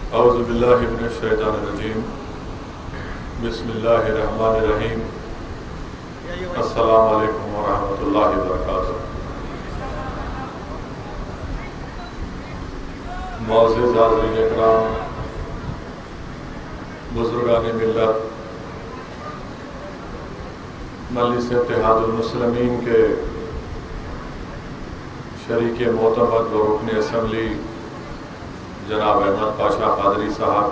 औज़ु बिल्लाहि मिनश शैतानिर रजीम। बिस्मिल्लाहिर रहमानिर रहीम। अस्सलामु अलैकुम व रहमतुल्लाहि व बरकातुहू। मुअज़्ज़िज़ हाज़रीन इकराम, बुज़ुर्गान मिल्लत, मजलिस इत्तेहादुल मुस्लिमीन के शरीक मोतमद व रुकन असम्बली जनाब अहमद पाशा कादरी साहब,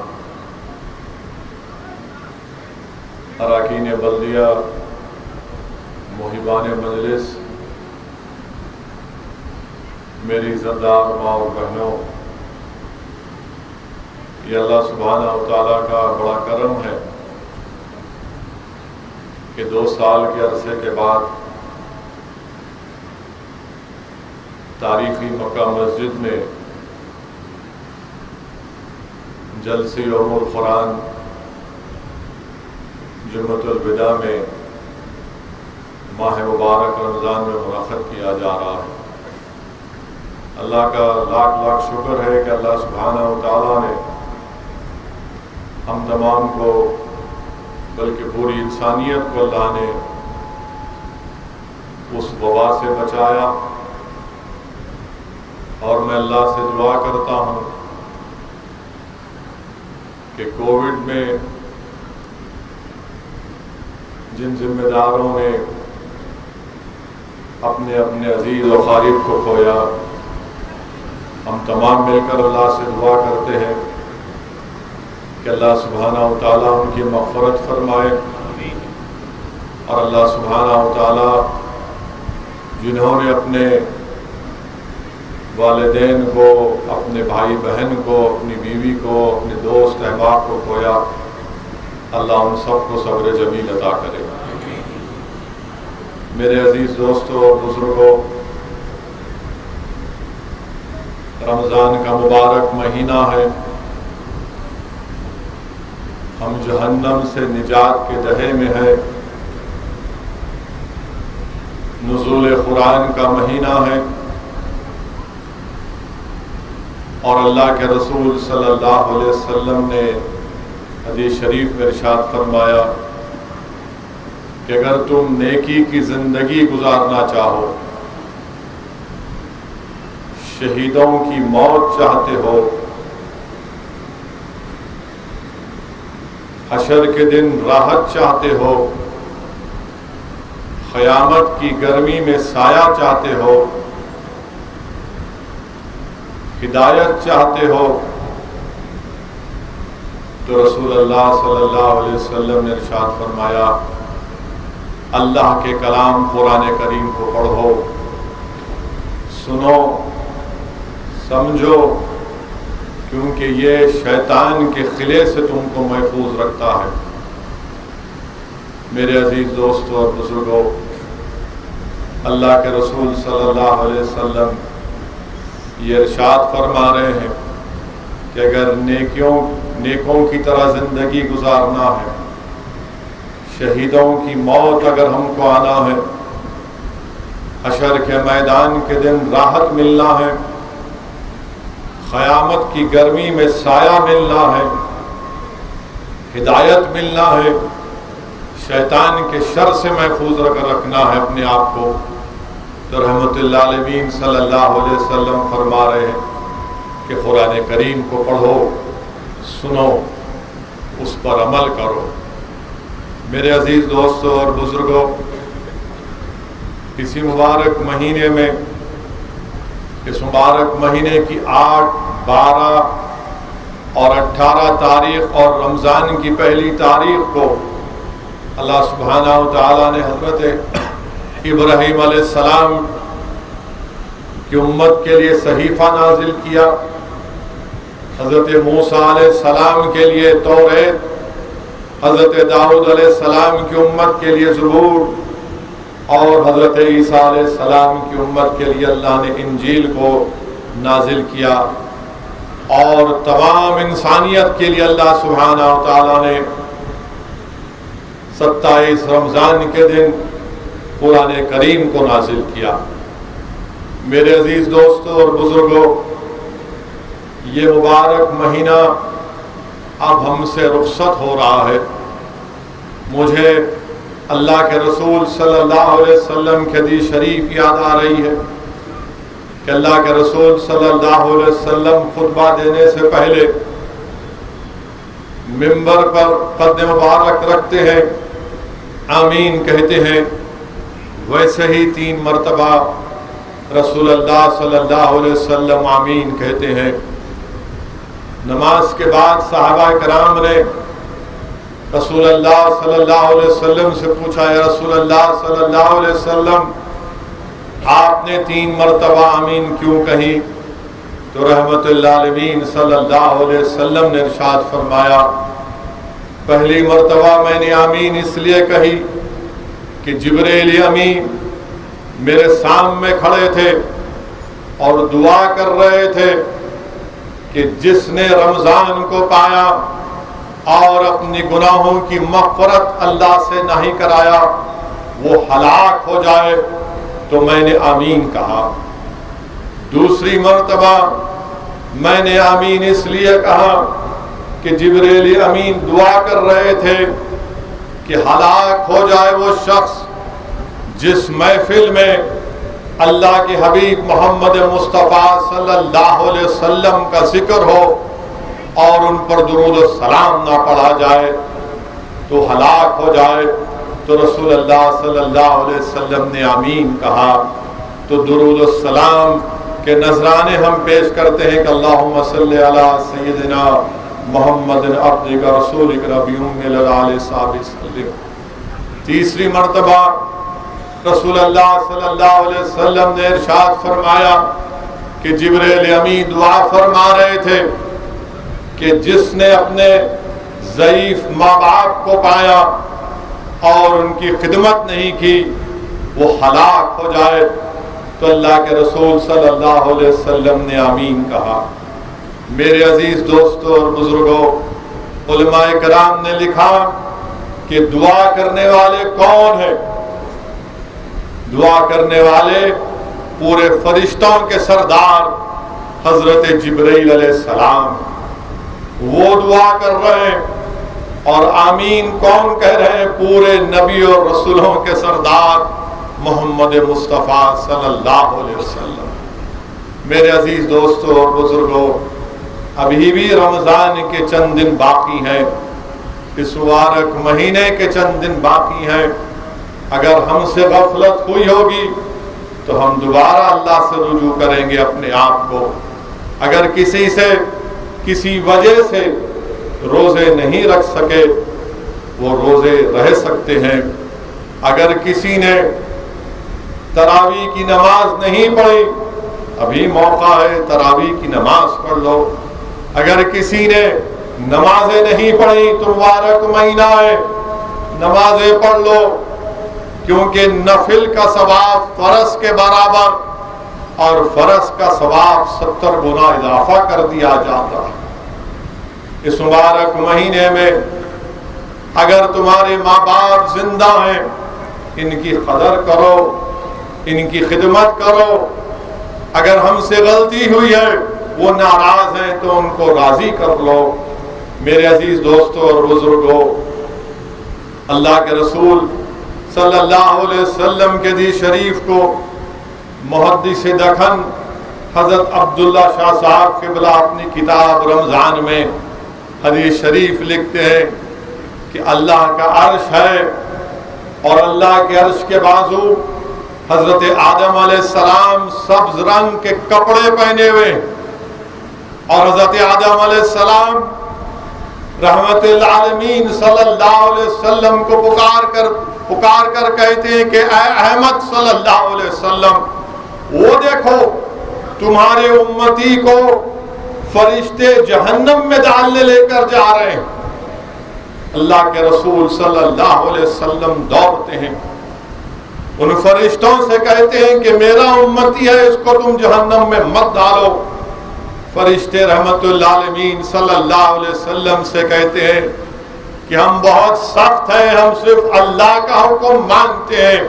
अरकान बल्दिया, मुहिबान मजलिस, मेरी इज़्ज़तदार माँ और बहनों, ये अल्लाह सुब्हानहू व तआला का बड़ा करम है कि 2 साल के अरसे के बाद तारीखी मक्का मस्जिद में जलसे उम्मुल कुरान जुम्मतुल विदा में माह मुबारक रमज़ान में मुनक़्क़द किया जा रहा है। अल्लाह का लाख लाख शुक्र है कि अल्लाह सुब्हानहू व तआला ने हम तमाम को, बल्कि पूरी इंसानियत को अल्लाह ने उस वबा से बचाया। और मैं अल्लाह से दुआ करता हूँ कि कोविड में जिन जिम्मेदारों ने अपने अपने अजीज और क़रीब को खोया, हम तमाम मिलकर अल्लाह से दुआ करते हैं कि अल्लाह सुब्हानहू व तआला उनकी मग़फ़िरत फरमाए। और अल्लाह सुब्हानहू व तआला जिन्होंने अपने वालिदैन को, अपने भाई बहन को, अपनी बीवी को, अपने दोस्त अहबाब को खोया, अल्लाह उन सबको सब्र जमील अता करे। मेरे अजीज़ दोस्तों और बुज़ुर्गों, रमज़ान का मुबारक महीना है। हम जहन्नम से निजात के दहे में है। नुज़ूल कुरान का महीना है और अल्लाह के रसूल सल्लल्लाहु अलैहि वसल्लम ने हदीस शरीफ में इरशाद फरमाया कि अगर तुम नेकी की ज़िंदगी गुजारना चाहो, शहीदों की मौत चाहते हो, हशर के दिन राहत चाहते हो, क़यामत की गर्मी में साया चाहते हो, हिदायत चाहते हो, तो रसूलुल्लाह सल्लल्लाहु अलैहि वसल्लम ने इरशाद फरमाया, अल्लाह के कलाम कुरान करीम को पढ़ो, सुनो, समझो, क्योंकि ये शैतान के खिले से तुमको महफूज रखता है। मेरे अजीज दोस्तों और बुजुर्गों, अल्लाह के रसूल सल्लल्लाहु अलैहि वसल्लम ये इरशाद फरमा रहे हैं कि अगर नेकों की तरह ज़िंदगी गुजारना है, शहीदों की मौत अगर हमको आना है, हशर के मैदान के दिन राहत मिलना है, क़यामत की गर्मी में साया मिलना है, हिदायत मिलना है, शैतान के शर से महफूज रखना है अपने आप को, तो रहमतुल आलमीन सल्लल्लाहु अलैहि वसल्लम फरमा रहे हैं कि कुरान करीम को पढ़ो, सुनो, उस पर अमल करो। मेरे अजीज़ दोस्तों और बुज़ुर्गों, इसी मुबारक महीने में, इस मुबारक महीने की 8, 12 और 18 तारीख और रमज़ान की पहली तारीख को अल्लाह सुब्हानहू व तआला ने हज़रत इब्राहीम अलैहिस्सलाम की उम्मत के लिए सहीफ़ा नाजिल किया, हज़रत मूसा अलैहिस्सलाम के लिए तौरेत, हज़रत दाऊद अलैहिस्सलाम की उम्मत के लिए ज़बूर और हज़रत ईसा अलैहिस्सलाम की उम्मत के लिए अल्लाह ने इंजील को नाजिल किया। और तमाम इंसानियत के लिए अल्लाह सुब्हानहू व तआला ने 27 रमज़ान के दिन कुरान करीम को नाजिल किया। मेरे अजीज दोस्तों और बुजुर्गों, ये मुबारक महीना अब हमसे रुखसत हो रहा है। मुझे अल्लाह के रसूल सल्लल्लाहु अलैहि वसल्लम की हदीस शरीफ याद आ रही है कि अल्लाह के रसूल सल्लल्लाहु अलैहि वसल्लम खुतबा देने से पहले मिंबर पर कद मुबारक रखते हैं, आमीन कहते हैं। वैसे ही 3 मरतबा रसूलुल्लाह सल्लल्लाहु अलैहि वसल्लम आमीन कहते हैं। नमाज के बाद सहाबा कराम ने रसूलुल्लाह सल्लल्लाहु अलैहि वसल्लम से पूछा, या रसूलुल्लाह सल्लल्लाहु अलैहि वसल्लम, आपने 3 मरतबा आमीन क्यों कही? तो रहमतुल्लिल आलमीन सल्लल्लाहु अलैहि वसल्लम ने इरशाद फरमाया, पहली मरतबा मैंने आमीन इसलिए कही कि जिब्रील अमीन मेरे सामने खड़े थे और दुआ कर रहे थे कि जिसने रमजान को पाया और अपनी गुनाहों की मग़फ़िरत अल्लाह से नहीं कराया वो हलाक हो जाए, तो मैंने आमीन कहा। दूसरी मर्तबा मैंने आमीन इसलिए कहा कि जिब्रील अमीन दुआ कर रहे थे कि हलाक हो जाए वो शख्स जिस महफिल में अल्लाह के हबीब मोहम्मद मुस्तफ़ा सल्लल्लाहु अलैहि वसल्लम का जिक्र हो और उन पर दुरूद और सलाम ना पढ़ा जाए तो हलाक हो जाए। तो रसूलुल्लाह सल्लल्लाहु अलैहि वसल्लम ने आमीन कहा। तो दुरूद और सलाम के नजराने हम पेश करते हैं कि अल्लाहुम्मा सल्ली अला सय्यिदिना मुहम्मदिन अब्दिका रसूलिका नबियुल आलि साहबी सल्लम। तीसरी मर्तबा रसूलुल्लाह सल्लल्लाहु अलैहि वसल्लम ने इरशाद फरमाया कि जिब्रील अमीन दुआ फरमा रहे थे कि जिसने अपने ज़ईफ माँ बाप को पाया और उनकी खिदमत नहीं की वो हलाक हो जाए। तो अल्लाह के रसूल सल्लल्लाहु अलैहि वसल्लम ने आमीन कहा। मेरे अजीज दोस्तों और बुजुर्गों, उलमाए कराम ने लिखा कि दुआ करने वाले कौन है? दुआ करने वाले पूरे फरिश्तों के सरदार हजरत जिब्रील अलैहिस्सलाम, वो दुआ कर रहे हैं। और आमीन कौन कह रहे हैं? पूरे नबी और रसूलों के सरदार मोहम्मद मुस्तफ़ा सल्लल्लाहु अलैहि वसल्लम। मेरे अजीज दोस्तों और बुजुर्गों, अभी भी रमज़ान के चंद दिन बाकी हैं, इस मुबारक महीने के चंद दिन बाकी हैं। अगर हमसे गफलत हुई होगी तो हम दोबारा अल्लाह से रुजू करेंगे अपने आप को। अगर किसी से किसी वजह से रोज़े नहीं रख सके वो रोज़े रह सकते हैं। अगर किसी ने तरावी की नमाज नहीं पढ़ी, अभी मौका है, तरावी की नमाज पढ़ लो। अगर किसी ने नमाजें नहीं पढ़ी तो मुबारक महीना है, नमाजें पढ़ लो, क्योंकि नफिल का सवाब फरज के बराबर और फरज का सवाब 70 गुना इजाफा कर दिया जाता है। इस मुबारक महीने में अगर तुम्हारे माँ बाप जिंदा हैं, इनकी कदर करो, इनकी खिदमत करो। अगर हमसे गलती हुई है, वो नाराज हैं, तो उनको राजी कर लो। मेरे अजीज दोस्तों और बुजुर्गों, अल्लाह के रसूल सल्लल्लाहु अलैहि वसल्लम के हदीस शरीफ को मुहद्दिस दखन हजरत अब्दुल्ला शाह साहब क़िबला अपनी किताब रमज़ान में हदीस शरीफ लिखते हैं कि अल्लाह का अर्श है और अल्लाह के अर्श के बाजू हजरत आदम अलैहिस्सलाम सब्ज रंग के कपड़े पहने हुए और हजरत आदम अलैहिस्सलाम रहमतुल आलमीन सल्लल्लाहु अलैहि वसल्लम को पुकार कर कहते हैं कि ऐ अहमद सल्लल्लाहु अलैहि वसल्लम, वो देखो तुम्हारे उम्मती को फरिश्ते जहन्नम में डालने लेकर जा रहे हैं। अल्लाह के रसूल सल्लल्लाहु अलैहि वसल्लम दौड़ते हैं, उन फरिश्तों से कहते हैं कि मेरा उम्मती है, इसको तुम जहन्नम में मत डालो। फरिश्ते रहमतुल आलमीन सल्लल्लाहु अलैहि वसल्लम से कहते हैं कि हम बहुत सख्त हैं, हम सिर्फ अल्लाह का हुक्म मानते हैं।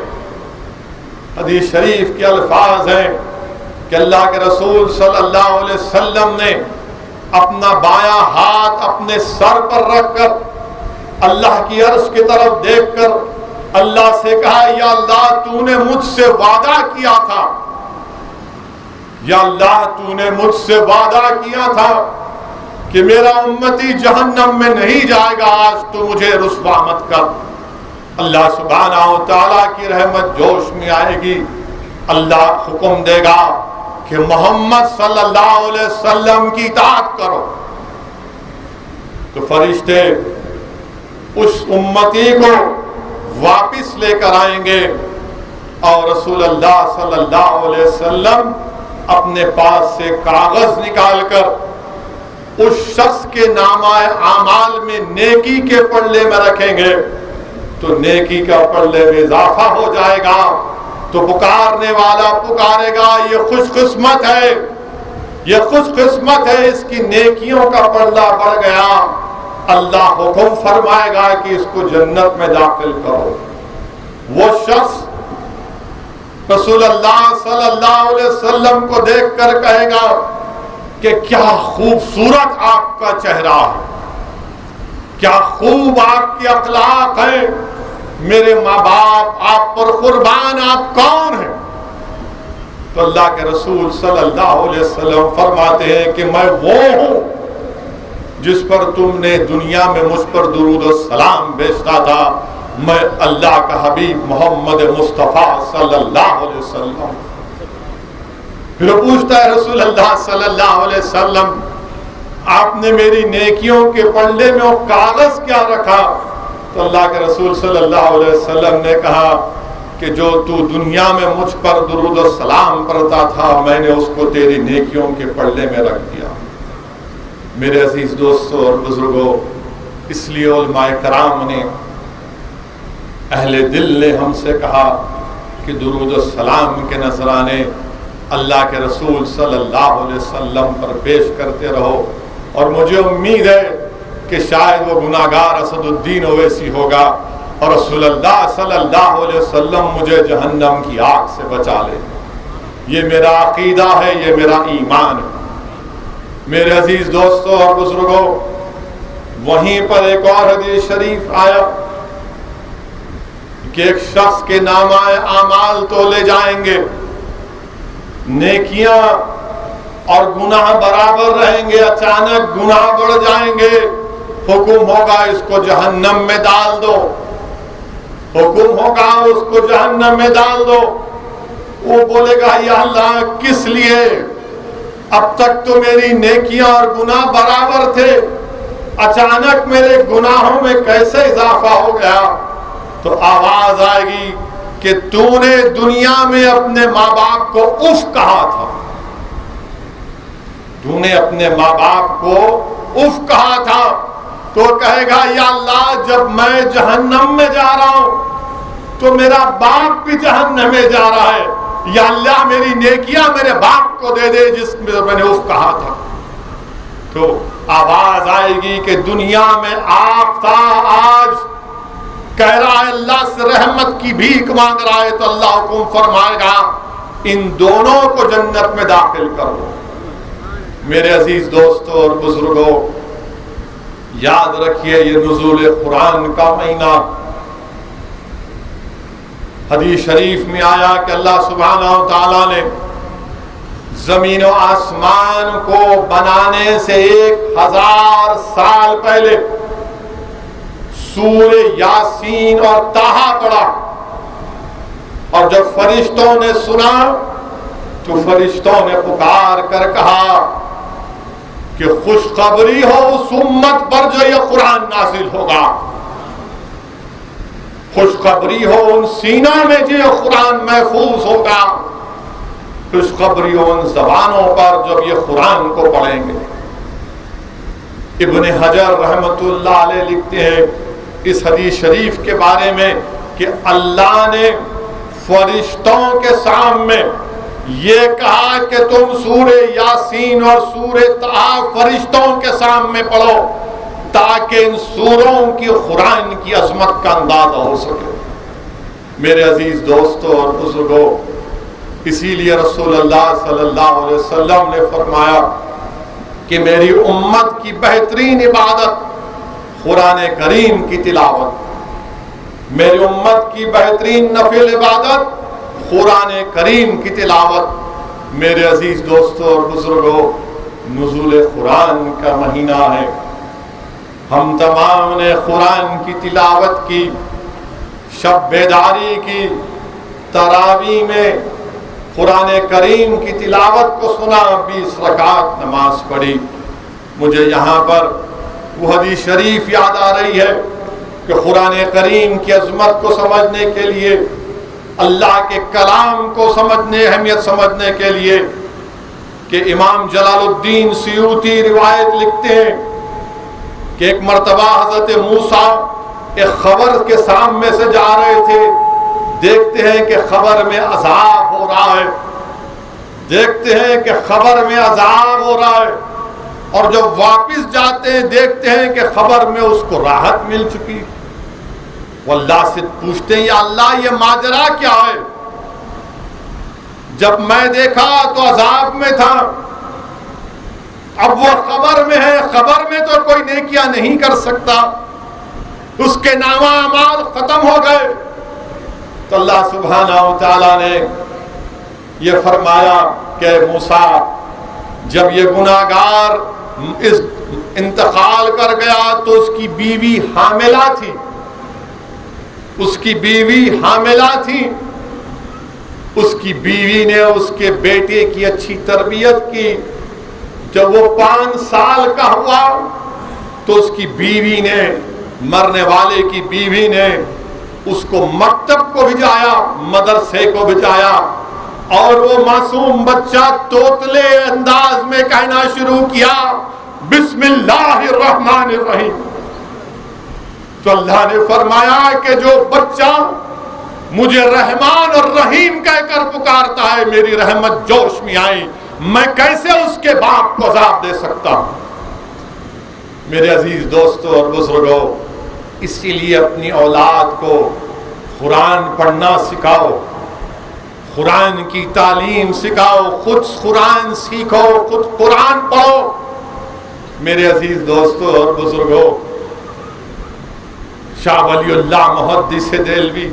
हदीस शरीफ के अल्फाज हैं कि अल्लाह के रसूल सल्लल्लाहु अलैहि वसल्लम ने अपना बायां हाथ अपने सर पर रखकर अल्लाह की अर्श की तरफ देखकर अल्लाह से कहा, या अल्लाह तूने मुझसे वादा किया था, या अल्लाह तूने मुझसे वादा किया था कि मेरा उम्मती जहन्नम में नहीं जाएगा, आज तू मुझे रुस्वा मत कर। अल्लाह सुब्हानहू व तआला की रहमत जोश में आएगी, अल्लाह हुक्म देगा कि मोहम्मद सल्लल्लाहु अलैहि वसल्लम की इताअत करो। तो फरिश्ते उस उम्मती को वापिस लेकर आएंगे और रसूल अल्लाह सल्लल्लाहु अलैहि वसल्लम अपने पास से कागज निकालकर उस शख्स के नामाए आमाल में नेकी के पल्ले में रखेंगे, तो नेकी का पल्ले में इजाफा हो जाएगा। तो पुकारने वाला पुकारेगा, ये खुशकिस्मत है, ये खुशकिस्मत है, इसकी नेकियों का पल्ला बढ़ गया। अल्लाह हुक्म फरमाएगा कि इसको जन्नत में दाखिल करो। वो शख्स रसूल अल्लाह सल्लल्लाहु अलैहि वसल्लम को देखकर कहेगा कि क्या खूबसूरत आपका चेहरा है, क्या खूब आपकी अखलाक है, मेरे माँ बाप आप पर कुर्बान, आप कौन हैं? तो अल्लाह के रसूल सल्लल्लाहु अलैहि वसल्लम फरमाते हैं कि मैं वो हूं जिस पर तुमने दुनिया में मुझ पर दुरूद और सलाम भेजा था, मैं अल्लाह का हबीब मोहम्मद मुस्तफ़ा सल्लल्लाहु अलैहि वसल्लम। फिर पूछता है रसूल अल्लाह सल्लल्लाहु अलैहि वसल्लम, आपने मेरी नेकियों के पल्ले में वो कागज क्या रखा? तो अल्लाह के रसूल सल्लल्लाहु अलैहि वसल्लम ने कहा कि जो तू दुनिया में मुझ पर दुरूद और सलाम पढ़ता था, मैंने उसको तेरी नेकियों के पल्ले में रख दिया। मेरे अजीज दोस्तों और बुजुर्गों, इसलिए उलमाए कराम ने, अहले दिल ने हमसे कहा कि दुरूद और सलाम के नजराने अल्लाह के रसूल सल्लल्लाहु अलैहि वसल्लम पर पेश करते रहो। और मुझे उम्मीद है कि शायद वो गुनाहगार असदुद्दीन ओवैसी होगा और रसूलुल्लाह सल्लल्लाहु अलैहि वसल्लम मुझे जहन्नम की आग से बचा ले। ये मेरा अकीदा है, ये मेरा ईमान है। मेरे अजीज दोस्तों और बुजुर्गों, वहीं पर एक और हदीस शरीफ आया कि एक शख्स के नामाए आमाल तोले जाएंगे, नेकियां और गुनाह बराबर रहेंगे, अचानक गुनाह बढ़ जाएंगे, हुक्म होगा इसको जहन्नम में डाल दो, हुक्म होगा उसको जहन्नम में डाल दो। वो बोलेगा, या अल्लाह किस लिए? अब तक तो मेरी नेकियां और गुनाह बराबर थे, अचानक मेरे गुनाहों में कैसे इजाफा हो गया? तो आवाज आएगी कि तूने दुनिया में अपने माँ बाप को उफ कहा था, तूने अपने माँ बाप को उफ कहा था। तो कहेगा, या अल्लाह जब मैं जहन्नम में जा रहा हूं तो मेरा बाप भी जहन्नम में जा रहा है, या अल्लाह मेरी नेकियां मेरे बाप को दे दे जिसमें मैंने उफ कहा था। तो आवाज आएगी कि दुनिया में आपका आज कह रहा है अल्लाह से रहमत की भीख मांग रहा है, तो अल्लाह हुक्म फरमाएगा इन दोनों को जन्नत में दाखिल करो। मेरे अजीज दोस्तों और बुजुर्गों, याद रखिए ये नुज़ूल कुरान का महीना। हदीस शरीफ में आया कि अल्लाह सुब्हानहू व तआला ने जमीन और आसमान को बनाने से 1000 साल पहले सूरे यासीन और ताहा पढ़ा, और जब फरिश्तों ने सुना तो फरिश्तों ने पुकार कर कहा कि खुशखबरी हो उस उम्मत पर जो ये कुरान नाजिल होगा, खुशखबरी हो उन सीना में जो ये कुरान महफूज होगा, खुशखबरी हो उन जबानों पर जब ये कुरान को पढ़ेंगे। इब्ने हजर रहमतुल्लाह अलैह लिखते हैं इस हदीस शरीफ के बारे में कि अल्लाह ने फरिश्तों के सामने ये कहा कि तुम सूरे यासीन और सूरे ताहा फरिश्तों के सामने पढ़ो ताकि इन सूरों की कुरान की अजमत का अंदाजा हो सके। मेरे अजीज दोस्तों और बुजुर्गों, इसीलिए रसूलुल्लाह सल्लल्लाहु अलैहि वसल्लम ने फरमाया कि मेरी उम्मत की बेहतरीन इबादत कुरान करीम की तिलावत, मेरी उम्मत की बेहतरीन नफिल इबादत कुरान करीम की तिलावत। मेरे अजीज दोस्तों और बुजुर्गों, नुज़ूल कुरान का महीना है। हम तमाम ने कुरान की तिलावत की, शब बेदारी की, तरावी में कुरान करीम की तिलावत को सुना, 20 रकात नमाज पढ़ी। मुझे यहाँ पर वो हदीस शरीफ याद आ रही है कि कुरान करीम की अजमत को समझने के लिए, अल्लाह के कलाम को समझने, अहमियत समझने के लिए, कि इमाम जलालुद्दीन सुयूती रिवायत लिखते हैं कि एक मर्तबा हजरत मूसा एक खबर के सामने से जा रहे थे। देखते हैं कि खबर में अजाब हो रहा है, देखते हैं कि खबर में अजाब हो रहा है, और जब वापस जाते हैं देखते हैं कि खबर में उसको राहत मिल चुकी। वो अल्लाह से पूछते हैं, या अल्लाह ये माजरा क्या है? जब मैं देखा तो अजाब में था, अब वो खबर में है, खबर में तो कोई नेकियां नहीं कर सकता, उसके नामा अमाल खत्म हो गए। तो अल्लाह सुब्हानहू व तआला ने ये फरमाया कि मूसा, जब ये गुनाहगार इस इंतकाल कर गया तो उसकी बीवी हामिला थी, उसकी बीवी हामिला थी। उसकी बीवी ने उसके बेटे की अच्छी तरबियत की। जब वो 5 साल का हुआ तो उसकी बीवी ने, मरने वाले की बीवी ने उसको मकतब को भिजाया, मदरसे को भिजाया, और वो मासूम बच्चा तोतले अंदाज में कहना शुरू किया, बिस्मिल्लाहिर्रहमानिर्रहीम। तो अल्लाह ने फरमाया कि जो बच्चा मुझे रहमान और रहीम कहकर पुकारता है, मेरी रहमत जोश में आई, मैं कैसे उसके बाप को अज़ाब दे सकता हूं? मेरे अजीज दोस्तों और बुजुर्गों, इसीलिए अपनी औलाद को कुरान पढ़ना सिखाओ, कुरान की तालीम सिखाओ, खुद कुरान सीखो, खुद कुरान पढ़ो। मेरे अजीज दोस्तों और बुजुर्गों, शाह वलीउल्लाह मुहद्दिस देलवी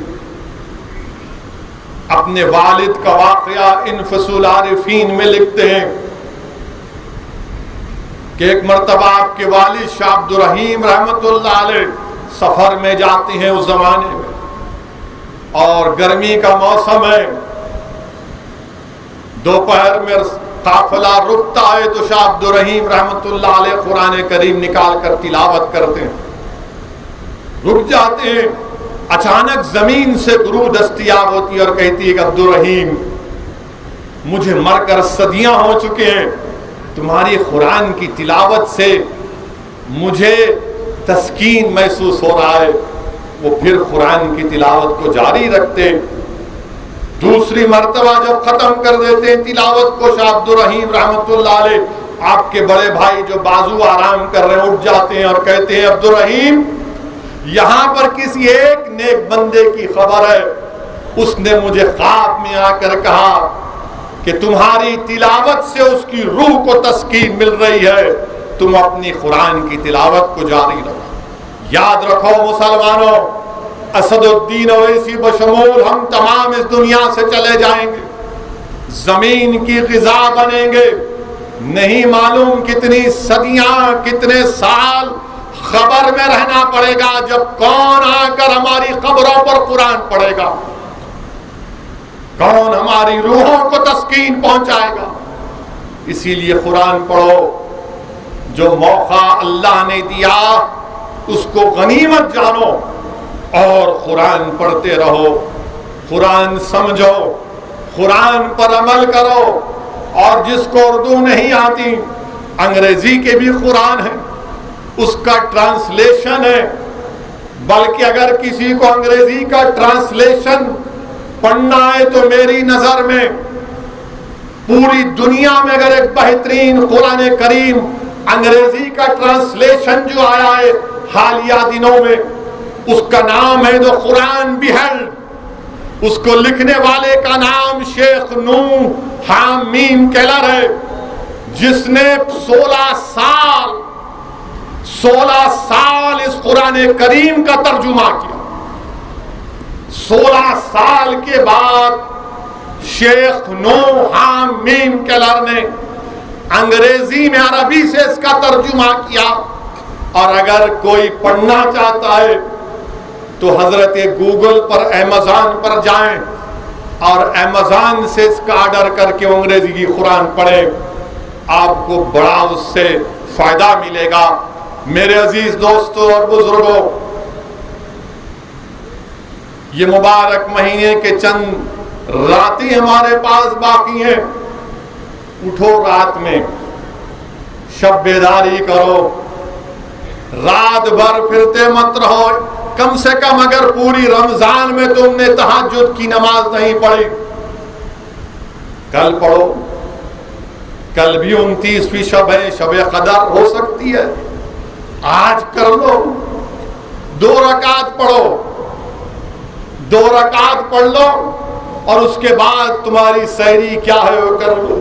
अपने वालिद का वाक़या इन्फसुल आरिफीन में लिखते हैं कि एक मर्तबा आपके वालिद शाह अब्दुर रहीम रहमतुल्लाह अलैह सफर में जाते हैं उस जमाने में, और गर्मी का मौसम है, दोपहर में काफिला रुकता है तो शाह अब्दुर रहीम रहमतुल्लाह अलैह कुरान करीम निकाल कर तिलावत करते हैं। रुक जाते हैं, अचानक जमीन से रूह दस्तयाब होती है और कहती है कि अब्दुर रहीम, मुझे मरकर सदियां हो चुके हैं, तुम्हारी कुरान की तिलावत से मुझे तस्कीन महसूस हो रहा है। वो फिर कुरान की तिलावत को जारी रखते। दूसरी मर्तबा जब खत्म कर देते हैं तिलावत को, शाह अब्दुर रहीम रहमतुल्लाह अलैह, आपके बड़े भाई जो बाजू आराम कर रहे हैं उठ जाते हैं और कहते हैं, अब्दुर रहीम, यहां पर किसी एक नेक बंदे की खबर है, उसने मुझे ख्वाब में आकर कहा कि तुम्हारी तिलावत से उसकी रूह को तस्कीन मिल रही है, तुम अपनी कुरान की तिलावत को जारी रखो। याद रखो मुसलमानों, असदुद्दीन ओवैसी बशमूल हम तमाम इस दुनिया से चले जाएंगे, जमीन की ग़िज़ा बनेंगे, नहीं मालूम कितनी सदियां, कितने साल खबर में रहना पड़ेगा, जब कौन आकर हमारी कब्रों पर कुरान पढ़ेगा, कौन हमारी रूहों को तस्कीन पहुंचाएगा। इसीलिए कुरान पढ़ो, जो मौका अल्लाह ने दिया उसको गनीमत जानो और कुरान पढ़ते रहो, कुरान समझो, कुरान पर अमल करो। और जिसको उर्दू नहीं आती, अंग्रेजी के भी कुरान है, उसका ट्रांसलेशन है, बल्कि अगर किसी को अंग्रेजी का ट्रांसलेशन पढ़ना है तो मेरी नजर में पूरी दुनिया में अगर एक बेहतरीन कुरान करीम अंग्रेजी का ट्रांसलेशन जो आया है हालिया दिनों में, उसका नाम है द कुरान बिहेल्ड। उसको लिखने वाले का नाम शेख नूह हामीम केलर है। जिसने 16 साल इस कुरान करीम का तर्जुमा किया। 16 साल के बाद शेख नूह हामीम केलर ने अंग्रेजी में अरबी से इसका तर्जुमा किया। और अगर कोई पढ़ना चाहता है तो हजरत गूगल पर, अमेज़न पर जाएं और अमेज़न से इसका ऑर्डर करके अंग्रेजी की कुरान पढ़े, आपको बड़ा उससे फायदा मिलेगा। मेरे अजीज दोस्तों और बुजुर्गों, ये मुबारक महीने के चंद रातें हमारे पास बाकी हैं। उठो, रात में शब बेदारी करो, रात भर फिरते मत रहो। कम से कम अगर पूरी रमजान में तुमने तहज्जुद की नमाज नहीं पढ़ी, कल पढ़ो। कल भी 29वीं शब है, शब कदर हो सकती है, आज कर लो। 2 रकात पढ़ो, 2 रकात पढ़ लो और उसके बाद तुम्हारी सहरी क्या है वो कर लो।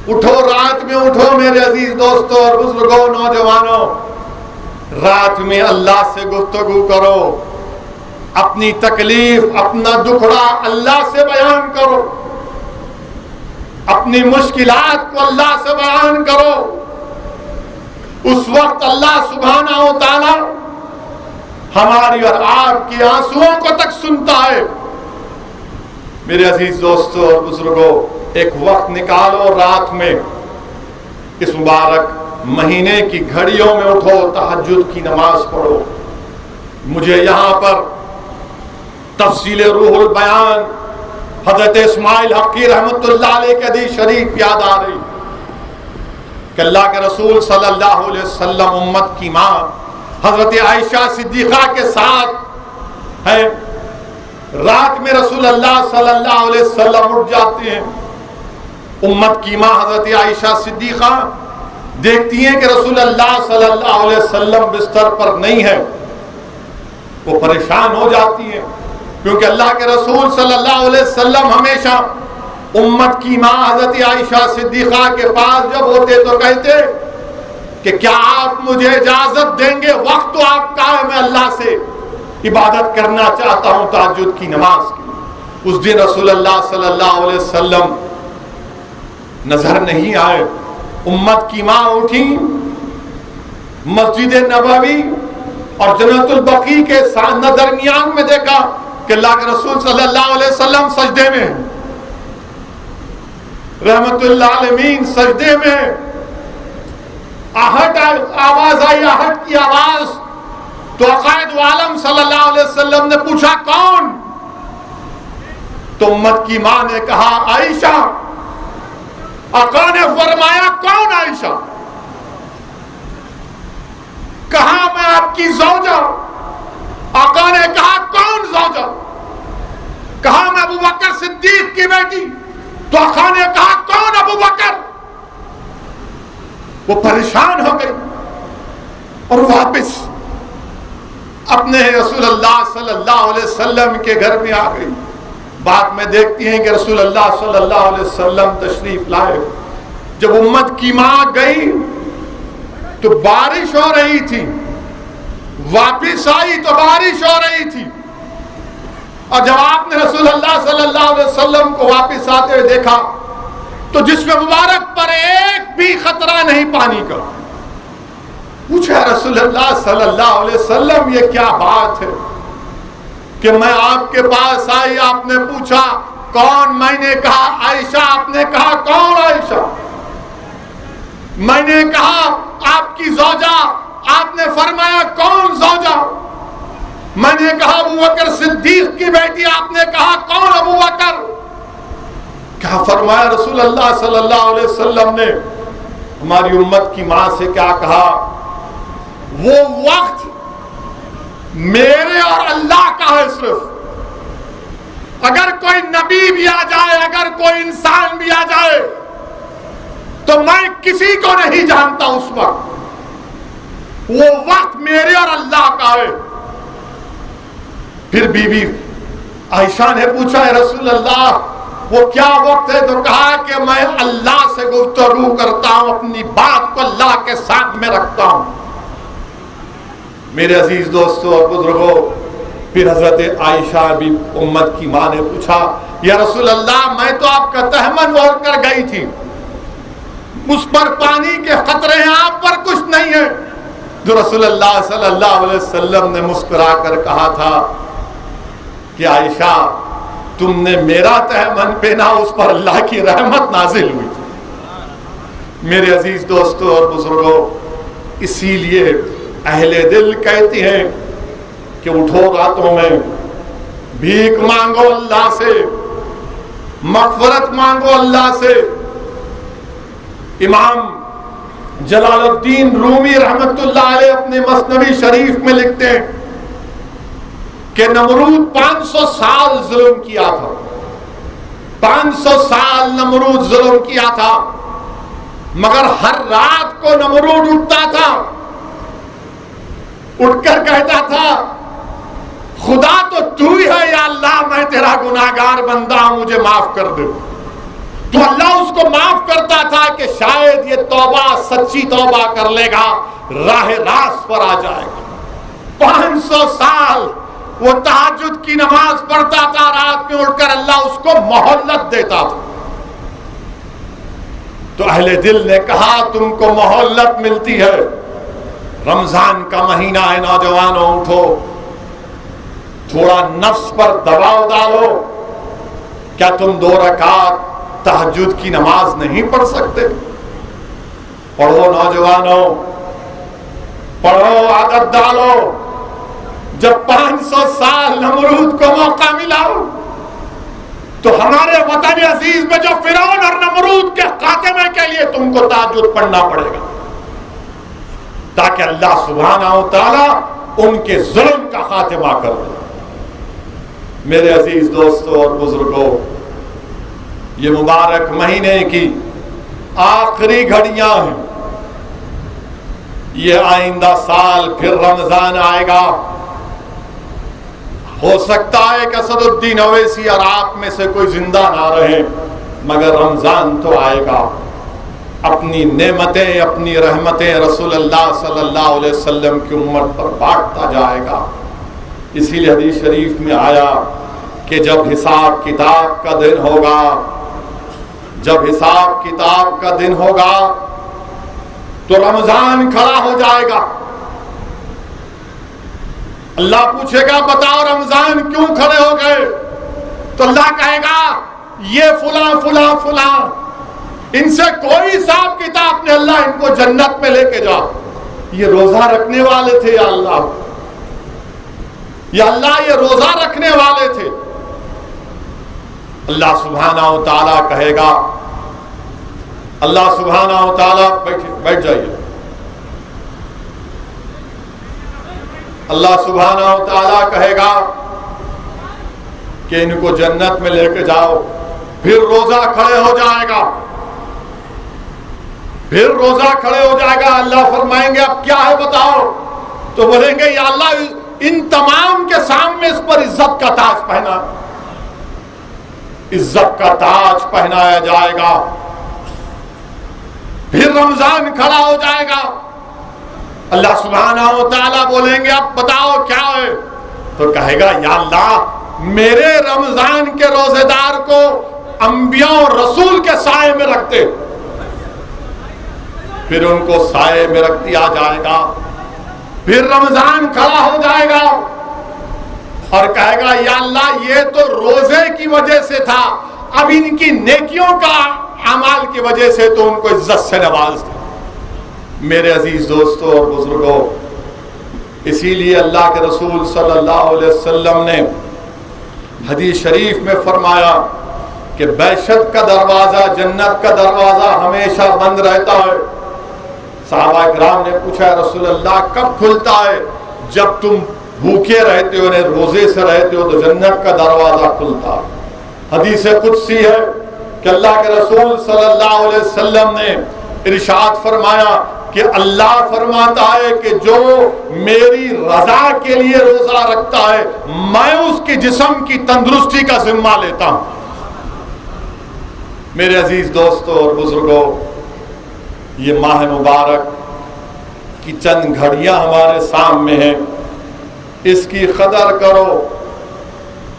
उठो, रात में उठो मेरे अजीज दोस्तों और बुजुर्गों, नौजवानों। रात में अल्लाह से गुफ्तगू करो, अपनी तकलीफ, अपना दुखड़ा अल्लाह से बयान करो, अपनी मुश्किलात को अल्लाह से बयान करो। उस वक्त अल्लाह सुब्हाना व तआला हमारी और आपकी आंसुओं को तक सुनता है। मेरे अजीज दोस्तों और बुजुर्गों, एक वक्त निकालो रात में, इस मुबारक महीने की घड़ियों में उठो, तहज्जुद की नमाज पढ़ो। मुझे यहां पर तफसील रूहुल बयान हजरत इस्माइल हक़ी रहमतुल्लाह अलैह की हदीस शरीफ याद आ रही कि अल्लाह के रसूल सल्लल्लाहु अलैहि वसल्लम उम्मत की माँ हजरत आयशा सिद्दीक़ा के साथ है। रात में रसूल अल्लाह सल्लल्लाहु अलैहि वसल्लम उठ जाते हैं। उम्मत की माँ हजरत आयशा सिद्दीक़ा देखती हैं कि रसूल अल्लाह सल्लल्लाहु अलैहि वसल्लम बिस्तर पर नहीं है। वो परेशान हो जाती हैं, क्योंकि अल्लाह के रसूल सल्लल्लाहु अलैहि वसल्लम हमेशा उम्मत की माँ हजरत आयशा सिद्दीक़ा के पास जब होते तो कहते कि क्या आप मुझे इजाजत देंगे, वक्त तो आपका है, मैं अल्लाह से इबादत करना चाहता हूं तहज्जुद की नमाज की। उस दिन रसूल अल्लाह सल्लल्लाहु अलैहि वसल्लम नजर नहीं आए। उम्मत की माँ उठी, मस्जिद नबवी और जन्नतुल बकी के दरमियान में देखा कि अल्लाह के रसूल सल्लल्लाहु अलैहि वसल्लम सजदे में, रहमतुल्लाह अलमीन सजदे में। आहट आवाज आई, आहट की आवाज। तो अकायद आलम सल्लल्लाहु अलैहि वसल्लम ने पूछा कौन? तो उम्मत की मां ने कहा आयशा। आका ने फरमाया कौन आयशा? कहा मैं आपकी ज़ौजा। आका ने कहा कौन ज़ौजा? कहा मैं अबू बकर सिद्दीक की बेटी। तो आका ने कहा कौन अबू बकर? वो परेशान हो गई और वापस अपने रसूलुल्लाह सल्लल्लाहु अलैहि वसल्लम के घर में आ गई। बाद में देखती हैं कि रसूलुल्लाह सल्लल्लाहु अलैहि वसल्लम तशरीफ लाए। जब उम्मत की मां गई तो बारिश हो रही थी, वापिस आई तो बारिश हो रही थी। और जब आपने रसूलुल्लाह सल्लल्लाहु अलैहि वसल्लम को वापिस आते हुए देखा तो जिस्म मुबारक पर एक भी खतरा नहीं पानी का। पूछा रसूलुल्लाह सल्लल्लाहु अलैहि वसल्लम ये क्या बात है कि मैं आपके पास आई, आपने पूछा कौन? मैंने कहा आयशा। आपने कहा कौन आयशा? मैंने कहा आपकी ज़ौजा। आपने फरमाया कौन ज़ौजा? मैंने कहा अबू बकर सिद्दीक की बेटी। आपने कहा कौन अबू बकर? क्या फरमाया रसूलुल्लाह सल्लल्लाहु अलैहि वसल्लम ने? हमारी उम्मत की मां से क्या कहा? वो वक्त मेरे और अल्लाह का है सिर्फ। अगर कोई नबी भी आ जाए, अगर कोई इंसान भी आ जाए तो मैं किसी को नहीं जानता उस वक्त। वो वक्त मेरे और अल्लाह का है। फिर बीबी आयशा ने पूछा है रसूल अल्लाह वो क्या वक्त है? तो कहा कि मैं अल्लाह से गुफ्तगू करता हूं, अपनी बात को अल्लाह के सामने रखता हूं। मेरे अजीज दोस्तों और बुजुर्गों, फिर हजरत आयशा भी उम्मत की मां ने पूछा, या रसूल अल्लाह, मैं तो आपका तहमन ओढ़ कर गई थी, उस पर पानी के खतरे हैं, आप पर कुछ नहीं है। जो रसूल अल्लाह सल्लल्लाहु अलैहि वसल्लम ने मुस्कुरा कर कहा था कि आयशा, तुमने मेरा तहमन पहना, उस पर अल्लाह की रहमत नाजिल हुई थी। मेरे अजीज दोस्तों और बुजुर्गों, इसीलिए अहले दिल कहती हैं कि उठो रातों में, भीख मांगो अल्लाह से, मग़फ़िरत मांगो अल्लाह से। इमाम जलालुद्दीन रूमी रहमतुल्लाह अलैह अपने मसनवी शरीफ में लिखते हैं कि नमरूद 500 साल जुल्म किया था, 500 साल नमरूद जुल्म किया था, मगर हर रात को नमरूद उठता था, उठकर कहता था, खुदा तो तू ही है या अल्लाह, मैं तेरा गुनाहगार बंदा हूं, मुझे माफ कर दे। तो अल्लाह उसको माफ करता था कि शायद ये तौबा सच्ची तौबा कर लेगा, राह रास्त पर आ जाएगा। 500 साल वो तहज्जुद की नमाज पढ़ता था, रात में उठकर अल्लाह उसको मोहल्लत देता था। तो अहले दिल ने कहा, तुमको मोहल्लत मिलती है, रमजान का महीना है, नौजवानों उठो, थोड़ा नफ्स पर दबाव डालो। क्या तुम 2 रकात तहज्जुद की नमाज नहीं पढ़ सकते? पढ़ो नौजवानों, पढ़ो, आदत डालो। जब 500 साल नमरूद को मौका मिला, तो हमारे वतन अजीज में जो फिरौन और नमरूद के खात्मे के लिए तुमको तहज्जुद पढ़ना पड़ेगा, ताकि अल्लाह सुब्हानहू व तआला उनके जुल्म का खात्मा कर दे। मेरे अजीज दोस्तों और बुजुर्गों, ये मुबारक महीने की आखिरी घड़ियां हैं। ये आइंदा साल फिर रमजान आएगा। हो सकता है कि असदुद्दीन अवैसी और आप में से कोई जिंदा ना रहे, मगर रमजान तो आएगा। अपनी नेमतें, अपनी रहमतें रसूलुल्लाह सल्लल्लाहु अलैहि वसल्लम की उम्मत पर बांटता जाएगा। इसीलिए हदीस शरीफ में आया कि जब हिसाब किताब का दिन होगा, जब हिसाब किताब का दिन होगा, तो रमजान खड़ा हो जाएगा। अल्लाह पूछेगा, बताओ रमजान क्यों खड़े हो गए? तो अल्लाह कहेगा, ये फुला फुला फुला, इनसे कोई हिसाब किताब नहीं, अल्लाह इनको जन्नत में लेके जाओ। ये रोजा रखने वाले थे या अल्लाह, या अल्लाह ये रोजा रखने वाले थे। अल्लाह सुब्हानहू व तआला कहेगा, अल्लाह सुब्हानहू व तआला, बैठ जाइए, अल्लाह सुब्हानहू व तआला कहेगा कि इनको जन्नत में लेके जाओ। फिर रोजा खड़े हो जाएगा, फिर रोजा खड़े हो जाएगा। अल्लाह फरमाएंगे, अब क्या है बताओ? तो बोलेंगे, या अल्लाह इन तमाम के सामने इस पर इज्जत का ताज पहना, इज्जत का ताज पहनाया जाएगा। फिर रमजान खड़ा हो जाएगा। अल्लाह सुब्हानहू व तआला बोलेंगे, अब बताओ क्या है? तो कहेगा, या अल्लाह मेरे रमजान के रोजेदार को अंबिया और रसूल के साए में रखते। फिर उनको साए में रख दिया जाएगा। फिर रमजान खड़ा हो जाएगा और कहेगा, या अल्लाह ये तो रोजे की वजह से था, अब इनकी नेकियों का अमाल की वजह से तो उनको इज्जत से नवाज दे। मेरे अजीज दोस्तों और बुजुर्गों, इसीलिए अल्लाह के रसूल सल्लल्लाहु अलैहि वसल्लम ने हदीस शरीफ में फरमाया कि बैशत का दरवाजा, जन्नत का दरवाजा हमेशा बंद रहता है। सहाबा इकराम ने पूछा, रसूल अल्लाह कब खुलता है? जब तुम भूखे रहते हो, रोजे से रहते हो, तो जन्नत का दरवाजा खुलता है। हदीस कुदसी है कि अल्लाह के रसूल सल्लल्लाहु अलैहि वसल्लम ने इरशाद फरमाया कि अल्लाह फरमाता है कि जो मेरी रजा के लिए रोजा रखता है, मैं उसके जिस्म की तंदुरुस्ती का जिम्मा लेता हूं। मेरे अजीज दोस्तों और बुजुर्गों, ये माह मुबारक की चंद घड़ियां हमारे सामने हैं। इसकी कदर करो,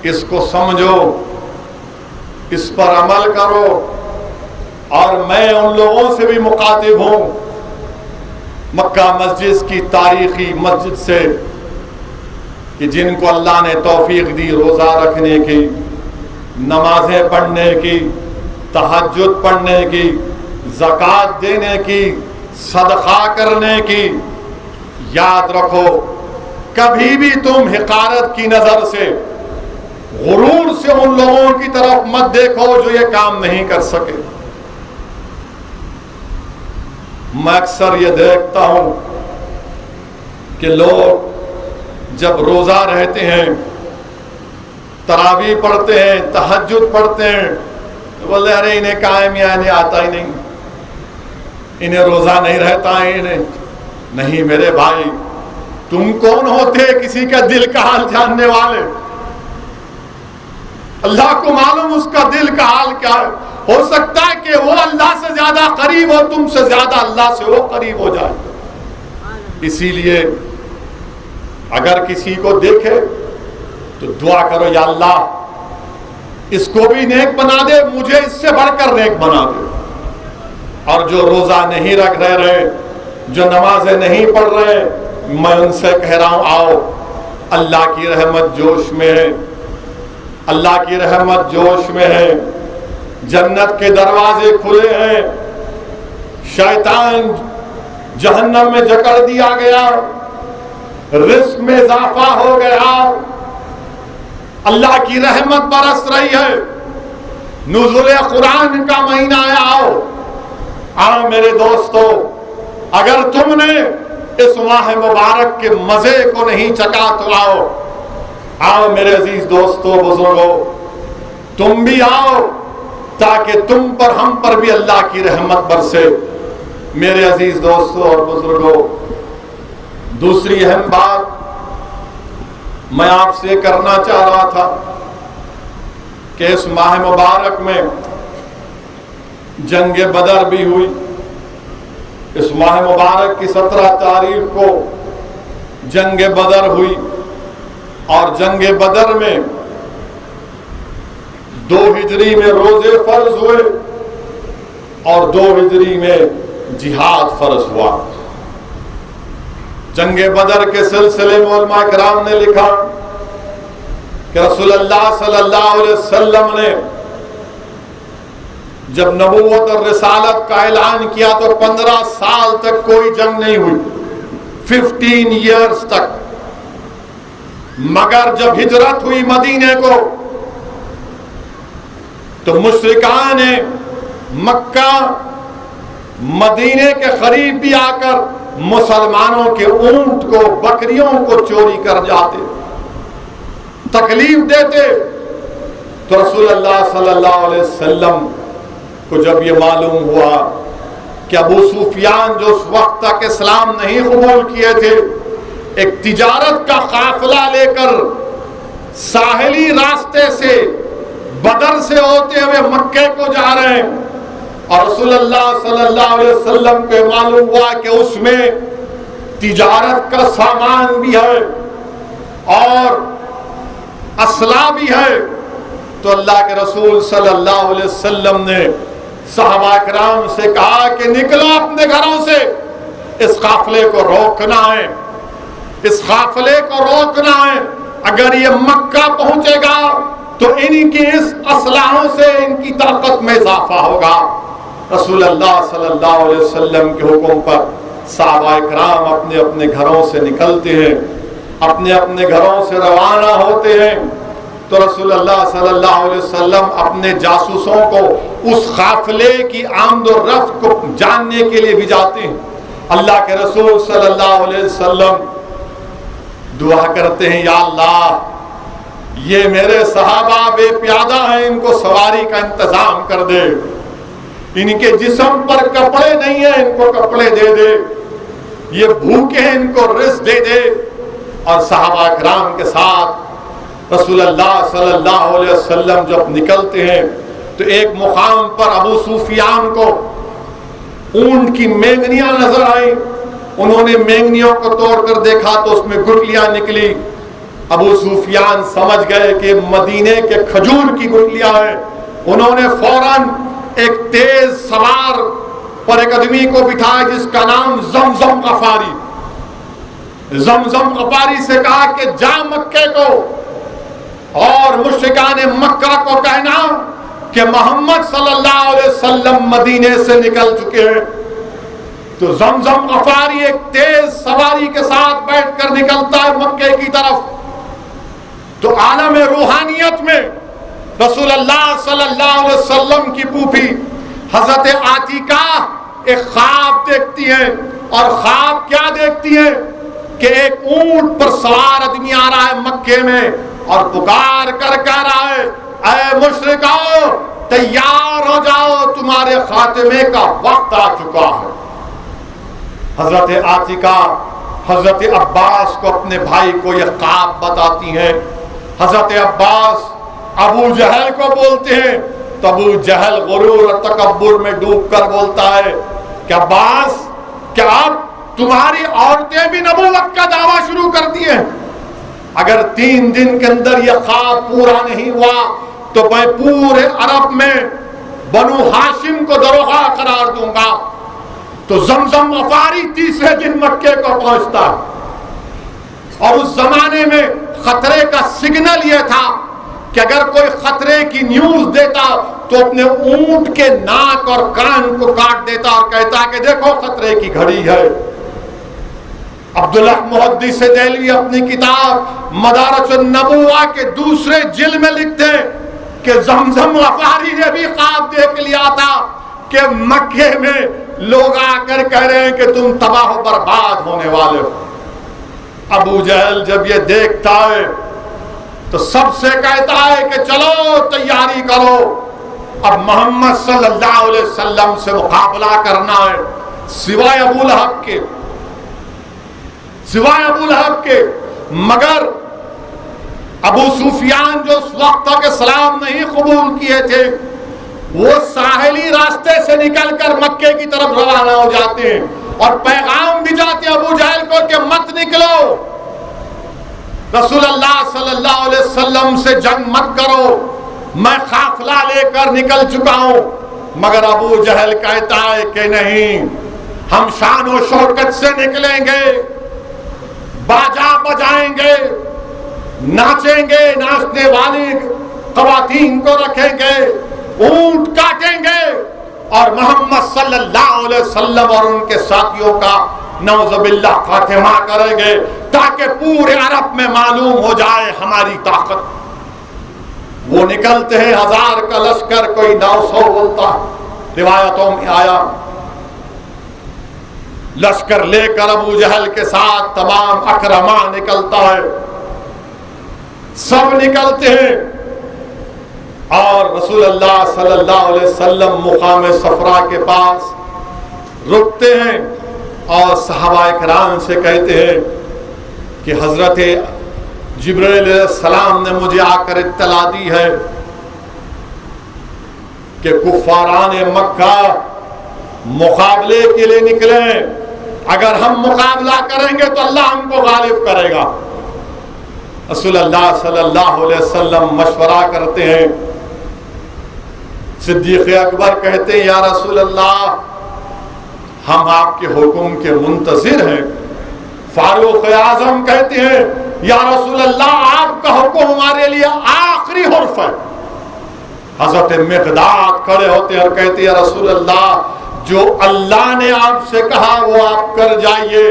इसको समझो, इस पर अमल करो। और मैं उन लोगों से भी मुखातिब हूं, मक्का मस्जिद की तारीखी मस्जिद से, कि जिनको अल्लाह ने तौफीक दी रोज़ा रखने की, नमाजें पढ़ने की, तहज्जुद पढ़ने की, ज़कात देने की, सदका करने की। याद रखो, कभी भी तुम हिकारत की नज़र से, गुरूर से उन लोगों की तरफ मत देखो जो ये काम नहीं कर सके। मैं अक्सर ये देखता हूं कि लोग जब रोजा रहते हैं, तरावी पढ़ते हैं, तहज्जुद पढ़ते हैं, तो बोलते अरे इन्हें कायम यानी आता ही नहीं, इन्हें रोजा नहीं रहता है इन्हें। नहीं मेरे भाई, तुम कौन होते किसी का दिल का हाल जानने वाले? अल्लाह को मालूम उसका दिल का हाल क्या है। हो सकता है कि वो अल्लाह से ज्यादा करीब हो, तुमसे ज्यादा अल्लाह से वो करीब हो जाए। इसीलिए अगर किसी को देखे तो दुआ करो, या अल्लाह इसको भी नेक बना दे, मुझे इससे बढ़कर नेक बना दे। और जो रोजा नहीं रख रहे, जो नमाजें नहीं पढ़ रहे, मैं उनसे कह रहा हूं, आओ, अल्लाह की रहमत जोश में है, अल्लाह की रहमत जोश में है। जन्नत के दरवाजे खुले हैं, शैतान जहन्नम में जकड़ दिया गया, रिस्क में इजाफा हो गया, अल्लाह की रहमत बरस रही है। नुज़ुल कुरान का महीना है। आओ मेरे दोस्तों, अगर तुमने इस माह मुबारक के मजे को नहीं चखा तो आओ मेरे अजीज दोस्तों बुजुर्गों, तुम भी आओ, ताकि तुम पर हम पर भी अल्लाह की रहमत बरसे। मेरे अजीज दोस्तों और बुजुर्गों, दूसरी अहम बात मैं आपसे करना चाह रहा था कि इस माह मुबारक में जंग बदर भी हुई। इस माह मुबारक की 17 तारीख को जंग बदर हुई, और जंग बदर में 2 हिजरी में रोजे फर्ज हुए और 2 हिजरी में जिहाद फर्ज हुआ। जंग बदर के सिलसिले में उलमा किराम ने लिखा कि रसूलुल्लाह सल्लल्लाहु अलैहि वसल्लम ने जब नबूवत और रिसालत का ऐलान किया तो 15 साल तक कोई जंग नहीं हुई, 15 ईयर्स तक। मगर जब हिजरत हुई मदीने को, तो मुशरिकान ने मक्का मदीने के करीब भी आकर मुसलमानों के ऊंट को, बकरियों को चोरी कर जाते, तकलीफ देते। तो रसूलुल्लाह सल्लल्लाहु अलैहि वसल्लम को जब ये मालूम हुआ कि अबू सुफियान जो उस वक्त तक इस्लाम नहीं कबूल किए थे, एक तिजारत का काफिला लेकर साहिली रास्ते से बदर से होते हुए मक्के को जा रहे हैं, और रसूलुल्लाह सल्लल्लाहु अलैहि वसल्लम को मालूम हुआ कि उसमें तिजारत का सामान भी है और असला भी है। तो अल्लाह के रसूल सल्लल्लाहु अलैहि वसल्लम ने सहाबा किराम से कहा कि निकलो अपने घरों से, इस काफिले को रोकना है, इस काफिले को रोकना है। अगर ये मक्का पहुंचेगा तो इनकी इस असलाहों से इनकी ताकत में इजाफा होगा। रसूलुल्लाह सल्लल्लाहु अलैहि वसल्लम के हुक्म पर सहाबा किराम अपने अपने घरों से निकलते हैं, अपने अपने घरों से रवाना होते हैं। तो रसूलुल्लाह सल्लल्लाहु अलैहि वसल्लम अपने जासूसों को उस काफिले की आमद और रफ्त को जानने के लिए भी जाते हैं। अल्लाह के रसूल सल्लल्लाहु अलैहि वसल्लम दुआ करते हैं, या अल्लाह ये मेरे सहाबा बेप्यादा हैं, इनको सवारी का इंतजाम कर दे, इनके जिस्म पर कपड़े नहीं है, इनको कपड़े दे दे, ये भूखे हैं, इनको रिस्क दे दे। और सहाबा किराम के साथ रसूलुल्लाह सल्लल्लाहु अलैहि वसल्लम जब निकलते हैं तो एक मुकाम पर अबू सुफियान को ऊंट की मेंगनियां नजर आई। उन्होंने मेंगनियों को तोड़कर देखा तो उसमें गुठलियां निकली। अबू सुफियान समझ गए कि मदीने के खजूर की गुठलियां हैं। उन्होंने फौरन एक तेज सवार पर एक आदमी को बिठाया जिसका नाम जमजम गफारी। जमजम गफारी से कहा कि जा मक्के को और मुश्रिकाने मक्का को कहना कि मोहम्मद सल्लल्लाहु अलैहि वसल्लम मदीने से निकल चुके हैं। तो जमजम गफारी एक तेज सवारी के साथ बैठकर निकलता है मक्के की तरफ। तो आलम रूहानियत में रसूलुल्लाह सल्लल्लाहु अलैहि वसल्लम की फूफी हजरत आतिका एक ख्वाब देखती है। और ख्वाब क्या देखती है कि एक ऊंट पर सवार आदमी आ रहा है मक्के में और पुकार कर कह रहा है, ऐ मुशरिकों तैयार हो जाओ, तुम्हारे खात्मे का वक्त आ चुका है। हजरत आतिका हजरत अब्बास को अपने भाई को यह ख्वाब बताती हैं। हजरत अब्बास अबू जहल को बोलते हैं तो अबू जहल गुरूर और तकब्बुर में डूबकर बोलता है कि अब्बास, क्या अब तुम्हारी औरतें भी नबूवत का दावा शुरू कर दिए? अगर 3 दिन के अंदर यह ख्वाब पूरा नहीं हुआ तो मैं पूरे अरब में बनु हाशिम को दरोगा करार दूंगा। तो जमजम गफारी तीसरे दिन मक्के को पहुंचता है। और उस जमाने में खतरे का सिग्नल यह था कि अगर कोई खतरे की न्यूज देता तो अपने ऊंट के नाक और कान को काट देता और कहता कि देखो खतरे की घड़ी है। अब्दुल्लाह मुहद्दिस देलवी अपनी किताब मदारजुन नबुवा के दूसरे जिल्द में लिखते हैं कि जमजम गफारी ने भी ख्वाब देख लिया था कि मक्के में लोग आकर कह रहे हैं कि तुम तबाह बर्बाद होने वाले हो। अबू जहल जब ये देखता है तो सबसे कहता है कि चलो तैयारी करो, अब मोहम्मद सल्लल्लाहु अलैहि वसल्लम से मुकाबला करना है। सिवाय अबू लहब के मगर अबू सुफियान जो उस वक्त तक सलाम नहीं कबूल किए थे वो साहिली रास्ते से निकलकर मक्के की तरफ रवाना हो जाते हैं और पैगाम भी जाते हैं अबू जहल को कि मत निकलो, रसूलुल्लाह सल्लल्लाहु अलैहि वसल्लम से जंग मत करो, मैं काफिला लेकर निकल चुका हूं। मगर अबू जहल कहता है कि नहीं, हम शान और शौकत से निकलेंगे, बाजा बजाएंगे, नाचेंगे, नाचने वाली खवातीन को रखेंगे, ऊंट काटेंगे और मोहम्मद सल्लल्लाहु अलैहि वसल्लम और उनके साथियों का नौज़ुबिल्लाह खातिमा करेंगे ताकि पूरे अरब में मालूम हो जाए हमारी ताकत। वो निकलते हैं 1000 का लश्कर, कोई 900 बोलता, रिवायतों में आया। लश्कर लेकर अबू जहल के साथ तमाम अकरमा निकलता है, सब निकलते हैं और रसूलुल्लाह सल्लल्लाहु अलैहि वसल्लम मुकाम सफरा के पास रुकते हैं और सहाबा इकराम से कहते हैं कि हजरत जिब्रील अलैहिस्सलाम ने मुझे आकर इत्तला दी है कि कुफारान मक्का मुकाबले के लिए निकले, अगर हम मुकाबला करेंगे तो अल्लाह हमको गालिब करेगा। रसूलुल्लाह सल्लल्लाहु अलैहि वसल्लम मशवरा करते हैं। सिद्दीक़ अकबर कहते हैं, या रसूलल्लाह, हम आपके हुक्म के मुंतज़िर हैं। फारूक आज़म कहते हैं, या रसूलल्लाह, आपका हुक्म हमारे लिए आखिरी हुर्फ है। हज़रत मिक़दाद खड़े होते हैं और कहते हैं, या रसूलल्लाह, जो अल्लाह ने आपसे कहा वो आप कर जाइए,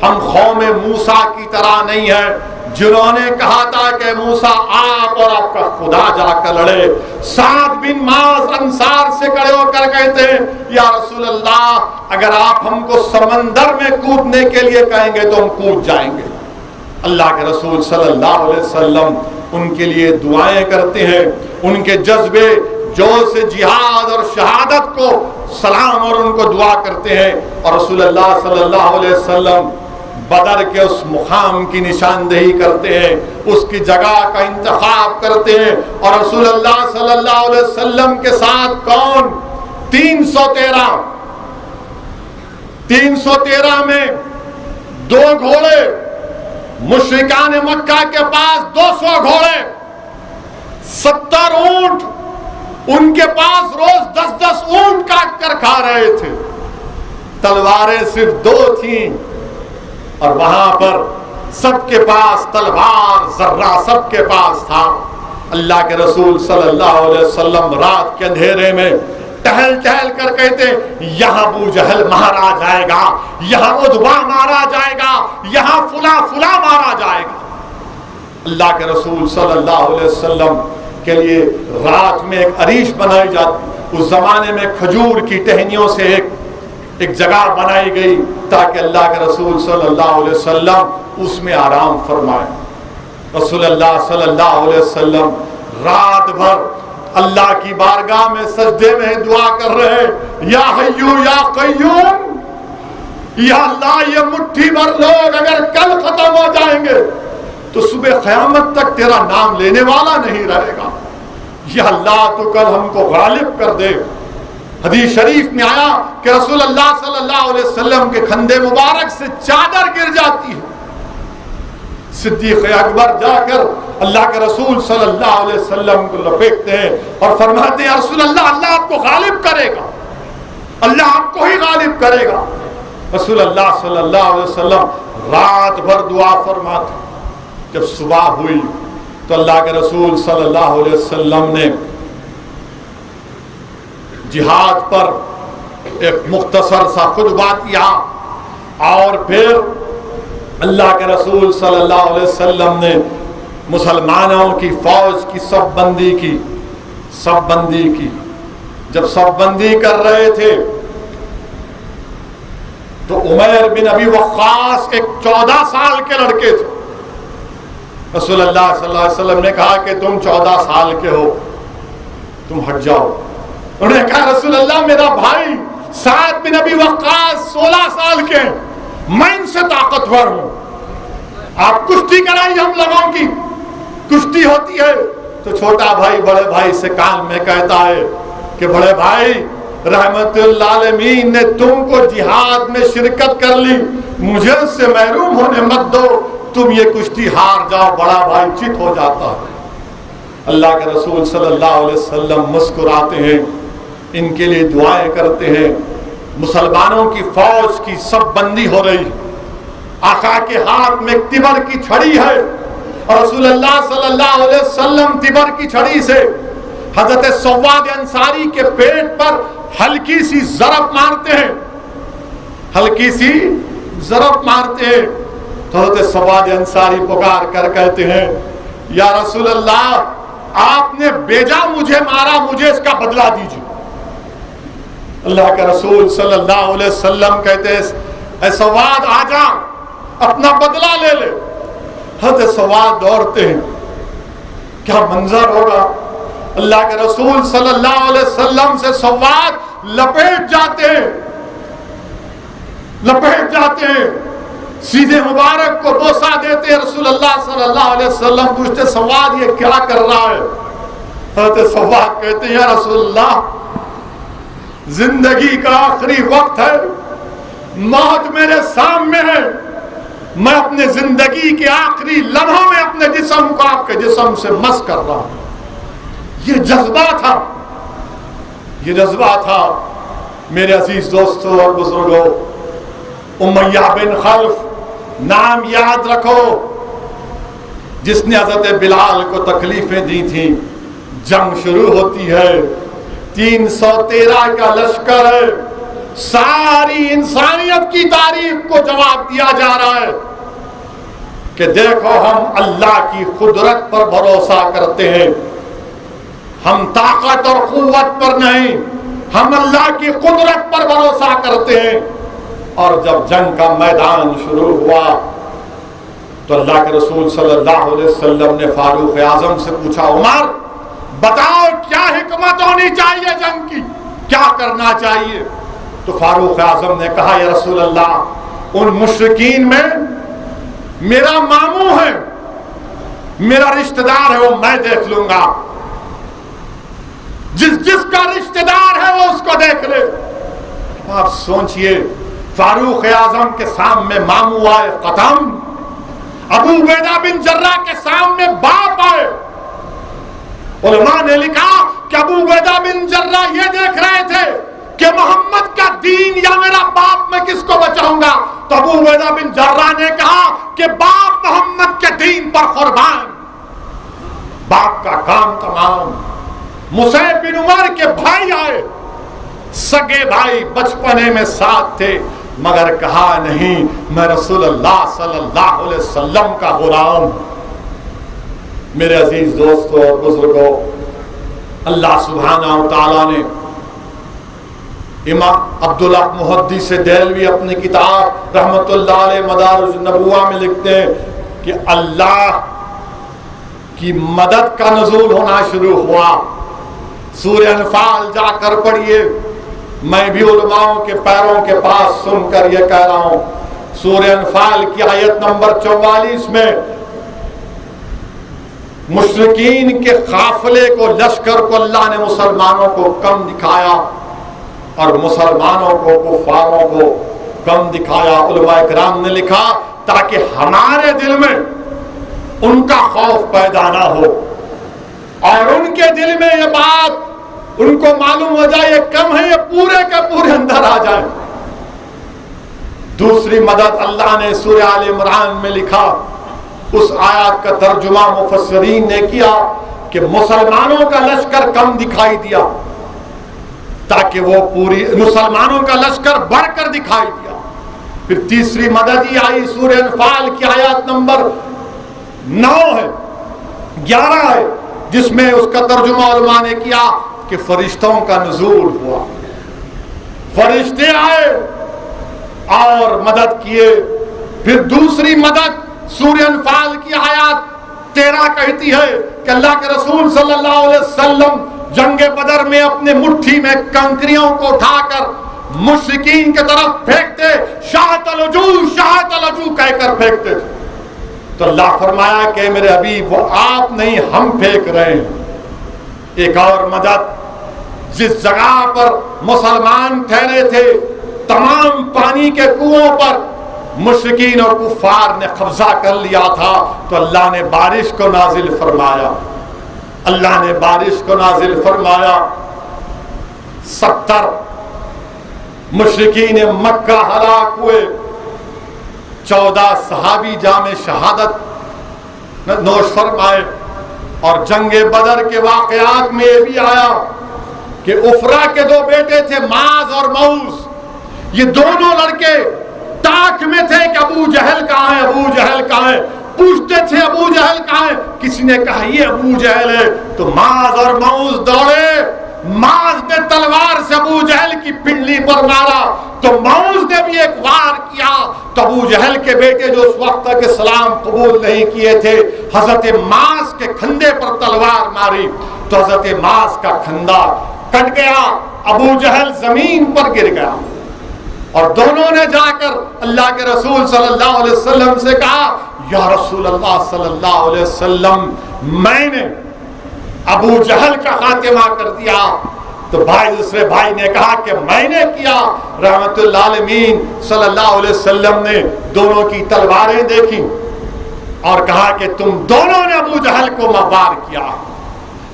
हम कौम मूसा की तरह नहीं है जिन्होंने कहा था कि मूसा आप और आपका खुदा जाकर लड़े। साद बिन माज अंसार से खड़े होकर कहते हैं, या रसूलल्लाह, अगर आप हमको समंदर में कूदने के लिए कहेंगे तो हम कूद जाएंगे। अल्लाह के रसूल सल्लल्लाहु अलैहि वसल्लम उनके लिए दुआएं करते हैं, उनके जज्बे जोश से जिहाद और शहादत को सलाम और उनको दुआ करते हैं। और रसूलुल्लाह सल्लल्लाहु अलैहि वसल्लम बदर के उस मुकाम की निशानदेही करते हैं, उसकी जगह का इंतखाब करते हैं। और रसूलुल्लाह सल्लल्लाहु अलैहि वसल्लम के साथ कौन? 313 में 2 घोड़े, मुशरिकान मक्का के पास 200 घोड़े, 70 ऊंट, उनके पास रोज 10-10 ऊंट काट कर खा रहे थे। तलवारें सिर्फ 2 थीं और वहां पर सबके पास तलवार जर्रा सबके पास था। अल्लाह के रसूल सल्लल्लाहु अलैहि वसल्लम रात के अंधेरे में टहल टहल कर कहते, यहां अबू जहल मारा जाएगा, यहां उद्बा मारा जाएगा, यहां फुला फुला मारा जाएगा। अल्लाह के रसूल सल्लल्लाहु अलैहि वसल्लम के लिए रात में एक अरीश बनाई जाती। उस जमाने में खजूर की टहनियों से एक जगह बनाई गई ताकि अल्लाह के रसूल सल्लल्लाहु अलैहि वसल्लम उसमें आराम फरमाए। रसूलुल्लाह सल्लल्लाहु अलैहि वसल्लम रात भर अल्लाह की बारगाह में सजदे में दुआ कर रहे, या हय्यू या क़य्यूम, या अल्लाह ये मुट्ठी भर लोग अगर कल खत्म हो जाएंगे तो सुबह क़यामत तक तेरा नाम लेने वाला नहीं रहेगा। या अल्लाह तो कल हमको गालिब कर दे। हदीस शरीफ में आया कि रसूलुल्लाह सल्लल्लाहु अलैहि वसल्लम के खंदे मुबारक से चादर गिर जाती है। सिद्दीक़ अकबर जाकर अल्लाह के रसूल सल्लल्लाहु अलैहि वसल्लम को लपेटते हैं और फरमाते हैं, रसूलुल्लाह, अल्लाह आपको गालिब करेगा, अल्लाह आपको ही गालिब करेगा। रसूलुल्लाह सल्लल्लाहु अलैहि वसल्लम रात भर दुआ फरमाते। जब सुबह हुई तो अल्लाह के रसूल सल्लल्लाहु अलैहि वसल्लम ने जिहाद पर एक मुख्तसर सा खुतबा किया और फिर अल्लाह के रसूल सल्लल्लाहु अलैहि वसल्लम ने मुसलमानों की फौज की सबबंदी की। जब सबबंदी कर रहे थे तो उमैर बिन अबी वक्कास एक 14 साल के लड़के थे। रसूलुल्लाह सल्लल्लाहु अलैहि वसल्लम ने कहा कि तुम 14 साल के हो, तुम हट जाओ। उन्होंने कहा, रसूलुल्लाह, मेरा भाई साद बिन अबी वक्कास 16 साल के, मैं इनसे ताकतवर हूं, आप कुश्ती कराइए। हम लोगों की कुश्ती होती है तो छोटा भाई बड़े भाई से कान में कहता है कि बड़े भाई, रहमतुल्लाह अलमीन ने तुमको जिहाद में शिरकत कर ली, मुझे उससे महरूम होने मत दो, तुम ये कुश्ती हार जाओ। बड़ा भाई चित हो जाता है। अल्लाह के रसूल सल्लल्लाहु अलैहि वसल्लम मुस्कुराते हैं, इनके लिए दुआएं करते हैं। मुसलमानों की फौज की सब बंदी हो रही, आका के हाथ में तिबर की छड़ी है और रसूलुल्लाह सल्लल्लाहु अलैहि वसल्लम तिबर की छड़ी से हजरत सव्वाद अंसारी के पेट पर हल्की सी जरब मारते हैं, हल्की सी जरब मारते हैं। तो हजरत सव्वाद अंसारी पुकार कर कहते हैं, या रसूलुल्लाह, आपने बेजा मुझे मारा, मुझे इसका बदला दीजिए। अल्लाह के रसूल सल्लल्लाहु अलैहि वसल्लम कहते हैं, ऐ सवाद आजा, अपना बदला ले ले। हज़रत सवाद दौड़ते हैं, क्या मंजर होगा। अल्लाह के रसूल सल्लल्लाहु अलैहि वसल्लम से सवाद लपेट जाते हैं, सीधे मुबारक को बोसा देते हैं। रसूलुल्लाह सल्लल्लाहु अलैहि वसल्लम पूछते, सवाद ये क्या कर रहा है। हज़रत सवाद कहते हैं, या रसूलुल्लाह, जिंदगी का आखिरी वक्त है, मौत मेरे सामने है, मैं अपने जिंदगी के आखिरी लम्हों में अपने जिस्म को आपके जिस्म से मस कर रहा हूं। ये जज्बा था मेरे अजीज दोस्तों और बुजुर्गों। उमैया बिन खल्फ, नाम याद रखो, जिसने हजरत बिलाल को तकलीफें दी थी। जंग शुरू होती है, 313 का लश्कर है, सारी इंसानियत की तारीफ को जवाब दिया जा रहा है कि देखो, हम अल्लाह की कुदरत पर भरोसा करते हैं, हम ताकत और कुव्वत पर नहीं, हम अल्लाह की कुदरत पर भरोसा करते हैं। और जब जंग का मैदान शुरू हुआ तो अल्लाह के रसूल सल्लल्लाहु अलैहि वसल्लम ने फारूक आजम से पूछा, उमर, बताओ क्या हिकमत होनी चाहिए जंग की, क्या करना चाहिए। तो फारूक आजम ने कहा, या रसूल अल्लाह, उन मुशरिकीन में मेरा मामू है, मेरा रिश्तेदार है, वो मैं देख लूंगा। जिसका रिश्तेदार है वो उसको देख ले। आप सोचिए, फारूक आजम के सामने मामू आए, खत्म। अबू उबैदा बिन जर्रा के सामने बाप आए। उलमा ने लिखा कि अबू उबैदा बिन जर्रा ये देख रहे थे कि मोहम्मद का दीन या मेरा बाप, मैं किसको बचाऊंगा। तो अबू उबैदा बिन जर्रा ने कहा कि बाप मोहम्मद के दीन पर कुर्बान। बाप का काम तमाम। मुसैब बिन उमर के भाई आए, सगे भाई, बचपने में साथ थे, मगर कहा नहीं, मैं रसूलुल्लाह सल्लल्लाहु अलैहि वसल्लम का गुलाम। मेरे अजीज दोस्तों और बुजुर्गों, अल्लाह सुब्हानहू तआला ने इमाम अब्दुल्लाह मुहद्दिस देलवी अपनी किताब रहमतुल्लाह अलैह मदारिज नबुव्वा में लिखते हैं कि अल्लाह की मदद का नुज़ूल होना शुरू हुआ। सूरह अनफाल जाकर पढ़िए। मैं भी उलमाओं के पैरों के पास सुनकर यह कह रहा हूं। सूरह अनफाल की आयत नंबर 44 में मुश्रिकीन के काफिले को, लश्कर को अल्लाह ने मुसलमानों को कम दिखाया और मुसलमानों को, कुफ्फारों को कम दिखाया। उलमा इकराम ने लिखा ताकि हमारे दिल में उनका खौफ पैदा ना हो और उनके दिल में ये बात उनको मालूम हो जाए ये कम है, ये पूरे के पूरे अंदर आ जाए। दूसरी मदद अल्लाह ने सूरह आल इमरान में लिखा। उस आयत का तर्जुमा मुफस्सिरीन ने किया कि मुसलमानों का लश्कर कम दिखाई दिया ताकि वो पूरी, मुसलमानों का लश्कर बढ़कर दिखाई दिया। फिर तीसरी मदद ही आई, सूरह अनफाल की आयत नंबर 9 है, 11 है, जिसमें उसका तर्जुमा उलमा ने किया कि फरिश्तों का नुज़ूल हुआ। फरिश्ते आए और मदद किए। फिर दूसरी मदद सूरह अनफाल की आयत 13 कहती है कि अल्लाह के रसूल सल्लल्लाहु अलैहि वसल्लम जंगे बदर में अपने मुट्ठी में कंकरियों को उठाकर मुश्रिकीन की तरफ फेंकते, शाहतल वजूह कहकर फेंकते थे। तो अल्लाह फरमाया कि मेरे हबीब, वो आप नहीं, हम फेंक रहे हैं। एक और मदद, जिस जगह पर मुसलमान ठहरे थे, तमाम पानी के कुओं पर मुश्रिकीन और कुफ्फार ने कब्जा कर लिया था, तो अल्लाह ने बारिश को नाजिल फरमाया। अल्लाह ने बारिश को नाजिल फरमाया। 70 मुश्रिकीन मक्का हलाक हुए। 14 सहाबी जामे शहादत नोश फरमाए। और जंगे बदर के वाकयात में यह भी आया कि उफरा के 2 बेटे थे, माज और मऊज। ये दोनों लड़के ताक में थे कि अबू जहल कहाँ है, अबू जहल कहाँ है। पूछते थे अबू जहल कहाँ है, किसी ने कहा ये अबू जहल है, तो माज और मऊज दौड़े। माज ने तलवार से अबू जहल की पिंडली पर मारा, तो मऊज ने भी एक वार किया। तो अबू जहल के बेटे जो उस वक्त तक इस्लाम कबूल नहीं किए थे, हजरत माज के खंधे पर तलवार मारी, तो हजरत माज का खंधा कट गया। अबू जहल जमीन पर गिर गया और दोनों ने जाकर अल्लाह के रसूल सल्लल्लाहु अलैहि वसल्लम से कहा, या रसूल अल्लाह सल्लल्लाहु अलैहि वसल्लम, मैंने अबू जहल का खातिमा कर दिया। तो भाई दूसरे भाई ने कहा कि मैंने किया। रहमतुल्लाह अलमीन सल्लल्लाहु अलैहि वसल्लम ने दोनों की तलवारें देखी और कहा कि तुम दोनों ने अबू जहल को वार किया।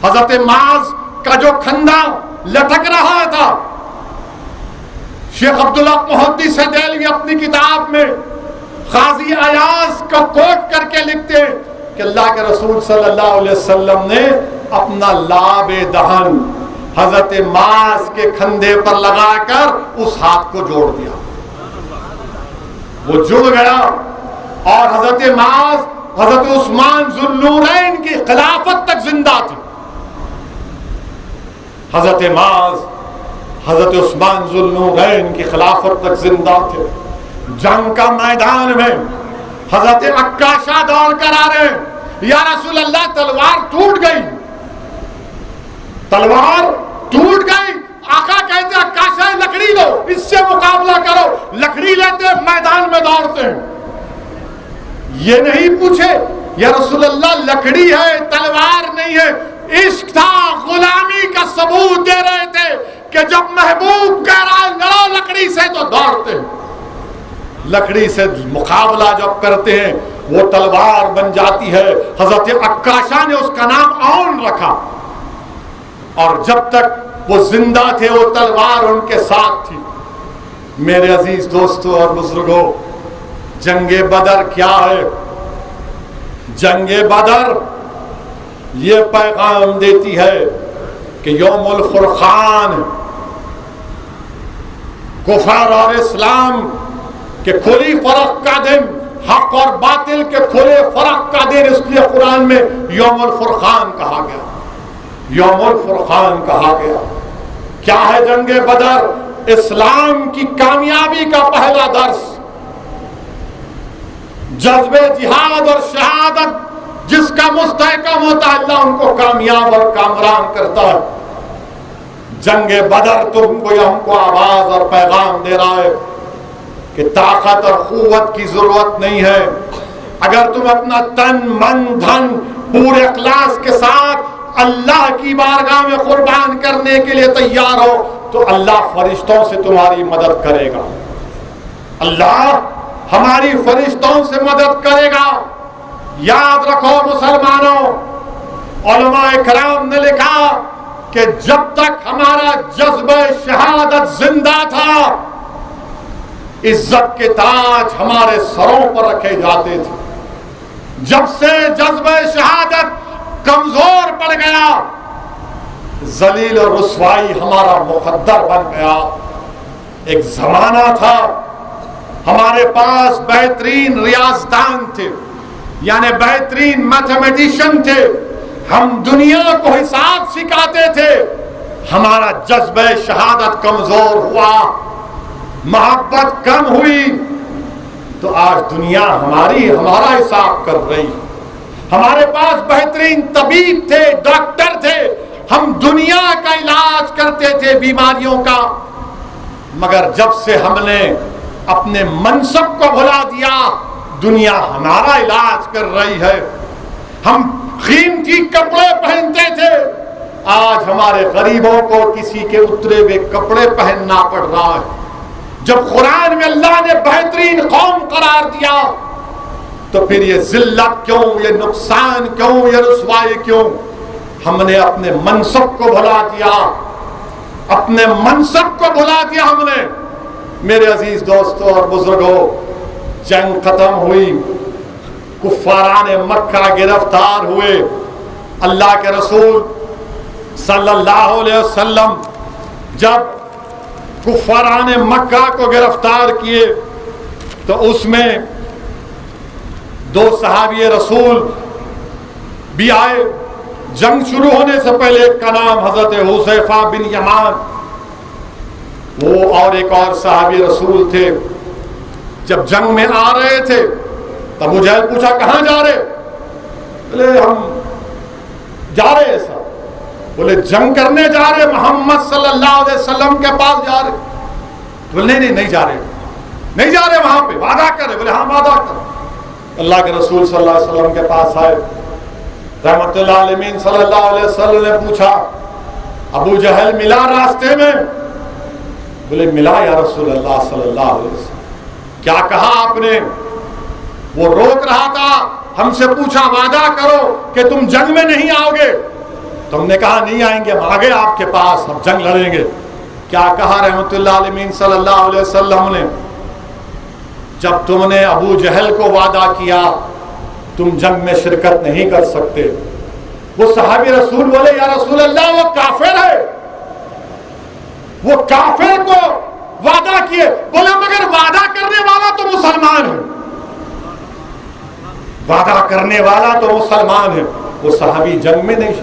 हजरत माज का जो खंधा लटक रहा था, शेख अब्दुल्लाह मुहद्दिस देलवी अपनी किताब में काजी अयाज को कोट करके लिखते हैं कि अल्लाह के रसूल सल्लल्लाहु अलैहि वसल्लम ने अपना लाबे दहन हजरत माज के कंधे पर लगाकर उस हाथ को जोड़ दिया। वो जुड़ गया और हजरत माज हजरत उस्मान जुन्नूरैन की खिलाफत तक जिंदा थी। हजरत माज हजरत उस्मान जुन्नूरैन की खिलाफत तक जिंदा थे। जंग का मैदान में हजरत अक्काशा दौड़ कर आ रहे हैं, या रसूल अल्लाह तलवार टूट गई, तलवार टूट गई। आका कहते अक्काशा लकड़ी लो, इससे मुकाबला करो। लकड़ी लेते मैदान में दौड़ते हैं। ये नहीं पूछे या रसूलल्लाह लकड़ी है तलवार नहीं है, इश्क था, गुलामी का सबूत दे रहे थे कि जब महबूब कह रहा है लड़ो लकड़ी से तो दौड़ते हैं। लकड़ी से मुकाबला जब करते हैं वो तलवार बन जाती है। हजरत अक्काशा ने उसका नाम औन रखा और जब तक वो जिंदा थे वो तलवार उनके साथ थी। मेरे अजीज दोस्तों और बुजुर्गों, जंगे बदर क्या है? जंगे बदर ये पैगाम देती है कि यौमुल फुरकान, कुफर और इस्लाम के खुली फर्क का दिन, हक और बातिल के खुले फर्क का दिन, इसलिए कुरान में यौमुल फुरकान कहा गया। यौमुल फुरकान कहा गया। क्या है जंगे बदर? इस्लाम की कामयाबी का पहला दर्स। जज्बे जिहाद और शहादत जिसका मुस्तहकम होता है, अल्लाह उनको कामयाब और कामरान करता है। जंगे बदर तुमको या हमको आवाज और पैगाम दे रहा है कि ताकत और कुव्वत की जरूरत नहीं है। अगर तुम अपना तन मन धन पूरे इखलास के साथ अल्लाह की बारगाह में कुर्बान करने के लिए तैयार हो तो अल्लाह फरिश्तों से तुम्हारी मदद करेगा। अल्लाह हमारी फरिश्तों से मदद करेगा। याद रखो मुसलमानों, उलमाए किराम ने लिखा कि जब तक हमारा जज्बे शहादत जिंदा था, इज्जत के ताज हमारे सरों पर रखे जाते थे। जब से जज्बे शहादत कमजोर पड़ गया, जलील और रुसवाई हमारा मुकद्दर बन गया। एक जमाना था हमारे पास बेहतरीन रियाजदान थे, यानी बेहतरीन मैथमेटिशियन थे। हम दुनिया को हिसाब सिखाते थे। हमारा जज्बे शहादत कमजोर हुआ, मोहब्बत कम हुई, तो आज दुनिया हमारा हिसाब कर रही। हमारे पास बेहतरीन तबीब थे, डॉक्टर थे, हम दुनिया का इलाज करते थे बीमारियों का। मगर जब से हमने अपने मनसब को भुला दिया, दुनिया हमारा इलाज कर रही है। हम कीमती कपड़े पहनते थे, आज हमारे गरीबों को किसी के उतरे हुए कपड़े पहनना पड़ रहा है। जब कुरान में अल्लाह ने बेहतरीन कौम करार दिया तो फिर ये जिल्लत क्यों, ये नुकसान क्यों, ये रुसवाई क्यों? हमने अपने मनसब को भुला दिया, अपने मनसब को भुला दिया हमने। मेरे अजीज दोस्तों और बुजुर्गों, जंग खत्म हुई, कुफ्फाराने मक्का गिरफ्तार हुए। अल्लाह के रसूल सल्लल्लाहु अलैहि वसल्लम जब कुफ्फाराने मक्का को गिरफ्तार किए तो उसमें दो सहाबी रसूल भी आए। जंग शुरू होने से पहले एक का नाम हजरत हुज़ैफा बिन यमान, वो और एक और सहाबी रसूल थे। जब जंग में आ रहे थे तब अबू जहल पूछा कहां जा रहे? बोले हम जा रहे हैं सब। बोले जंग करने जा रहे, मोहम्मद सल्लल्लाहु अलैहि वसल्लम के पास जा रहे? बोले नहीं जा रहे, नहीं जा रहे, वहां पे वादा करे। बोले हाँ वादा कर। अल्लाह के रसूल सल्लल्लाहु अलैहि वसल्लम के पास आए। रहमतुल्लाह अलैहि सल्लल्लाहु अलैहि वसल्लम ने पूछा अबू जहल मिला रास्ते में? बोले मिला या रसूल अल्लाह सल्लल्लाहु अलैहि वसल्लम। क्या कहा आपने? वो रोक रहा था, हमसे पूछा वादा करो कि तुम जंग में नहीं आओगे। तुमने कहा नहीं आएंगे, हम आ गए आपके पास, हम जंग लड़ेंगे। क्या कहा रहमतुल्लाह अलैहि सल्लल्लाहु अलैहि वसल्लम ने? जब तुमने अबू जहल को वादा किया तुम जंग में शिरकत नहीं कर सकते। वो सहाबी रसूल बोले या रसूल अल्लाह वो काफिर है, वो काफिर को वादा किए। बोले मगर वादा करने वाला तो मुसलमान है, वादा करने वाला तो मुसलमान है, वो सहाबी जंग में नहीं।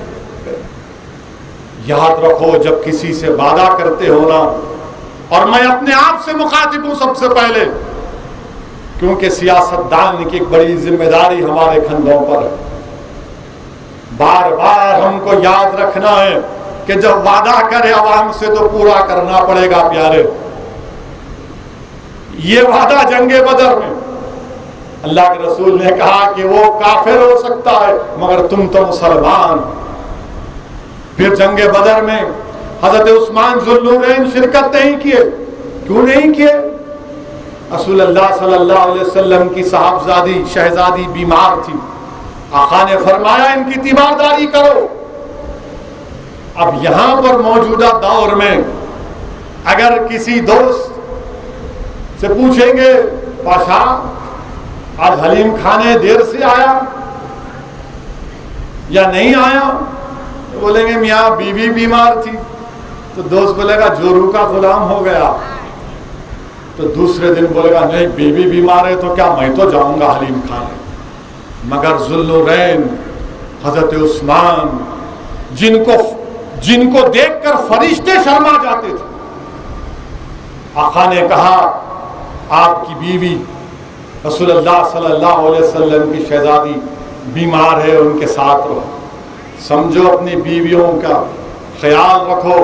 याद रखो जब किसी से वादा करते हो ना, और मैं अपने आप से मुखातिब हूं सबसे पहले, क्योंकि सियासतदान की एक बड़ी जिम्मेदारी हमारे कंधों पर है। बार बार हमको याद रखना है कि जब वादा करे अवाम से तो पूरा करना पड़ेगा प्यारे। ये वादा जंगे बदर में अल्लाह के रसूल ने कहा कि वो काफिर हो सकता है मगर तुम तो मुसलमान। फिर जंगे बदर में हजरत उस्मान जुल्लुरैन शिरकत नहीं किए। क्यों नहीं किए? रसूलुल्लाह सल्लल्लाहु अलैहि वसल्लम की साहबजादी शहजादी बीमार थी। आका ने फरमाया इनकी तीमारदारी करो। अब यहां पर मौजूदा दौर में अगर किसी दोस्त से पूछेंगे पाशा आज हलीम खाने देर से आया या नहीं आया, तो बोलेंगे मियाँ बीवी बीमार थी। तो दोस्त बोलेगा जोरू का गुलाम हो गया। तो दूसरे दिन बोलेगा नहीं बीवी बीमार है तो क्या मैं तो जाऊंगा हलीम खाने। मगर जुल्लुरैन हजरत उस्मान जिनको देखकर फरिश्ते शर्मा जाते थे, आका ने कहा आपकी बीवी रसूलुल्लाह सल्लल्लाहु अलैहि वसल्लम की शहजादी बीमार है, उनके साथ रहो। समझो अपनी बीवियों का ख्याल रखो।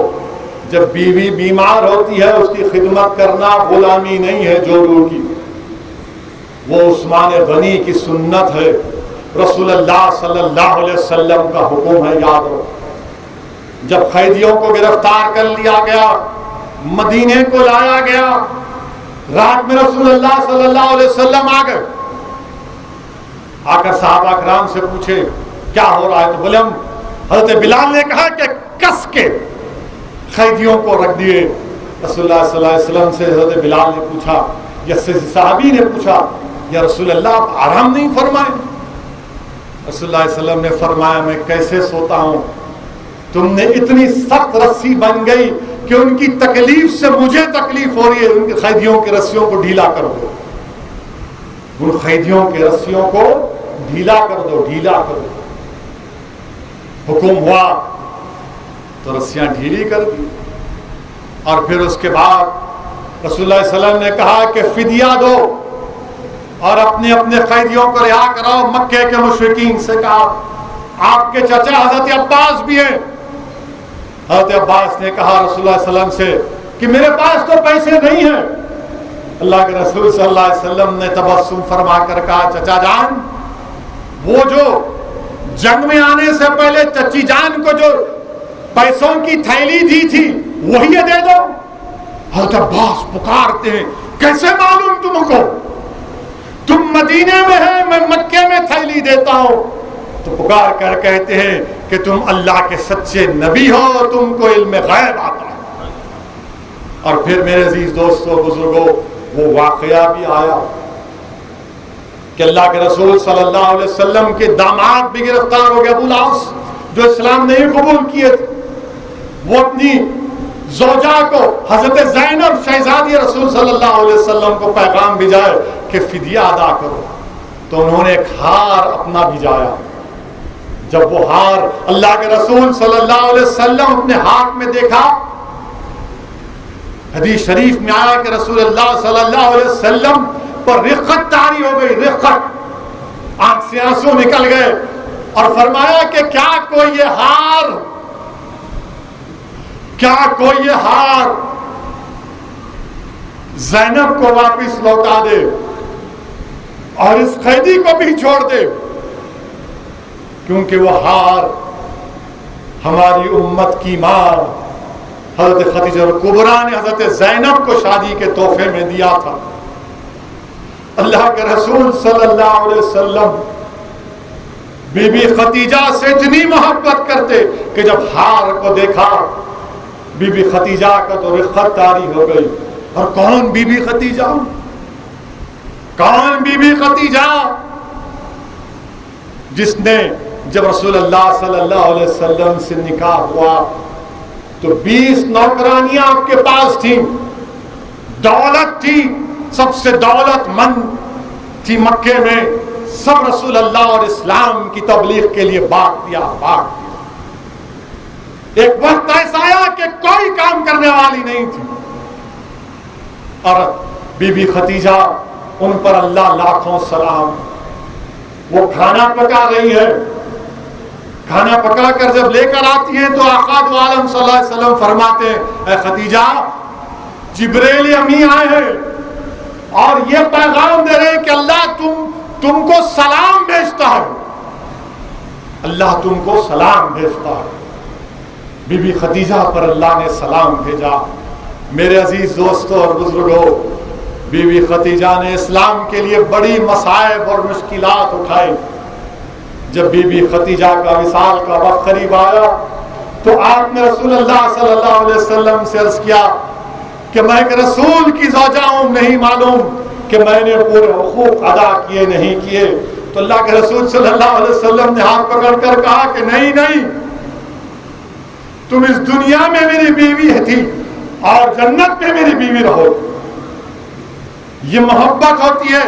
जब बीवी बीमार होती है उसकी खिदमत करना गुलामी नहीं है जोरू की, वो उस्मान गनी की सुन्नत है, रसूलुल्लाह सल्लल्लाहु अलैहि वसल्लम का हुक्म है। याद रखो जब कैदियों को गिरफ्तार कर लिया गया, मदीने को लाया गया, रात में रसूलुल्लाह सल्लल्लाहु अलैहि वसल्लम आ गए। आकर सहाबा किराम से पूछे क्या हो रहा है, तो बोले हजरत बिलाल ने कहा कि कस के कैदियों को रख दिए। रसूलुल्लाह सल्लल्लाहु अलैहि वसल्लम से हजरत बिलाल ने पूछा या सहाबी ने पूछा या रसूलुल्लाह आप आराम नहीं फरमाए? रसूलुल्लाह सल्लल्लाहु अलैहि वसल्लम ने फरमाया मैं कैसे सोता हूं, तुमने इतनी सख्त रस्सी बन गई कि उनकी तकलीफ से मुझे तकलीफ हो रही है। उनके कैदियों की रस्सियों को ढीला कर दो, उन कैदियों की रस्सियों को ढीला कर दो, ढीला कर दो। हुक्म हुआ तो रस्सियां ढीली कर दी। और फिर उसके बाद रसूलुल्लाह सल्लल्लाहु अलैहि वसल्लम ने कहा कि फिदिया दो और अपने अपने कैदियों को रिहा कराओ। मक्के के मुशरिकीन से कहा आपके चाचा हजरत अब्बास भी हैं। हजरत अब्बास ने कहा रसूलुल्लाह सल्लल्लाहु अलैहि वसल्लम से कि मेरे पास तो पैसे नहीं है। अल्लाह के रसूल सल्लल्लाहु अलैहि वसल्लम ने तबस्सुम फरमा कर कहा चचा जान, वो जो जंग में आने से पहले चची जान को जो पैसों की थैली दी थी वही दे दो। हजरत अब्बास पुकारते हैं कैसे मालूम तुमको, तुम मदीने में है, मैं मक्के में थैली देता हूं। तो पुकार कर कहते हैं कि तुम अल्लाह के सच्चे नबी हो, तुमको इल्म गैब आता है। और फिर मेरे अजीज दोस्तों बुजुर्गों वो वाकया भी आया कि अल्लाह के रसूल सल्लल्लाहु अलैहि वसल्लम के दामाद भी गिरफ्तार हो गए, अबू लास, जो इस्लाम नहीं कबूल किए थे। वो अपनी ज़ौजा को हजरत ज़ैनब शहजादी रसूल सल्लल्लाहु अलैहि वसल्लम को पैगाम भिजाए कि फिदिया अदा करो। तो उन्होंने एक हार अपना भिजाया। जब वो हार अल्लाह के रसूल सल्लल्लाहु अलैहि वसल्लम अपने हाथ में देखा, हदीस शरीफ में आया कि रसूलुल्लाह सल्लल्लाहु अलैहि वसल्लम पर रिक़्क़त तारी हो गई, रिक़्क़त, आंख से आंसू निकल गए और फरमाया कि क्या कोई ये हार ज़ैनब को वापस लौटा दे और इस कैदी को भी छोड़ दे, क्योंकि वो हार हमारी उम्मत की मां हजरत खदीजा कुबरा ने हजरत ज़ैनब को शादी के तोहफे में दिया था। अल्लाह के रसूल सल्लल्लाहु अलैहि वसल्लम बीबी खदीजा से इतनी मोहब्बत करते कि जब हार को देखा बीबी खदीजा का तो रिक़्क़त तारी हो गई। और कौन बीबी खदीजा, कौन बीबी खदीजा जिसने जब रसूलुल्लाह सल्लल्लाहु अलैहि वसल्लम से निकाह हुआ तो 20 नौकरानियां आपके पास थी, दौलत थी, सबसे दौलतमंद थी मक्के में, सब रसूलुल्लाह और इस्लाम की तबलीग के लिए बांट दिया। एक वक्त ऐसा आया कि कोई काम करने वाली नहीं थी और बीबी खदीजा उन पर अल्लाह लाखों सलाम, वो खाना पका रही है। खाना पका कर जब लेकर आती हैं तो आका दो आलम सल्लल्लाहु अलैहि वसल्लम फरमाते हैं, ऐ खदीजा जिब्रील अमी आए हैं, और ये पैगाम दे रहे हैं कि अल्लाह तुमको सलाम भेजता है, अल्लाह तुमको सलाम भेजता है। बीबी खदीजा पर अल्लाह ने सलाम भेजा। मेरे अजीज दोस्तों और बुजुर्गों, बीबी खदीजा ने इस्लाम के लिए बड़ी मसाइब और मुश्किलात उठाई। जब बीबी खदीजा का विसाल का वक्त करीब आया तो आपने रसूलुल्लाह सल्लल्लाहु अलैहि वसल्लम से अर्ज किया कि मैं एक रसूल की ज़ौजा हूं, नहीं मालूम कि मैंने पूरे हुकूक अदा किए नहीं किए। तो अल्लाह के रसूल सल्लल्लाहु अलैहि वसल्लम ने हाथ पकड़कर कहा कि नहीं नहीं, तुम इस दुनिया में मेरी बीवी थी और जन्नत में मेरी बीवी रहो। ये मोहब्बत होती है।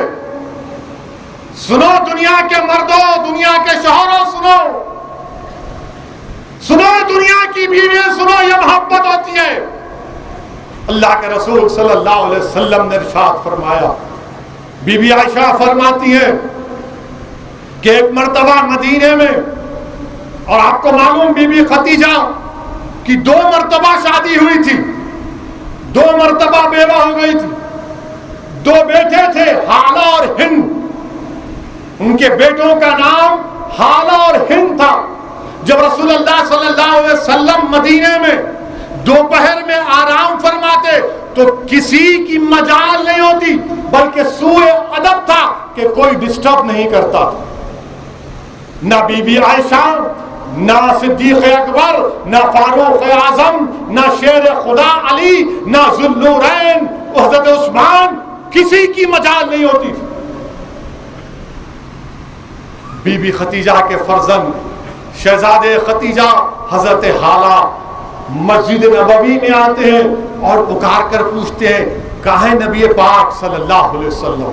सुनो दुनिया के मर्दों, दुनिया के शोहरों, सुनो सुनो दुनिया की बीवियां, सुनो, ये मोहब्बत होती है। अल्लाह के रसूल सल्लल्लाहु अलैहि वसल्लम ने इरशाद फरमाया, बीबी आयशा फरमाती है कि एक मर्तबा मदीने में, और आपको मालूम बीबी खदीजा की 2 मर्तबा शादी हुई थी, 2 मर्तबा बेवा हो गई थी, 2 बेटे थे, हाला और हिंद। उनके बेटों का नाम हाला और हिंद था। जब रसूलुल्लाह सल्लल्लाहु अलैहि वसल्लम मदीने में दोपहर में आराम फरमाते तो किसी की मजाल नहीं होती, बल्कि सूए अदब था कि कोई डिस्टर्ब नहीं करता था। ना बीबी आयशा, ना सिद्दीक अकबर, ना फारूक आजम, ना शेर खुदा अली, ना जुल्लुरैन हज़रत उस्मान, किसी की मजाल नहीं होती थी। बीबी खदीजा के फर्जंद शहजादे खदीजा हजरत हाला मस्जिद नबवी में आते हैं और पुकार कर पूछते हैं, काहे नबी पाक सल्लल्लाहु अलैहि वसल्लम।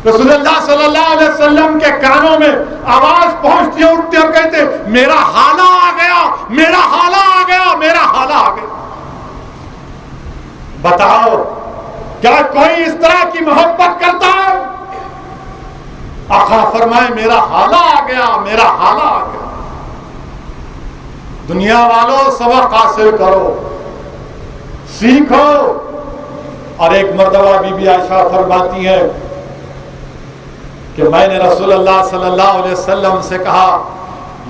रसूलुल्लाह सल्लल्लाहु अलैहि वसल्लम के कानों में आवाज पहुंचती है, उठते और कहते, मेरा हाला आ गया, मेरा हाला आ गया, मेरा हाला आ गया। बताओ, क्या कोई इस तरह की मोहब्बत करता है? आका फरमाए, मेरा हाला आ गया, मेरा हाला आ गया। दुनिया वालों, सबक हासिल करो, सीखो। और एक मर्तबा बीबी आयशा फरमाती है कि मैंने रसूलुल्लाह सल्लल्लाहु अलैहि वसल्लम से कहा,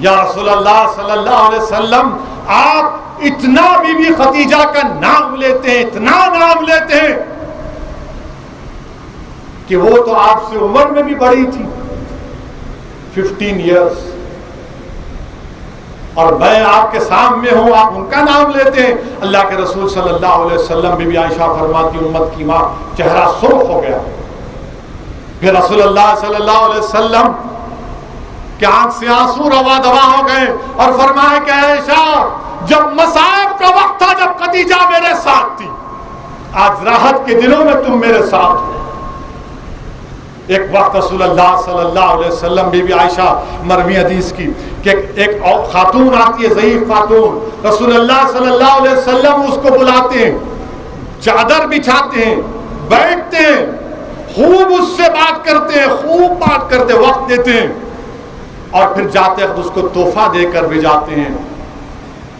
या रसूलुल्लाह सल्लल्लाहु अलैहि वसल्लम, आप इतना बीबी खदीजा का नाम लेते हैं, इतना नाम लेते हैं कि वो तो आपसे उम्र में भी बड़ी थी, 15 इयर्स, और मैं आपके सामने हूं, आप उनका नाम लेते हैं। अल्लाह के रसूल सल्लल्लाहु अलैहि वसल्लम, बीबी आयशा फरमाती, उम्मत की मां, चेहरा सुर्ख हो गया। फिर रसूलुल्लाह सल्लल्लाहु अलैहि वसल्लम के आंख से आंसू रवा दवा हो गए और फरमाया कि आयशा, जब मसाइब का वक्त था, जब खदीजा मेरे साथ थी, आज राहत के दिनों में तुम मेरे साथ हो। एक वक्त रसूलुल्लाह सल्लल्लाहु अलैहि वसल्लम, बीबी आयशा मरवी हदीस की कि एक और खातून आती है, ज़ईफ खातून, रसूलुल्लाह सल्लल्लाहु अलैहि वसल्लम उसको बुलाते हैं, चादर बिछाते हैं, बैठते हैं, खूब उससे बात करते हैं, खूब बात करते, वक्त देते हैं, और फिर जाते वक्त उसको तोहफा देकर भी जाते हैं।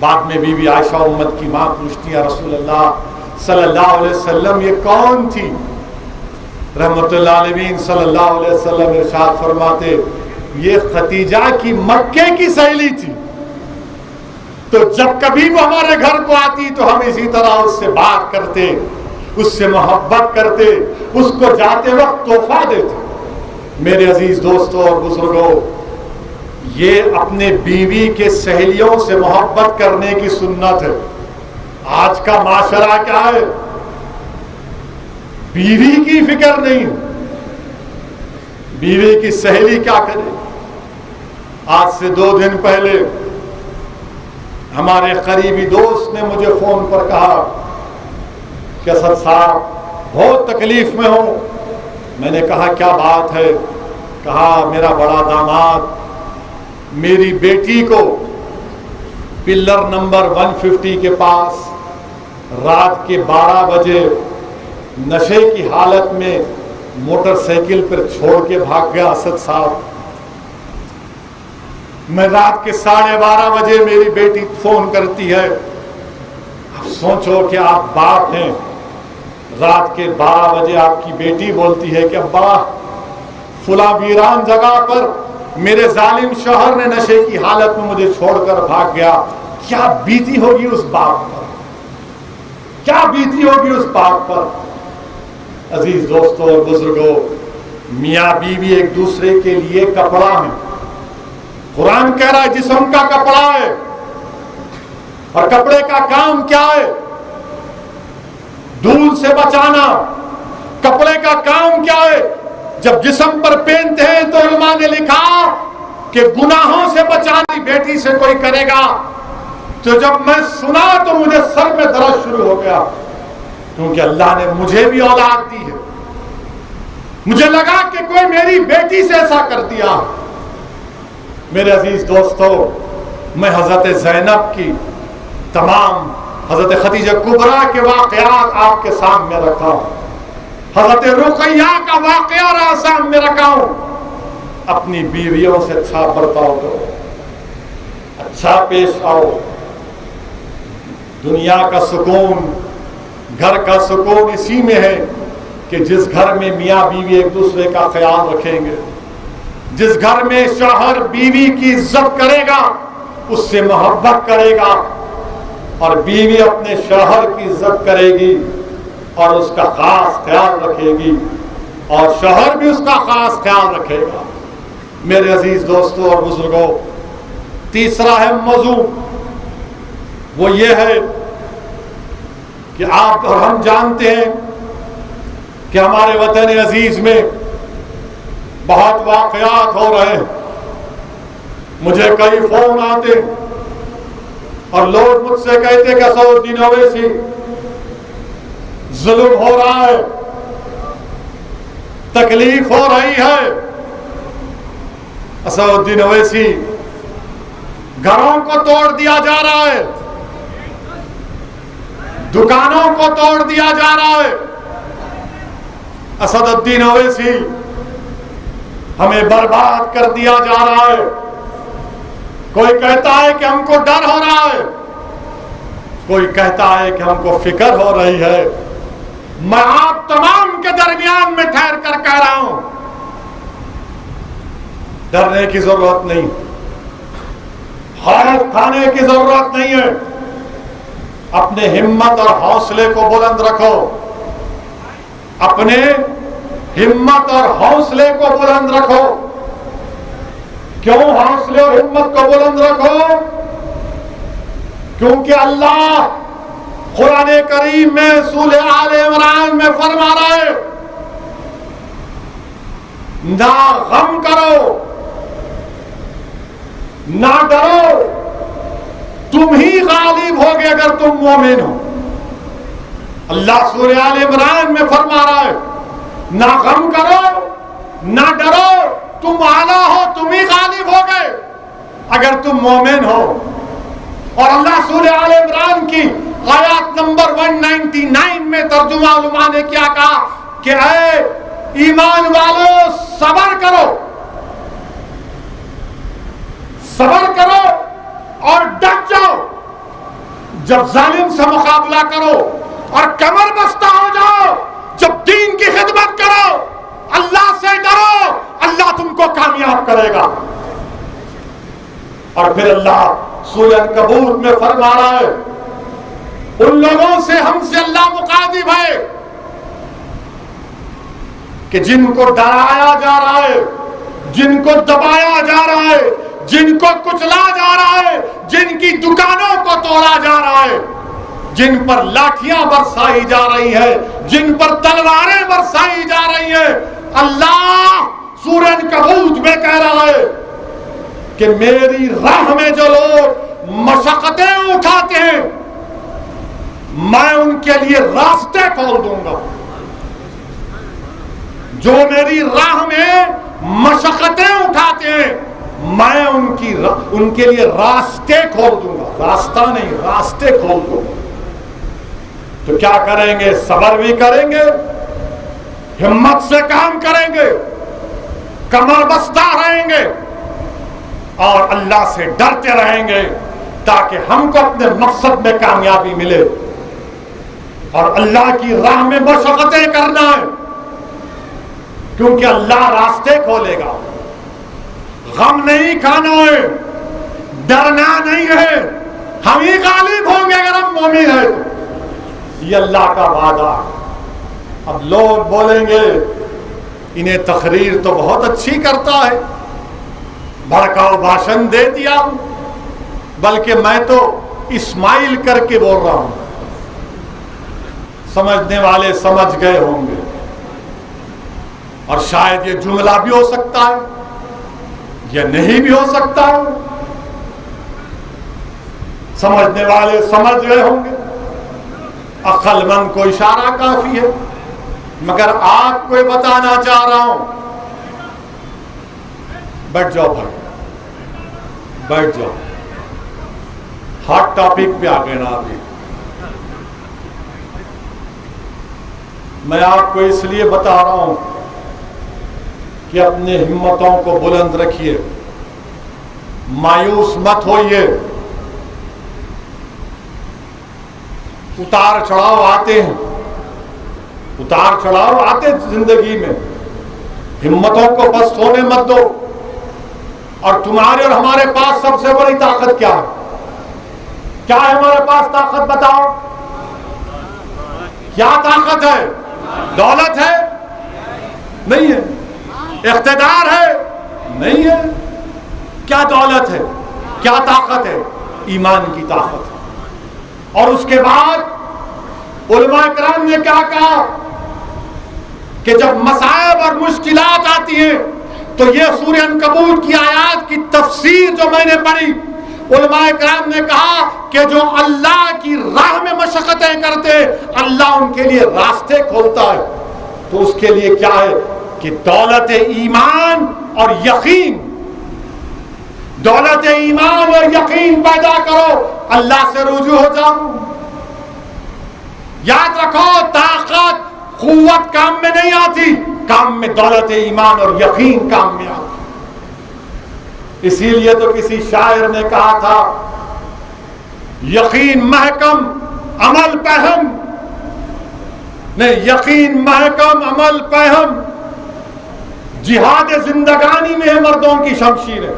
बाद में बीबी आयशा उम्मत की मां पूछती है, रसूलुल्लाह सल्लल्लाहु अलैहि वसल्लम, ये कौन थी? रहमतुल्लाह अलैहि सल्लल्लाहु अलैहि वसल्लम इरशाद फरमाते, ये खदीजा की मक्के की सहेली थी, तो जब कभी वो हमारे घर को आती तो हम इसी तरह उससे बात करते, उससे मोहब्बत करते, उसको जाते वक्त तोहफा देते। मेरे अजीज दोस्तों और बुजुर्गों, ये अपने बीवी के सहेलियों से मोहब्बत करने की सुन्नत है। आज का माशरा क्या है? बीवी की फिक्र नहीं, बीवी की सहेली क्या करे। आज से 2 दिन पहले हमारे करीबी दोस्त ने मुझे फोन पर कहा कि असद साहब, बहुत तकलीफ में हूं। मैंने कहा क्या बात है? कहा मेरा बड़ा दामाद मेरी बेटी को पिल्लर नंबर 150 के पास रात के 12 बजे नशे की हालत में मोटरसाइकिल पर छोड़ के भाग गया। असद साहब, मैं रात के 12:30 बजे मेरी बेटी फोन करती है। अब सोचो कि आप बाप हैं, रात के 12 बजे आपकी बेटी बोलती है कि अब्बा फुला वीरान जगह पर मेरे जालिम शौहर ने नशे की हालत में मुझे छोड़कर भाग गया, क्या बीती होगी उस बाप पर, क्या बीती होगी उस बाप पर। अजीज दोस्तों और बुजुर्गों, मियाँ बीवी एक दूसरे के लिए कपड़ा है। कुरान कह रहा है जिस्म का कपड़ा है, और कपड़े का काम क्या है? धूल से बचाना। कपड़े का काम क्या है? जब जिस्म पर पहनते हैं तो उलमा ने लिखा कि गुनाहों से बचानी बेटी से कोई करेगा। तो जब मैं सुना तो मुझे सर में दर्द शुरू हो गया, क्योंकि अल्लाह ने मुझे भी औलाद दी है। मुझे लगा कि कोई मेरी बेटी से ऐसा कर दिया। मेरे अजीज दोस्तों, मैं हजरत ज़ैनब की तमाम, हजरत खदीजा कुबरा के वाकयात आपके सामने रखा हूं, हजरत रुकैया का वाकया सामने रखा हूं। अपनी बीवियों से अच्छा बर्ताव करो, अच्छा पेश आओ। दुनिया का सुकून, घर का सुकून इसी में है कि जिस घर में मियाँ बीवी एक दूसरे का ख्याल रखेंगे, जिस घर में शौहर बीवी की इज्जत करेगा, उससे मोहब्बत करेगा, और बीवी अपने शौहर की इज्जत करेगी और उसका खास ख्याल रखेगी, और शौहर भी उसका खास ख्याल रखेगा। मेरे अजीज दोस्तों और बुजुर्गों, तीसरा है मौजू, वो ये है कि आप और हम जानते हैं कि हमारे वतन अजीज में बहुत वाकयात हो रहे हैं। मुझे कई फोन आते और लोग मुझसे कहते कि असदुद्दीन अवैसी जुल्म हो रहा है, तकलीफ हो रही है। असदुद्दीन अवैसी, घरों को तोड़ दिया जा रहा है, दुकानों को तोड़ दिया जा रहा है। असदुद्दीन अवैसी, हमें बर्बाद कर दिया जा रहा है। कोई कहता है कि हमको डर हो रहा है, कोई कहता है कि हमको फिक्र हो रही है। मैं आप तमाम के दरमियान में ठहर कर कह रहा हूं, डरने की जरूरत नहीं, खौफ खाने की जरूरत नहीं है। अपने हिम्मत और हौसले को बुलंद रखो, अपने हिम्मत और हौसले को बुलंद रखो। क्यों हौसले और हिम्मत को बुलंद रखो? क्योंकि अल्लाह कुरान करीम में सूरह आले इमरान में फरमा रहा है, ना गम करो, ना डरो, तुम ही गालिब होगे अगर तुम मोमिन हो। अल्लाह सूरह आले इमरान में फरमा रहा है, ना गम करो, ना डरो, तुम आला हो, तुम ही गालिब हो गए अगर तुम मोमिन हो। और अल्लाह सूरह आले इमरान की आयत नंबर 199 में तर्जुमा उलमा ने क्या कहा कि ऐ ईमान वालों, सब्र करो, सब्र करो और डट जाओ। जब जालिम से मुकाबला करो और कमर बस्ता हो जाओ, जब दीन की खिदमत करो, अल्लाह से डरो, अल्लाह तुमको कामयाब करेगा। और फिर अल्लाह सूरह कबूत में फरमा रहा है, उन लोगों से हमसे अल्लाह मुखातिब है कि जिनको डराया जा रहा है, जिनको दबाया जा रहा है, जिनको कुचला जा रहा है, जिनकी दुकानों को तोड़ा जा रहा है, जिन पर लाठियां बरसाई जा रही है, जिन पर तलवारें बरसाई जा रही है, अल्लाह सूरह कबूत में कह रहा है कि मेरी राह में जो लोग मशक्कतें उठाते हैं, मैं उनके लिए रास्ते खोल दूंगा। जो मेरी राह में मशक्कतें उठाते हैं, मैं उनके लिए रास्ते खोल दूंगा। रास्ता नहीं, रास्ते खोल दूंगा। तो क्या करेंगे? सब्र भी करेंगे, हिम्मत से काम करेंगे, कमर बस्ता रहेंगे और अल्लाह से डरते रहेंगे ताकि हमको अपने मकसद में कामयाबी मिले। और अल्लाह की राह में मशक्कतें करना है, क्योंकि अल्लाह रास्ते खोलेगा। गम नहीं खाना है, डरना नहीं है, हम ही गालिब होंगे अगर हम मोमिन हैं तो। ये अल्लाह का वादा है। अब लोग बोलेंगे इन्हें तकरीर तो बहुत अच्छी करता है, भड़काऊ भाषण दे दिया, बल्कि मैं तो इस्माइल करके बोल रहा हूं। समझने वाले समझ गए होंगे, और शायद ये जुमला भी हो सकता है या नहीं भी हो सकता है। समझने वाले समझ गए होंगे, अक्लमंद को इशारा काफी है। मगर आपको ये बताना चाह रहा हूं, बैठ जाओ भाई, बैठ जाओ, हॉट टॉपिक पे आ गए ना। अभी मैं आपको इसलिए बता रहा हूं कि अपने हिम्मतों को बुलंद रखिए, मायूस मत होइए। उतार चढ़ाव आते हैं, उतार चढ़ाव आते जिंदगी में, हिम्मतों को बस सोने मत दो। और तुम्हारे और हमारे पास सबसे बड़ी ताकत क्या है? क्या है हमारे पास ताकत? बताओ, क्या ताकत है? दौलत है? नहीं है। इख्तिदार है? नहीं है। क्या दौलत है, क्या ताकत है? ईमान की ताकत है। और उसके बाद उलमा इकराम ने क्या कहा कि जब मसाइब और मुश्किलात आती हैं तो ये सूरह अनकबूत की आयत की तफसीर जो मैंने पढ़ी, उलमा इकराम ने कहा कि जो अल्लाह की राह में मशक्कतें करते, अल्लाह उनके लिए रास्ते खोलता है। तो उसके लिए क्या है कि दौलत ईमान और यकीन, दौलत ईमान और यकीन पैदा करो, अल्लाह से रुजू हो जाओ। याद रखो, ताकत कुव्वत काम में नहीं आती, काम में दौलत ईमान और यकीन काम में आती। इसीलिए तो किसी शायर ने कहा था, यकीन महकम अमल पहम, नहीं, यकीन महकम अमल पहम, जिहाद जिंदगानी में है मर्दों की शमशीरें।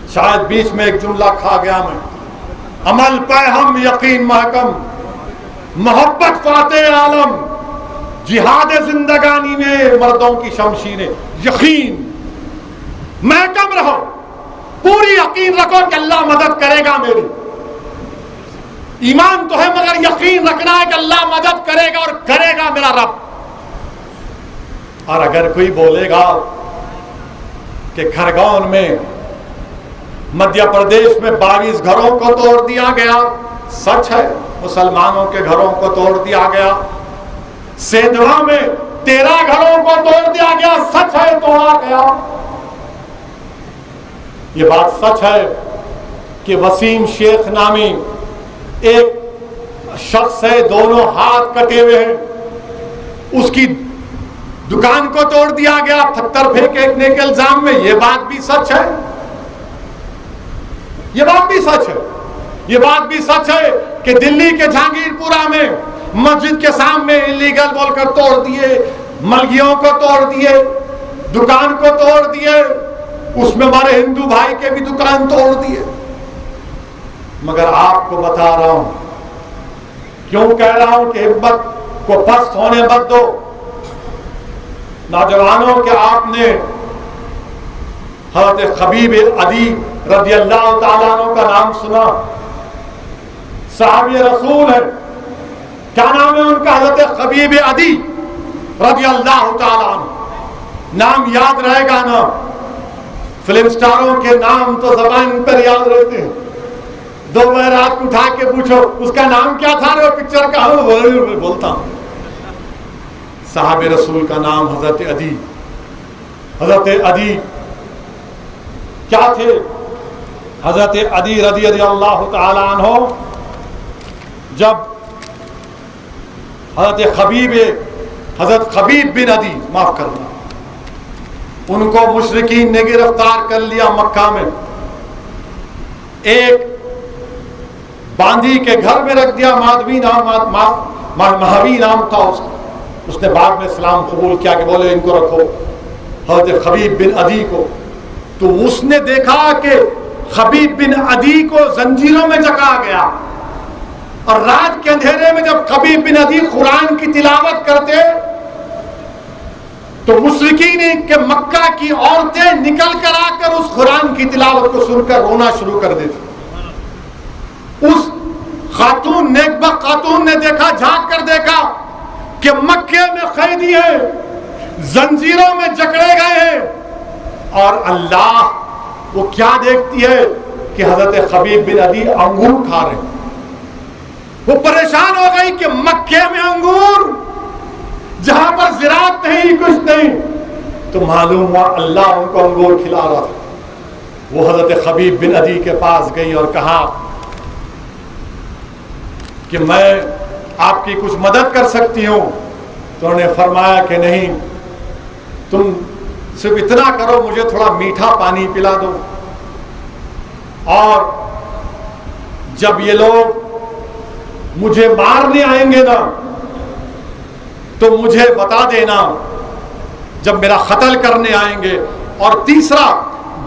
शायद बीच में एक जुमला खा गया मैं। अमल पहम यकीन महकम, मोहब्बत फाते आलम, जिहाद जिंदगानी में मर्दों की शमशीरें। यकीन महकम रहो, पूरी यकीन रखो कि अल्लाह मदद करेगा मेरी। ईमान तो है, मगर यकीन रखना है कि अल्लाह मदद करेगा और करेगा मेरा रब। और अगर कोई बोलेगा कि खरगोन में, मध्य प्रदेश में 22 घरों को तोड़ दिया गया, सच है, मुसलमानों के घरों को तोड़ दिया गया। सेंधवा में 13 घरों को तोड़ दिया गया, सच है, तोड़ा गया। ये बात सच है कि वसीम शेख नामी एक शख्स है, दोनों हाथ कटे हुए हैं, उसकी दुकान को तोड़ दिया गया पत्थर फेंकने के इल्जाम में। ये बात भी सच है, ये बात भी सच है। ये बात भी सच है कि दिल्ली के जहांगीरपुरा में मस्जिद के सामने इलीगल बोलकर तोड़ दिए, मलगियों को तोड़ दिए, दुकान को तोड़ दिए, उसमें हमारे हिंदू भाई के भी दुकान तोड़ दिए। मगर आपको बता रहा हूं, क्यों कह रहा हूं कि हिम्मत को पस्त होने मत दो। नौजवानों के आपने हज़रत खबीब अदी रज़ी अल्लाह ताला अन्हु का नाम सुना, सहाबी रसूल है। क्या नाम है उनका? हज़रत खबीब अदी रज़ी अल्लाह ताला अन्हु। नाम याद रहेगा ना, फिल्म स्टारों के नाम तो ज़बान पर याद रहते हैं। दोपहर रात उठा के पूछो उसका नाम क्या था, वो पिक्चर का, बोलता हूं। साहब रसूल का नाम हजरत अदी। हजरत अदी क्या थे? हजरत अदी रज़ी अल्लाह ताला अन्हु जब हजरत खबीब बिन अदी, माफ करना, उनको मुशरिकीन ने गिरफ्तार कर लिया मक्का में, एक बांदी के घर में रख दिया, महावी नाम था उसका, उसने बाद में इस्लाम कबूल किया कि बोले इनको रखो हज़रत खबीब बिन अदी को। तो उसने देखा कि खबीब बिन अदी को जंजीरों में जका गया, और रात के अंधेरे में जब खबीब बिन अदी कुरान की तिलावत करते तो मुशरिकीन के मक्का की औरतें निकल कर आकर उस कुरान की तिलावत को सुनकर रोना शुरू कर देती। उस खातून नेकबख्त खातून ने देखा, झांक कर देखा कि मक्के में कैदी हैं, जंजीरों में जकड़े गए हैं, और अल्लाह वो क्या देखती है कि हजरत खबीब बिन अदी अंगूर खा रहे हैं। वो परेशान हो गई कि मक्के में अंगूर, जहां पर ज़राअत नहीं, कुछ नहीं। तो मालूम हुआ अल्लाह उनको अंगूर खिला रहा था। वो हजरत खबीब बिन अदी के पास गई और कहा कि मैं आपकी कुछ मदद कर सकती हूं। तो उन्होंने फरमाया कि नहीं, तुम सिर्फ इतना करो, मुझे थोड़ा मीठा पानी पिला दो, और जब ये लोग मुझे मारने आएंगे ना तो मुझे बता देना जब मेरा कत्ल करने आएंगे। और तीसरा,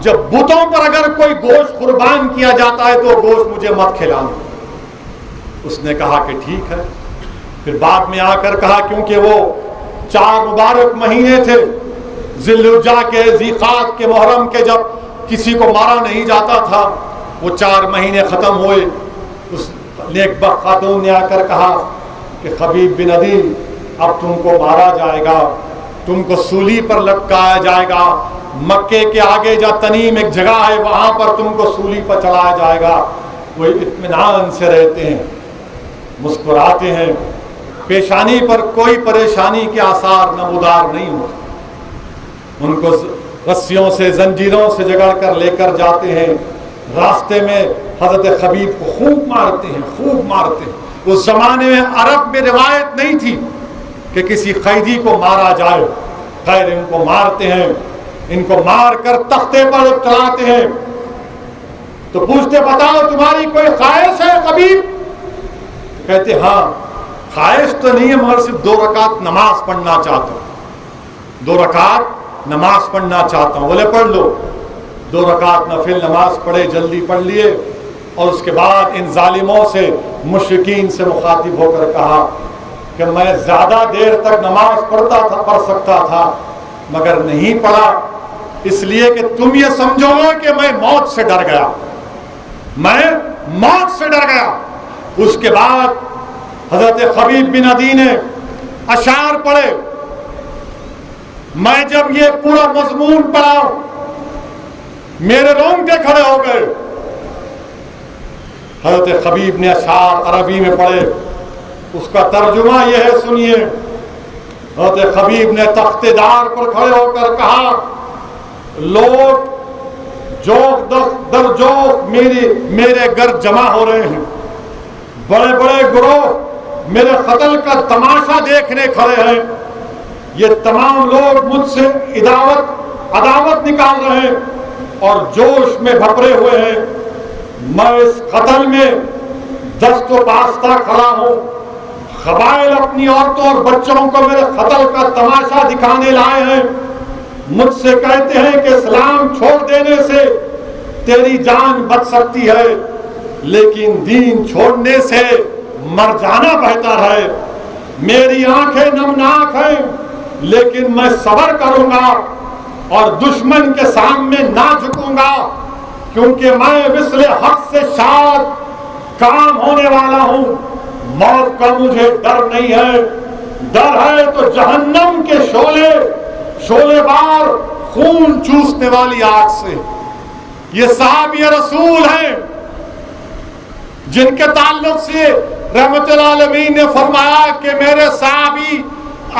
जब बुतों पर अगर कोई गोश्त कुर्बान किया जाता है तो गोश्त मुझे मत खिलाना। उसने कहा कि ठीक है। फिर बाद में आकर कहा, क्योंकि वो 4 मुबारक महीने थे, जिल्हुज्जा के, ज़ीक़ात के, मुहर्रम के, जब किसी को मारा नहीं जाता था, वो 4 महीने ख़त्म हुए। उस नेकबख्त खातून ने आकर कहा कि खबीब बिन अदी, अब तुमको मारा जाएगा, तुमको सूली पर लटकाया जाएगा, मक्के के आगे जहाँ तनीम एक जगह है वहाँ पर तुमको सूली पर चढ़ाया जाएगा। वो इत्मीनान से रहते हैं, मुस्कुराते हैं, पेशानी पर कोई परेशानी के आसार नमूदार नहीं होते। उनको रस्सियों से, जंजीरों से जकड़ कर लेकर जाते हैं, रास्ते में हजरत खबीब को खूब मारते हैं, खूब मारते हैं। उस जमाने में अरब में रिवायत नहीं थी कि किसी कैदी को मारा जाए, खैर इनको मारते हैं, इनको मार कर तख्ते पर चढ़ाते हैं। तो पूछते, बताओ तुम्हारी कोई ख्वाहिश है खबीब? कहते हाँ, ख्वाहिश तो नहीं है, मगर सिर्फ 2 रकात नमाज पढ़ना चाहता हूँ, 2 रकात नमाज पढ़ना चाहता हूँ। बोले पढ़ लो। 2 रकात नफिल नमाज पढ़े, जल्दी पढ़ लिए, और उसके बाद इन जालिमों से, मुशरिकीन से मुखातिब होकर कहा कि मैं ज्यादा देर तक नमाज पढ़ सकता था, मगर नहीं पढ़ा, इसलिए कि तुम ये समझोगे कि मैं मौत से डर गया, मैं मौत से डर गया। उसके बाद हजरत खबीब बिन अदी ने अशार पढ़े। मैं जब ये पूरा मजमून पढ़ा, मेरे रोंगटे खड़े हो गए। हजरत खबीब ने अशार अरबी में पढ़े, उसका तर्जुमा यह है, सुनिए। हजरत खबीब ने तख्तेदार पर खड़े होकर कहा, लोग जोक दर जोक मेरे घर जमा हो रहे हैं, बड़े बड़े गिरोह मेरे कत्ल का तमाशा देखने खड़े हैं। ये तमाम लोग मुझसे अदावत निकाल रहे हैं और जोश में भपरे हुए हैं। मैं इस कत्ल में दस्त व पास्ता खड़ा हूँ। क़बाइल अपनी औरतों और बच्चों को मेरे कत्ल का तमाशा दिखाने लाए हैं। मुझसे कहते हैं कि इस्लाम छोड़ देने से तेरी जान बच सकती है, लेकिन दीन छोड़ने से मर जाना बेहतर है। मेरी आंखें नमनाक हैं, लेकिन मैं सब्र करूंगा और दुश्मन के सामने ना झुकूंगा, क्योंकि मैं विस्ले हक से शाद काम होने वाला हूं। मौत का मुझे डर नहीं है, डर है तो जहन्नम के शोलेबार खून चूसने वाली आग से। ये साहबी रसूल हैं जिनके ताल्लुक से रहमतुल आलमीन ने फरमाया कि मेरे साहबी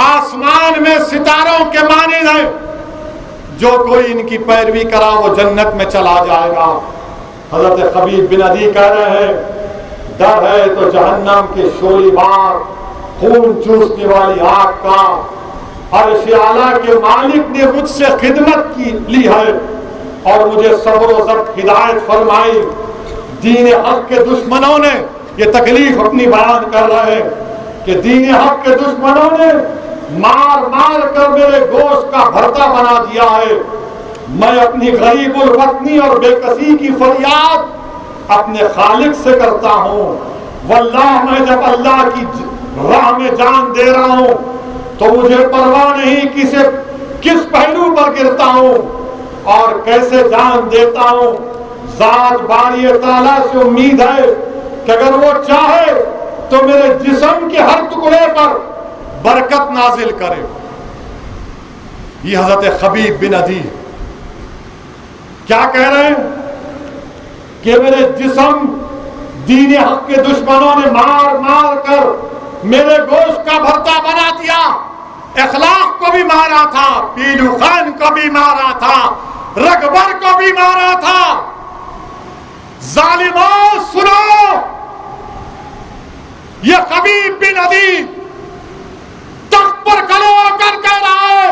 आसमान में सितारों के मानिंद हैं, जो कोई इनकी पैरवी करा वो जन्नत में चला जाएगा। हजरत खबीब बिन अदी कह रहे हैं, डर है तो जहन्नम के शोलेबार खून चूसने वाली आग का। अर्श आला के मालिक ने मुझसे खिदमत ली है और मुझे सब्र व ज़ब्त हिदायत फरमाई। दीन हक के दुश्मनों ने ये तकलीफ अपनी बयान कर रहे हैं। कि दीन हक के दुश्मनों ने मार मार कर मेरे गोश्त का भरता बना दिया है। मैं अपनी गरीबुल वतनी और बेकसी की फरियाद अपने खालिक से करता हूँ। वल्लाह मैं जब अल्लाह की राह में जान दे रहा हूँ तो मुझे परवाह नहीं किस पहलू पर गिरता हूँ और कैसे जान देता हूँ। ज़ात बारी ताला से उम्मीद है कि अगर वो चाहे तो मेरे जिस्म के हर टुकड़े पर बरकत नाजिल करे। ये हजरत खबीब बिन अदी क्या कह रहे हैं कि मेरे जिस्म दीन हक के दुश्मनों ने मार मार कर मेरे गोश्त का भरता बना दिया। इखलाक को भी मारा था, पीलू खान को भी मारा था, रगबर को भी मारा था। जालिमों सुनो, ये खबीब बिन अदी तख्त पर खड़े होकर कह रहा है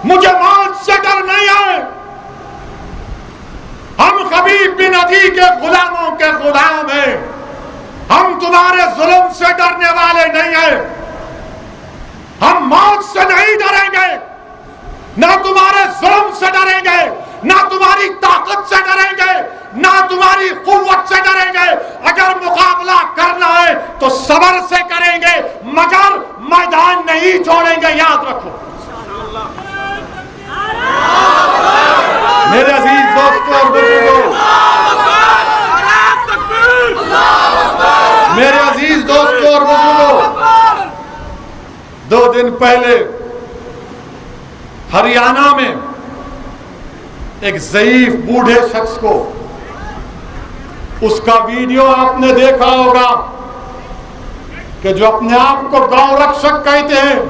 मुझे मौत से डर नहीं है। हम खबीब बिन अदी के गुलामों के गुलाम हैं। हम तुम्हारे जुल्म से डरने वाले नहीं हैं। हम मौत से नहीं डरेंगे, ना तुम्हारे जुल्म से डरेंगे, ना तुम्हारी ताकत से डरेंगे, ना तुम्हारी कुव्वत से डरेंगे। अगर मुकाबला करना है तो सब्र से करेंगे, मगर मैदान नहीं छोड़ेंगे, याद रखो। मेरे अजीज दोस्तों और बुजुर्गों, मेरे अजीज दोस्तों और बुजुर्गों, 2 दिन पहले हरियाणा में एक ज़ईफ बूढ़े शख्स को, उसका वीडियो आपने देखा होगा कि जो अपने आप को गौ रक्षक कहते हैं,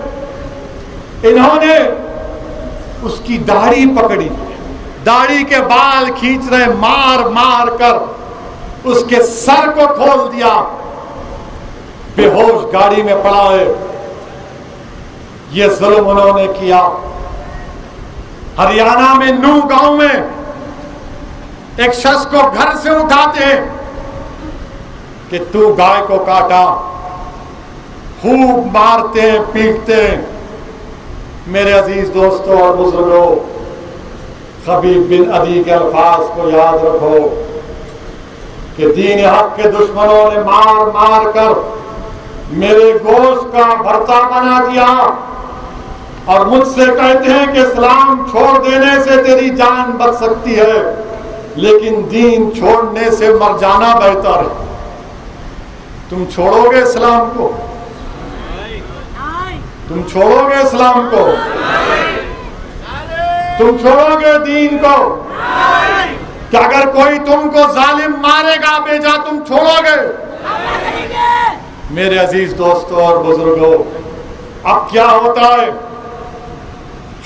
इन्होंने उसकी दाढ़ी पकड़ी, दाढ़ी के बाल खींच रहे, मार मार कर उसके सर को खोल दिया, बेहोश गाड़ी में पड़ा है। ये जुल्म उन्होंने किया। हरियाणा में नूह गांव में एक शख्स को घर से उठाते हैं कि तू गाय को काटा, खूब मारते हैं, पीटते हैं। मेरे अजीज दोस्तों और बुजुर्गों, खबीब बिन अदी के अल्फाज को याद रखो कि दीन हक के दुश्मनों ने मार मार कर मेरे गोश्त का भरता बना दिया और मुझसे कहते हैं कि इस्लाम छोड़ देने से तेरी जान बच सकती है, लेकिन दीन छोड़ने से मर जाना बेहतर है। तुम छोड़ोगे इस्लाम को? तुम छोड़ोगे इस्लाम को? तुम छोड़ोगे दीन को? क्या अगर कोई तुमको जालिम मारेगा बेजा तुम छोड़ोगे? मेरे अजीज दोस्तों और बुजुर्गों, अब क्या होता है,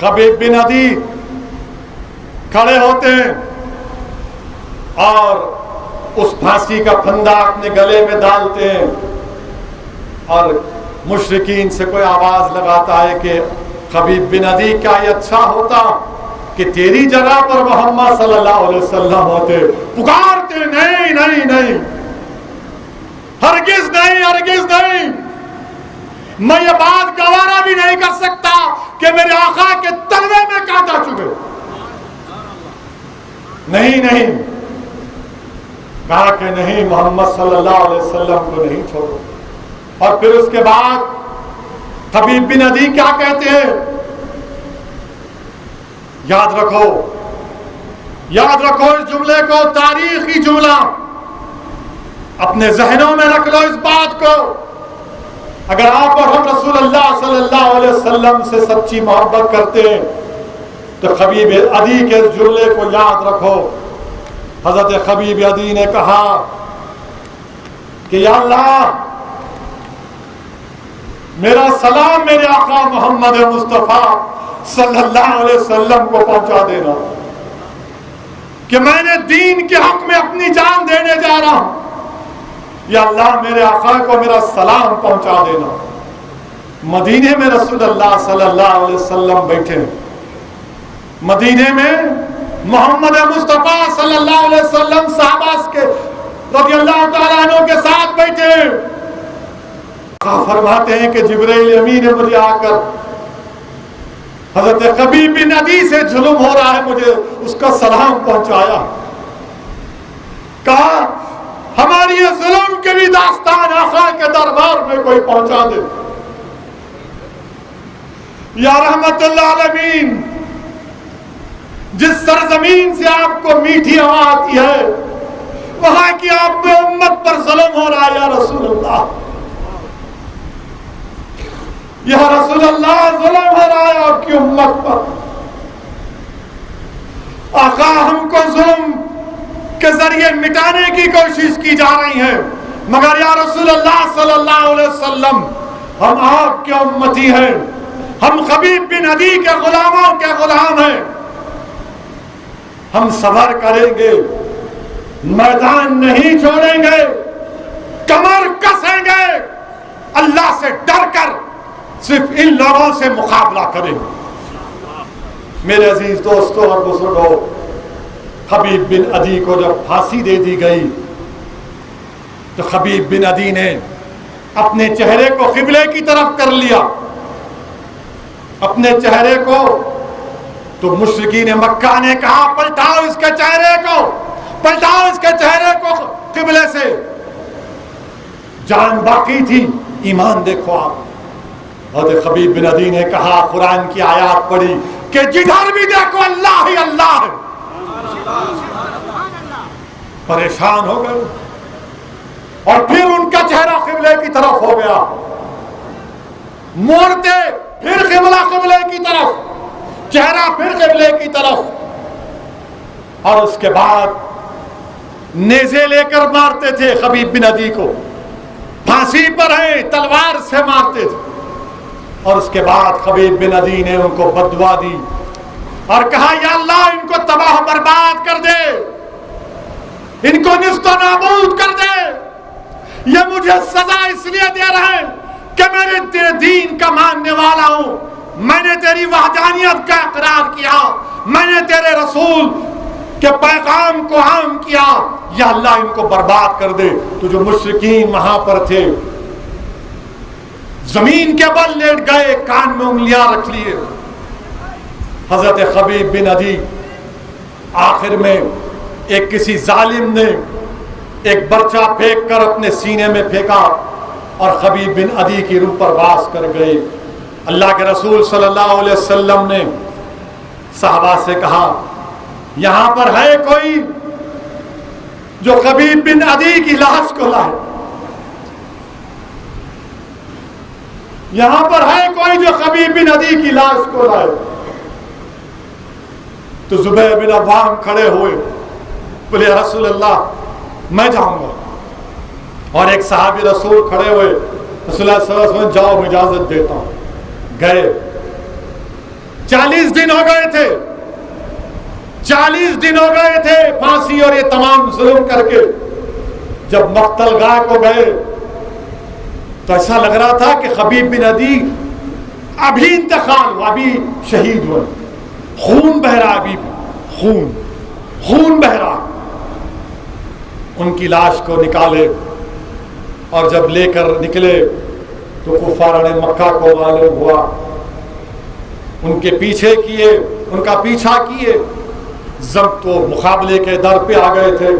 खबीब बिन अदी खड़े होते हैं और उस फांसी का फंदा अपने गले में डालते हैं और मुशरिकीन से कोई आवाज लगाता है कि खबीब बिन अदी, क्या ये अच्छा होता कि तेरी जगह पर मोहम्मद सल्लल्लाहु अलैहि वसल्लम होते? पुकारते, नहीं नहीं नहीं, हरगिज नहीं, हरगिज नहीं। मैं ये बात गवारा भी नहीं कर सकता कि मेरे आका के तलवे में कांटा चुभे। नहीं नहीं, कहा कि नहीं, मोहम्मद सल्लल्लाहु अलैहि वसल्लम को नहीं छोड़ो। और फिर उसके बाद खबीब बिन अदी क्या कहते हैं, याद रखो, याद रखो इस जुमले को, तारीखी जुमला अपने जहनों में रख लो इस बात को। अगर आप और हम रसूलुल्लाह सल्लल्लाहु अलैहि वसल्लम से सच्ची मोहब्बत करते हैं तो खबीब अदी के जुमले को याद रखो। हजरत खबीब अदी ने कहा कि या अल्लाह, मेरा सलाम मेरे आका मोहम्मद मुस्तफा सल्लल्लाहु अलैहि वसल्लम को पहुंचा देना कि मैंने दीन के हक में अपनी जान देने जा रहा हूं। या अल्लाह, मेरे आका को मेरा सलाम पहुंचा देना। मदीने में रसूलुल्लाह सल्लल्लाहु अलैहि वसल्लम बैठे, मदीने में मोहम्मद मुस्तफा सल्लल्लाहु अलैहि वसल्लम सहाबा के रज़ियल्लाहु तआला अन्हु के साथ बैठे। आका फरमाते हैं कि जिब्राइल अमीन ने मुझे आकर हजरत कबीब बिन अदी से जुल्म हो रहा है, मुझे उसका सलाम पहुंचाया। कहा हमारी ये जुल्म के भी दास्तान आका के दरबार में कोई पहुंचा दे। या रहमतुल्लाह आलमीन, जिस सरजमीन से आपको मीठी हवा आती है वहां की आप पे उम्मत पर जुल्म हो रहा है। या रसूलुल्लाह, या रसूलुल्लाह, जुल्म हो रहा है आपकी उम्मत पर। आका हमको जुल्म के जरिए मिटाने की कोशिश की जा रही है, मगर या रसूलुल्लाह सल्लल्लाहु अलैहि वसल्लम, हम आपके उम्मती हैं, हम कबीब बिन अदी के गुलामों के गुलाम हैं। हम सबर करेंगे, मैदान नहीं छोड़ेंगे, कमर कसेंगे, अल्लाह से डर कर सिर्फ इन लोगों से मुकाबला करेंगे। मेरे अजीज दोस्तों और बुजुर्गों, कबीब बिन अदी को जब फांसी दे दी गई तो कबीब बिन अदी ने अपने चेहरे को किबले की तरफ कर लिया। अपने चेहरे को तो मुश्रिकीन मक्का ने कहा पलटाओ इसके चेहरे को, पलटाओ इसके चेहरे को किबले से। जान बाकी थी, ईमान देखो आप। और कबीब बिन अदी ने कहा, कुरान की आयत पढ़ी कि जिधर भी देखो अल्लाह ही अल्लाह है। परेशान हो गए और फिर उनका चेहरा किबले की तरफ हो गया, मोड़ते फिर किबला किबले की तरफ, चेहरा फिर किबले की तरफ। और उसके बाद नेज़े लेकर मारते थे कबीब बिन अदी को, फांसी पर है तलवार से मारते थे। और उसके बाद कबीब बिन अदी ने उनको बददुआ दी और कहा या अल्लाह इनको तबाह बर्बाद कर दे, इनको निस्तो नाबूद कर दे। ये मुझे सजा इसलिए दे रहे हैं कि मेरे तेरे दीन का मानने वाला हूं, मैंने तेरी वहदानियत का इकरार किया, मैंने तेरे रसूल के पैगाम को आम किया। या अल्लाह इनको बर्बाद कर दे। तो जो मुश्रिकीन वहां पर थे जमीन के बल लेट गए, कान में उंगलियां रख लिए। हजरत कबीब बिन अदी आखिर में एक किसी जालिम ने एक बर्चा फेंक कर अपने सीने में फेंका और कबीब बिन अदी की रूह पर वास कर गए। अल्लाह के रसूल सल्लल्लाहु अलैहि वसल्लम ने साहबा से कहा, यहां पर है कोई जो कबीब बिन अदी की लाश को लाए, यहां पर है कोई जो कबीब बिन अदी की लाश को लाए। तो जुबैर बिन अव्वाम खड़े हुए, बोले रसूल अल्लाह मैं जाऊंगा। और एक साहबी रसूल खड़े हुए, रसूलुल्लाह सल्लल्लाहु अलैहि वसल्लम जाओ मैं इजाजत देता हूं। गए, 40 दिन हो गए थे, 40 दिन हो गए थे फांसी और ये तमाम जुल्म करके। जब मक्तल गाह को गए तो ऐसा लग रहा था कि कबीब बिन अदी अभी इंतकाल हुआ, अभी शहीद हुए, खून बह रहा, अभी खून बह रहा। उनकी लाश को निकाले और जब लेकर निकले तो कुफार मक्का को मालूम हुआ, उनके पीछे किए, उनका पीछा किए। जब तो मुकाबले के दर पे आ गए थे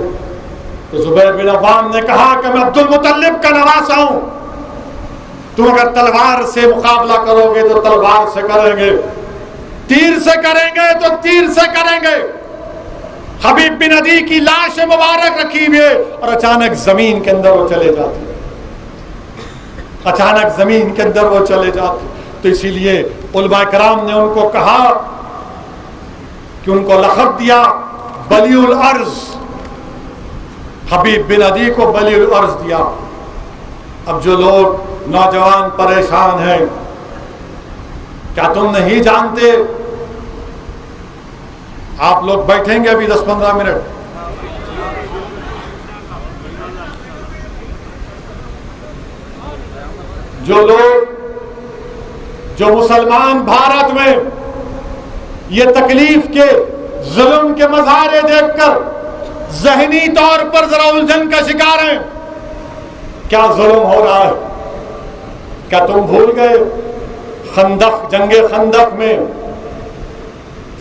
तो जुबैर बिन अव्वाम ने कहा कि मैं अब्दुल मुत्तलिब का नवासा हूं, तुम अगर तलवार से मुकाबला करोगे तो तलवार से करेंगे, तीर से करेंगे तो तीर से करेंगे। कबीब बिन अदी की लाश मुबारक रखी हुई और अचानक जमीन के अंदर वो चले जाते, अचानक जमीन के अंदर वो चले जाते। तो इसीलिए उलमा कराम ने उनको कहा कि उनको लक़ब दिया बलीउल अर्ज़, कबीब बिन अदी को बलीउल अर्ज़ दिया। अब जो लोग नौजवान परेशान हैं, क्या तुम नहीं जानते? आप लोग बैठेंगे अभी 10-15 मिनट। जो लोग, जो मुसलमान भारत में ये तकलीफ के जुल्म के मज़ारे देखकर ज़हनी तौर पर जरा उलझन का शिकार हैं, क्या जुल्म हो रहा है, क्या तुम भूल गए खंदक, जंगे खंदक में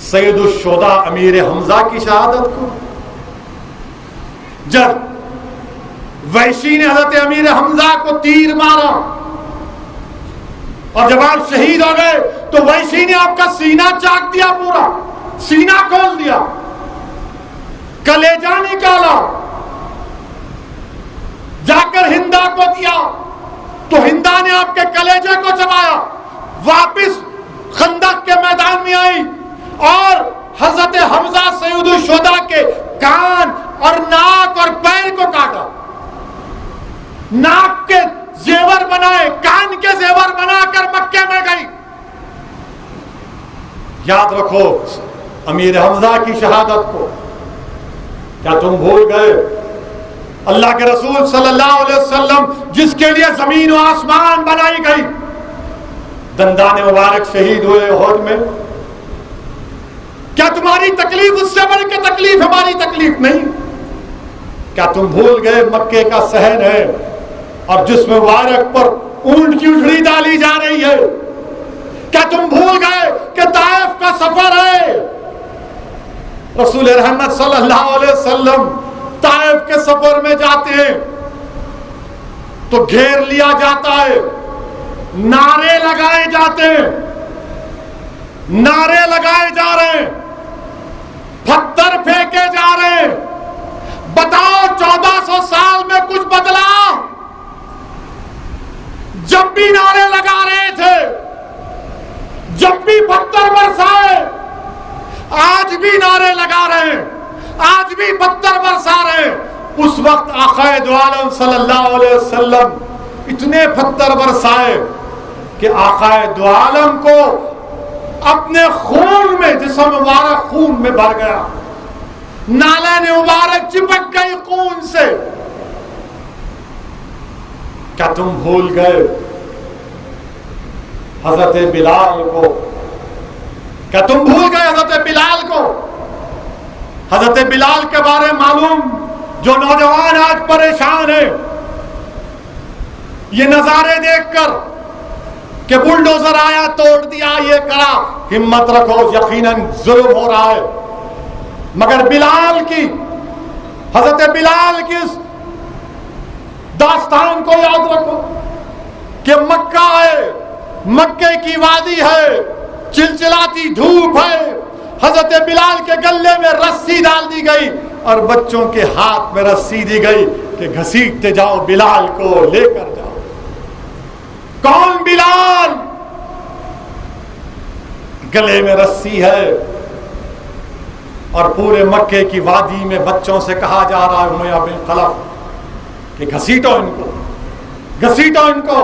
सैयदुश्शोदा अमीर हमजा की शहादत को? जब वैशी ने हजरत अमीर हमजा को तीर मारा और जब आप शहीद हो गए तो वैशी ने आपका सीना चाक दिया, पूरा सीना खोल दिया, कलेजा निकाला, जाकर हिंदा को दिया तो हिंदा ने आपके कलेजे को चबाया, वापिस खंदक के मैदान में आई और हजरत हमजा सैयदुश्शोदा के कान और नाक और पैर को काटा, नाक के जेवर बनाए, कान के जेवर बनाकर मक्के में गई। याद रखो अमीर हमजा की शहादत को। क्या तुम भूल गए अल्लाह के रसूल सल्लल्लाहु अलैहि वसल्लम जिसके लिए जमीन और आसमान बनाई गई, दंदाने मुबारक शहीद हुए उहद में? क्या तुम्हारी तकलीफ उससे बढ़ के तकलीफ हमारी तकलीफ नहीं? क्या तुम भूल गए मक्के का सहन है और जिसमें मुबारक पर ऊंट की उजड़ी डाली जा रही है? क्या तुम भूल गए कि ताइफ का सफर है? रसूल रहमत सल्लल्लाहु अलैहि वसल्लम ताइफ के सफर में जाते हैं तो घेर लिया जाता है, नारे लगाए जाते हैं, नारे लगाए जा रहे हैं, पत्थर फेंके जा रहे हैं। बताओ 1400 साल में कुछ बदला? जब भी नारे लगा रहे थे, जब भी पत्थर बरसाए, आज भी नारे लगा रहे हैं, आज भी पत्थर बरसा रहे हैं। उस वक्त आक़ाए दो आलम सल्लल्लाहु अलैहि वसल्लम इतने पत्थर बरसाए कि आक़ाए दो आलम को अपने खून में, जिस्म मुबारक खून में भर गया, नाले मुबारक चिपक गई खून से। क्या तुम भूल गए हजरत बिलाल को? क्या तुम भूल गए हजरत बिलाल को? हजरत बिलाल के बारे मालूम, जो नौजवान आज परेशान है ये नजारे देखकर कि बुलडोजर आया, तोड़ दिया, ये करा, हिम्मत रखो, यकीनन जुल्म हो रहा है। मगर बिलाल की, हजरत बिलाल की इस दास्तान को याद रखो कि मक्का है, मक्के की वादी है, चिलचिलाती धूप है, हजरत बिलाल के गले में रस्सी डाल दी गई और बच्चों के हाथ में रस्सी दी गई कि घसीटते जाओ, बिलाल को लेकर जाओ। कौन बिलाल? गले में रस्सी है और पूरे मक्के की वादी में बच्चों से कहा जा रहा है उमैया बिन खलफ कि घसीटो इनको, घसीटो इनको।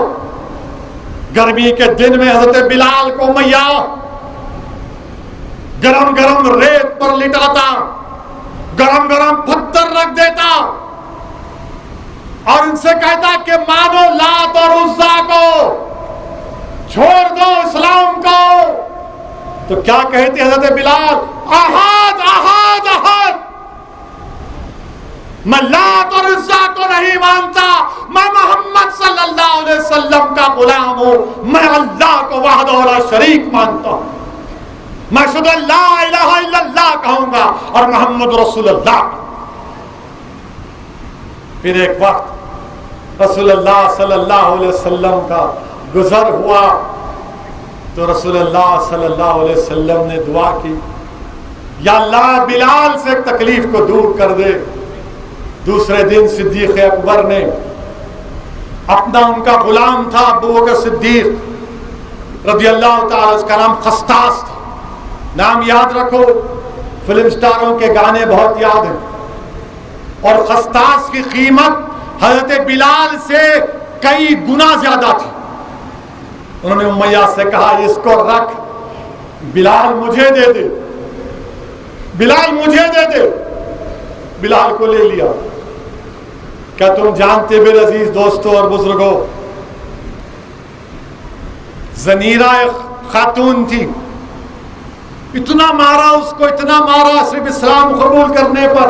गर्मी के दिन में हजरत बिलाल को उमैया गरम गरम रेत पर लिटाता, गरम गरम पत्थर रख देता और इनसे कहता कि मानो लात और उज़्ज़ा को, छोड़ दो इस्लाम को। तो क्या कहते हजरत बिलाल? अहद अहद अहद, मैं लात और उज़्ज़ा को नहीं मानता, मैं मोहम्मद सल्लल्लाहु अलैहि वसल्लम का गुलाम हूं, मैं अल्लाह को वहदहू ला शरीक मानता हूं, मैं शुद्ध ला इलाहा इल्लल्लाह कहूंगा और मोहम्मद रसूलुल्लाह। फिर एक वक्त रसूलुल्लाह सल्लल्लाहु अलैहि वसल्लम का गुजर हुआ तो रसूलुल्लाह सल्लल्लाहु अलैहि वसल्लम ने दुआ की, या अल्लाह बिलाल से तकलीफ को दूर कर दे। दूसरे दिन सिद्दीक अकबर ने अपना, उनका गुलाम था अबू बकर सिद्दीक रज़ियल्लाहु ताला, उसका नाम खस्तास था, नाम याद रखो, फिल्म स्टारों के गाने बहुत याद हैं। और खस्तास की कीमत हजरत बिलाल से कई गुना ज्यादा थी। उन्होंने उमैया से कहा इसको रख, बिलाल मुझे दे दे, बिलाल मुझे दे दे। बिलाल को ले लिया। क्या तुम जानते मेरे अजीज दोस्तों और बुजुर्गों, जनीरा एक खातून थी, इतना मारा उसको, इतना मारा सिर्फ इस्लाम कबूल करने पर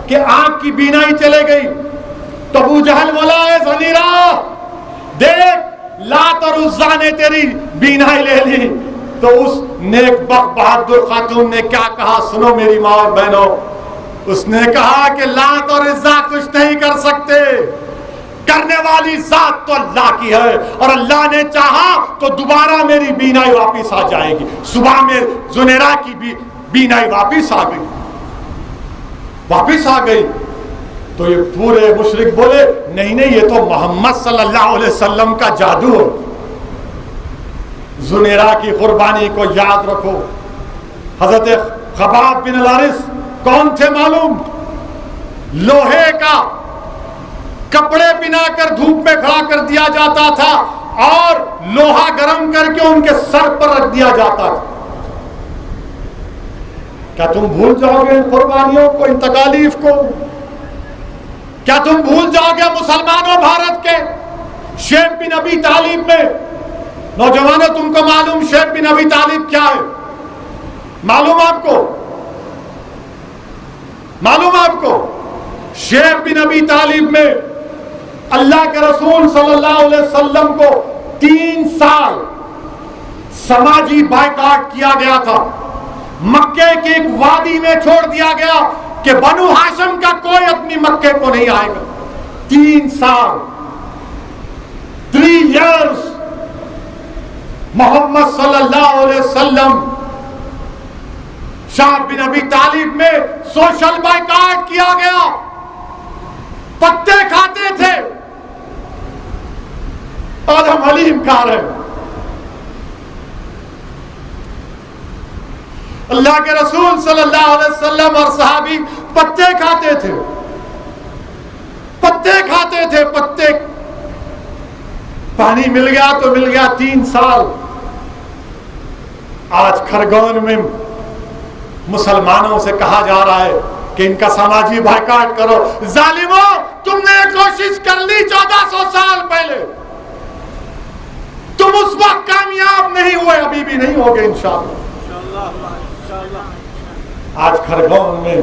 कि आंख की बीनाई चले गई। तो अबू जहल बोला, है जनीरा देख, लात और उज़्ज़ा ने तेरी बीनाई ले ली, तो उस नेक बहादुर खातून ने क्या कहा, सुनो मेरी माँ और बहनों। उसने कहा कि लात और उज़्ज़ा कुछ नहीं कर सकते, करने वाली जात तो अल्लाह की है, और अल्लाह ने चाहा तो दोबारा मेरी बीनाई वापिस आ जाएगी। सुबह में जुनेरा की बीनाई वापिस आ गई, वापिस आ गई। तो ये पूरे मुशरिक बोले, नहीं नहीं, ये तो मोहम्मद सल्लल्लाहु अलैहि वसल्लम का जादू है। जुनेरा की कुर्बानी को याद रखो। हजरत खबाब बिन अल-अरिस कौन थे मालूम? लोहे का कपड़े पिनाकर धूप में खड़ा कर दिया जाता था और लोहा गर्म करके उनके सर पर रख दिया जाता था। क्या तुम भूल जाओगे इन कुर्बानियों को, इन तकालीफ को? क्या तुम भूल जाओगे मुसलमानों भारत के शेख बिन अबी तालिब में? नौजवानों, तुमको मालूम शेख बिन अबी तालिब क्या है? मालूम आपको? मालूम आपको? शेख बिन अबी तालिब में अल्लाह के रसूल सल्लल्लाहु अलैहि वसल्लम को 3 साल समाजी बायकॉट किया गया था। मक्के की एक वादी में छोड़ दिया गया कि बनु हाशिम का कोई आदमी मक्के को नहीं आएगा। 3 साल, 3 years मोहम्मद सल्लल्लाहु अलैहि वसल्लम शाह बिन अबी तालिब में सोशल बायकॉट किया गया। पत्ते खाते थे, आज हम हलीम खा रहे हैं। अल्लाह के रसूल सल्लल्लाहु अलैहि वसल्लम और सहाबी पत्ते खाते थे, पत्ते खाते थे, पत्ते। पानी मिल गया तो मिल गया। 3 साल। आज खरगोन में मुसलमानों से कहा जा रहा है कि इनका समाजी बायकॉट करो। जालिमों, तुमने कोशिश कर ली 1400 साल पहले, तुम उस वक्त कामयाब नहीं हुए, अभी भी नहीं होगे इंशाअल्लाह। आज खरगोन में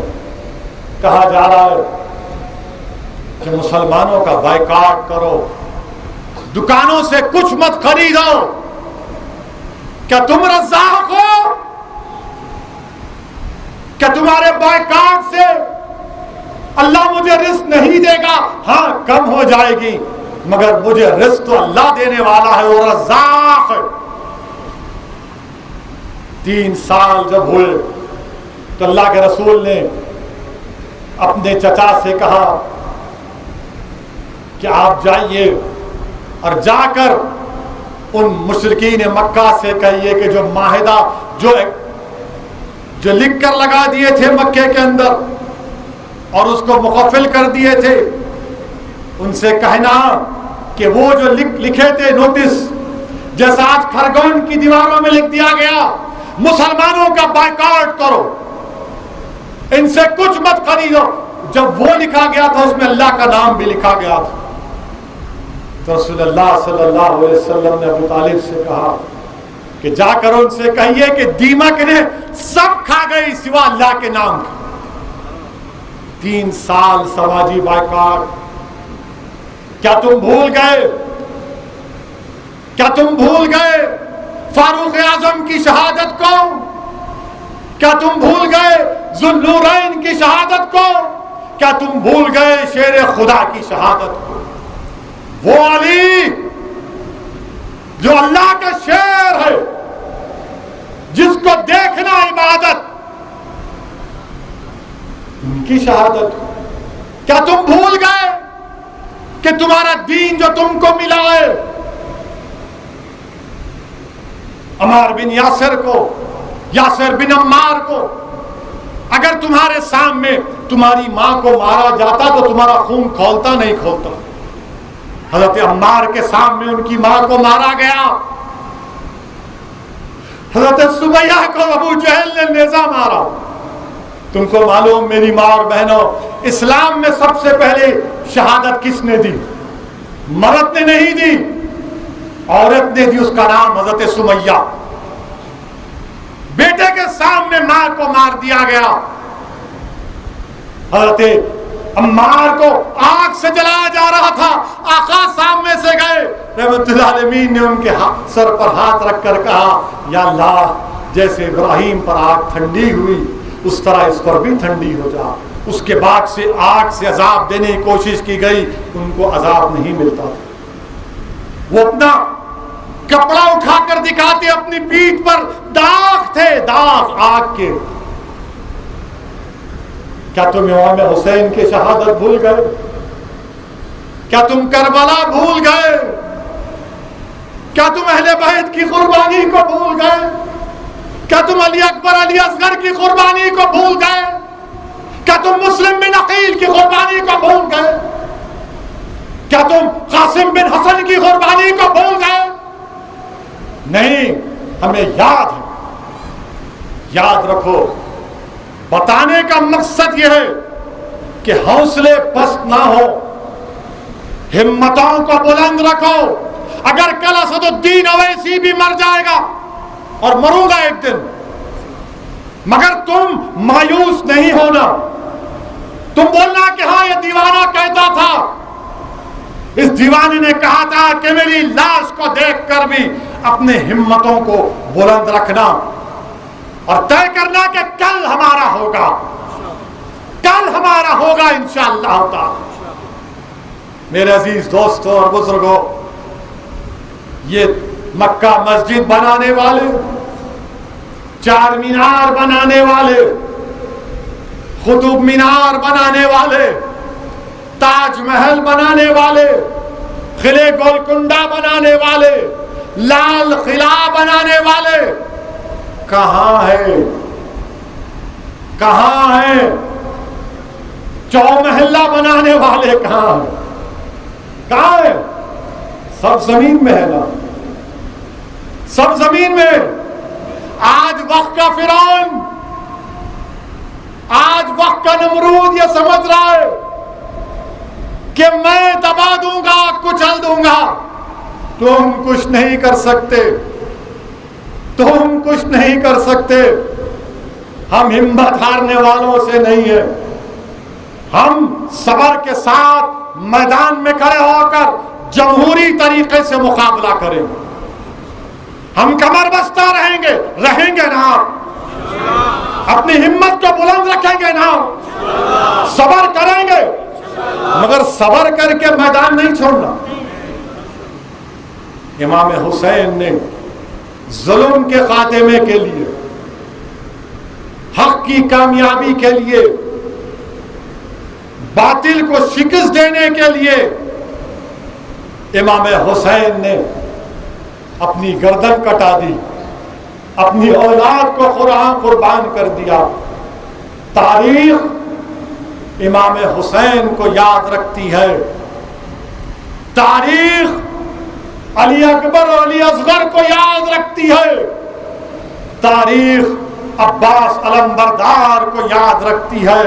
कहा जा रहा है कि मुसलमानों का बायकॉट करो, दुकानों से कुछ मत खरीदो। क्या तुम रज़्ज़ाक़ हो? क्या तुम्हारे बायकॉट से अल्लाह मुझे रिस्क नहीं देगा? हाँ, कम हो जाएगी, मगर मुझे रिस्क तो अल्लाह देने वाला है, वो रज़्ज़ाक़ है। 3 साल जब हुए तो अल्लाह के रसूल ने अपने चचा से कहा कि आप जाइए और जाकर उन मुशरिकीन मक्का से कहिए कि जो माहिदा जो लिख कर लगा दिए थे मक्के के अंदर और उसको मुकफ़िल कर दिए थे, उनसे कहना कि वो जो लिखे थे नोटिस, जैसा आज खरगोन की दीवारों में लिख दिया गया, मुसलमानों का बायकॉट करो, इनसे कुछ मत खरीदो। जब वो लिखा गया था उसमें अल्लाह का नाम भी लिखा गया था। तो रसूलुल्लाह सल्लल्लाहु अलैहि वसल्लम ने अबू तालिब से कहा कि जाकर उनसे कहिए कि दीमक ने सब खा गई सिवा अल्लाह के नाम के। 3 साल समाजी बायकॉट। क्या तुम भूल गए? क्या तुम भूल गए फारूक आजम की शहादत को? क्या तुम भूल गए ज़ुन्नूरैन की शहादत को? क्या तुम भूल गए शेर खुदा की शहादत को? वो अली जो अल्लाह का शेर है, जिसको देखना इबादत, उनकी शहादत। क्या तुम भूल गए कि तुम्हारा दीन जो तुमको मिला है, अम्मार बिन यासिर को, यासिर बिन अम्मार को, अगर तुम्हारे सामने तुम्हारी मां को मारा जाता तो तुम्हारा खून खौलता नहीं खोलता। हजरत अम्मार के सामने उनकी मां को मारा गया। हजरत सुमैया को अबू जहल ने नेज़ा मारा। तुमको मालूम मेरी माँ और बहनों, इस्लाम में सबसे पहले शहादत किसने दी? मर्द ने नहीं दी, औरत ने दी। उसका नाम हजरत सुमैया। बेटे के सामने मां को मार दिया गया। हजरत अम्मार को आग से जलाया जा रहा था, आका सामने से गए, रहमतुल्लाह अलमीन ने उनके सर पर हाथ रखकर कहा, या अल्लाह जैसे इब्राहिम पर आग ठंडी हुई उस तरह इस पर भी ठंडी हो जा। उसके बाद से आग से अजाब देने की कोशिश की गई, उनको अजाब नहीं मिलता था। वो अपना कपड़ा उठाकर दिखाते, अपनी पीठ पर दाग थे, दाग आग के। क्या तुम इमाम हुसैन की शहादत भूल गए? क्या तुम करबला भूल गए? क्या तुम अहले बैत की कुर्बानी को भूल गए? क्या तुम अली अकबर अली असगर की कुर्बानी को भूल गए? क्या तुम मुस्लिम बिन अकील की कुर्बानी को भूल गए? क्या तुम कासिम बिन हसन की कुर्बानी को भूल गए? नहीं, हमें याद है। याद रखो, बताने का मकसद यह है कि हौसले पस्त ना हो, हिम्मतों को बुलंद रखो। अगर कल असदुद्दीन अवैसी भी मर जाएगा, और मरूंगा एक दिन, मगर तुम मायूस नहीं होना। तुम बोलना कि हाँ ये दीवाना कहता था, इस दीवाने ने कहा था कि मेरी लाश को देखकर भी अपने हिम्मतों को बुलंद रखना और तय करना कि कल हमारा होगा, कल हमारा होगा इंशाअल्लाह ताला। मेरे अजीज दोस्तों और बुजुर्गों, ये मक्का मस्जिद बनाने वाले, चार मीनार बनाने वाले, कुतुब मीनार बनाने वाले, ताजमहल बनाने वाले, किले गोलकुंडा बनाने वाले, लाल किला बनाने वाले कहां है? कहां है? चौमहल्ला बनाने वाले कहां है? कहां है? सब जमीन में है ना, सब जमीन में। आज वक्त का फिरौन, आज वक्त का नमरूद ये समझ रहा है कि मैं दबा दूंगा, कुचल दूंगा। तुम कुछ नहीं कर सकते, तुम कुछ नहीं कर सकते। हम हिम्मत हारने वालों से नहीं है। हम सबर के साथ मैदान में खड़े होकर जमहूरी तरीके से मुकाबला करेंगे। हम कमर बस्ता रहेंगे, रहेंगे ना, अपनी हिम्मत को बुलंद रखेंगे ना, सबर करेंगे, मगर सबर करके मैदान नहीं छोड़ना। इमाम हुसैन ने जुल्म के खात्मे के लिए, हक की कामयाबी के लिए, बातिल को शिकस्त देने के लिए इमाम हुसैन ने अपनी गर्दन कटा दी, अपनी औलाद को कुर्बान कर दिया। तारीख इमाम हुसैन को याद रखती है। तारीख अली अकबर और अली असगर को याद रखती है। तारीख अब्बास अलमबरदार को याद रखती है।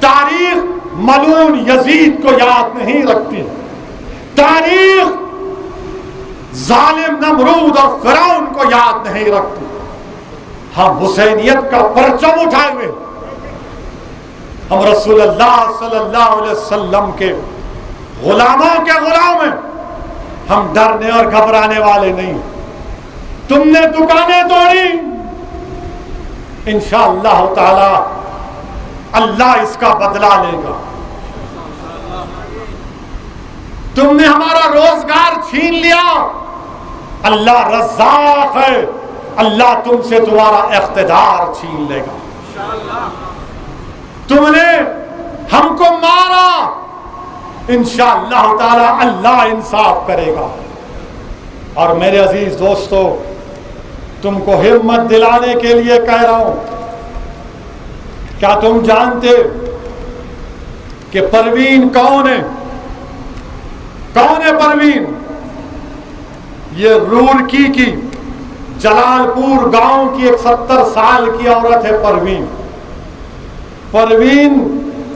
तारीख मलून यजीद को याद नहीं रखती। तारीख जालिम नमरूद और फिरौन को याद नहीं रखती। हम हुसैनियत का परचम उठाए हुए, हम रसूलुल्लाह सल्लल्लाहु अलैहि वसल्लम के गुलामों के गुलाम हैं। हम डरने और घबराने वाले नहीं। तुमने दुकानें तोड़ी, इंशाअल्लाह ताला अल्लाह इसका बदला लेगा। तुमने हमारा रोजगार छीन लिया, अल्लाह रज़्ज़ाक़ है, अल्लाह तुमसे तुम्हारा इख्तिदार छीन लेगा। तुमने हमको मारा, इंशाअल्लाह ताला अल्लाह इंसाफ करेगा। और मेरे अजीज दोस्तों, तुमको हिम्मत दिलाने के लिए कह रहा हूं, क्या तुम जानते कि परवीन कौन है? कौन है परवीन? ये रूड़की की जलालपुर गांव की एक 70 साल की औरत है परवीन। परवीन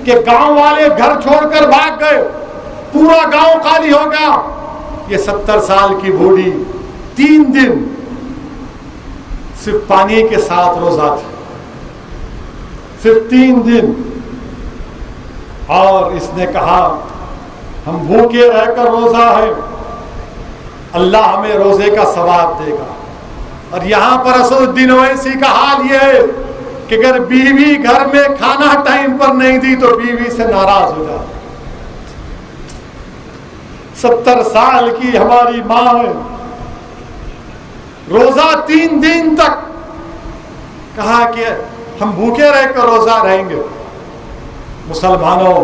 के गांव वाले घर छोड़कर भाग गए, पूरा गांव खाली हो गया। ये 70 साल की बूढ़ी 3 दिन सिर्फ पानी के साथ रोजा थी, सिर्फ 3 दिन। और इसने कहा हम भूखे रहकर रोजा है, अल्लाह हमें रोजे का सवाब देगा। और यहां पर असदुद्दीन ओवैसी का हाल यह है कि अगर बीवी घर में खाना टाइम पर नहीं दी तो बीवी से नाराज हो जाती। 70 साल की हमारी मां है, रोजा 3 दिन तक कहा कि हम भूखे रहकर रोजा रहेंगे। मुसलमानों,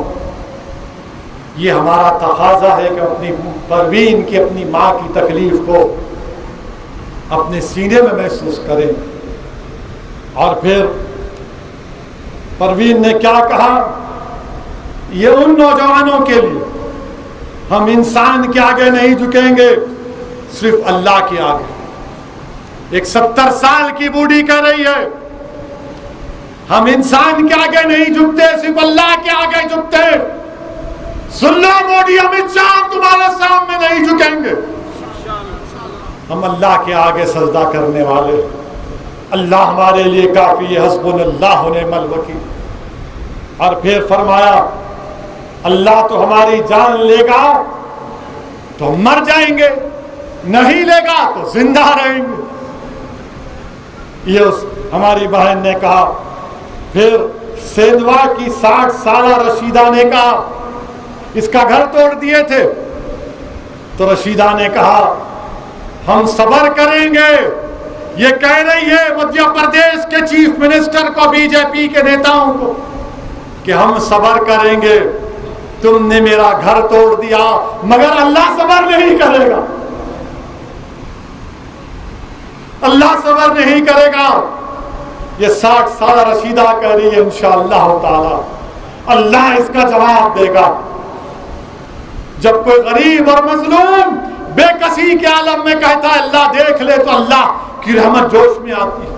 ये हमारा तकाजा है कि अपनी परवीन की, अपनी मां की तकलीफ को अपने सीने में महसूस करें। और फिर परवीन ने क्या कहा, ये उन नौजवानों के लिए, हम इंसान के आगे नहीं झुकेंगे, सिर्फ अल्लाह के आगे। एक 70 साल की बूढ़ी कह रही है, हम इंसान के आगे नहीं झुकते, सिर्फ अल्लाह के आगे झुकते। सुन लो मोदी अमित शाह, तुम्हारे सामने नहीं झुकेंगे, हम अल्लाह के आगे सजदा करने वाले। अल्लाह हमारे लिए काफी है, हस्बुनल्लाह व निअमल वकील। और फिर फरमाया, अल्लाह तो हमारी जान लेगा तो हम मर जाएंगे, नहीं लेगा तो जिंदा रहेंगे। ये उस हमारी बहन ने कहा। फिर सेंधवा की 60 साल रशीदा ने कहा, इसका घर तोड़ दिए थे, तो रशीदा ने कहा हम सब्र करेंगे। ये कह रही है मध्य प्रदेश के चीफ मिनिस्टर को, बीजेपी के नेताओं को, कि हम सब्र करेंगे, तुमने मेरा घर तोड़ दिया, मगर अल्लाह सब्र नहीं करेगा, अल्लाह सब्र नहीं करेगा। ये 60 साल रशीदा कह रही है, इंशाअल्लाह ताला अल्लाह इसका जवाब देगा। जब कोई गरीब और मजलूम बेकसी के आलम में कहता है अल्लाह देख ले, तो अल्लाह की रहमत जोश में आती है।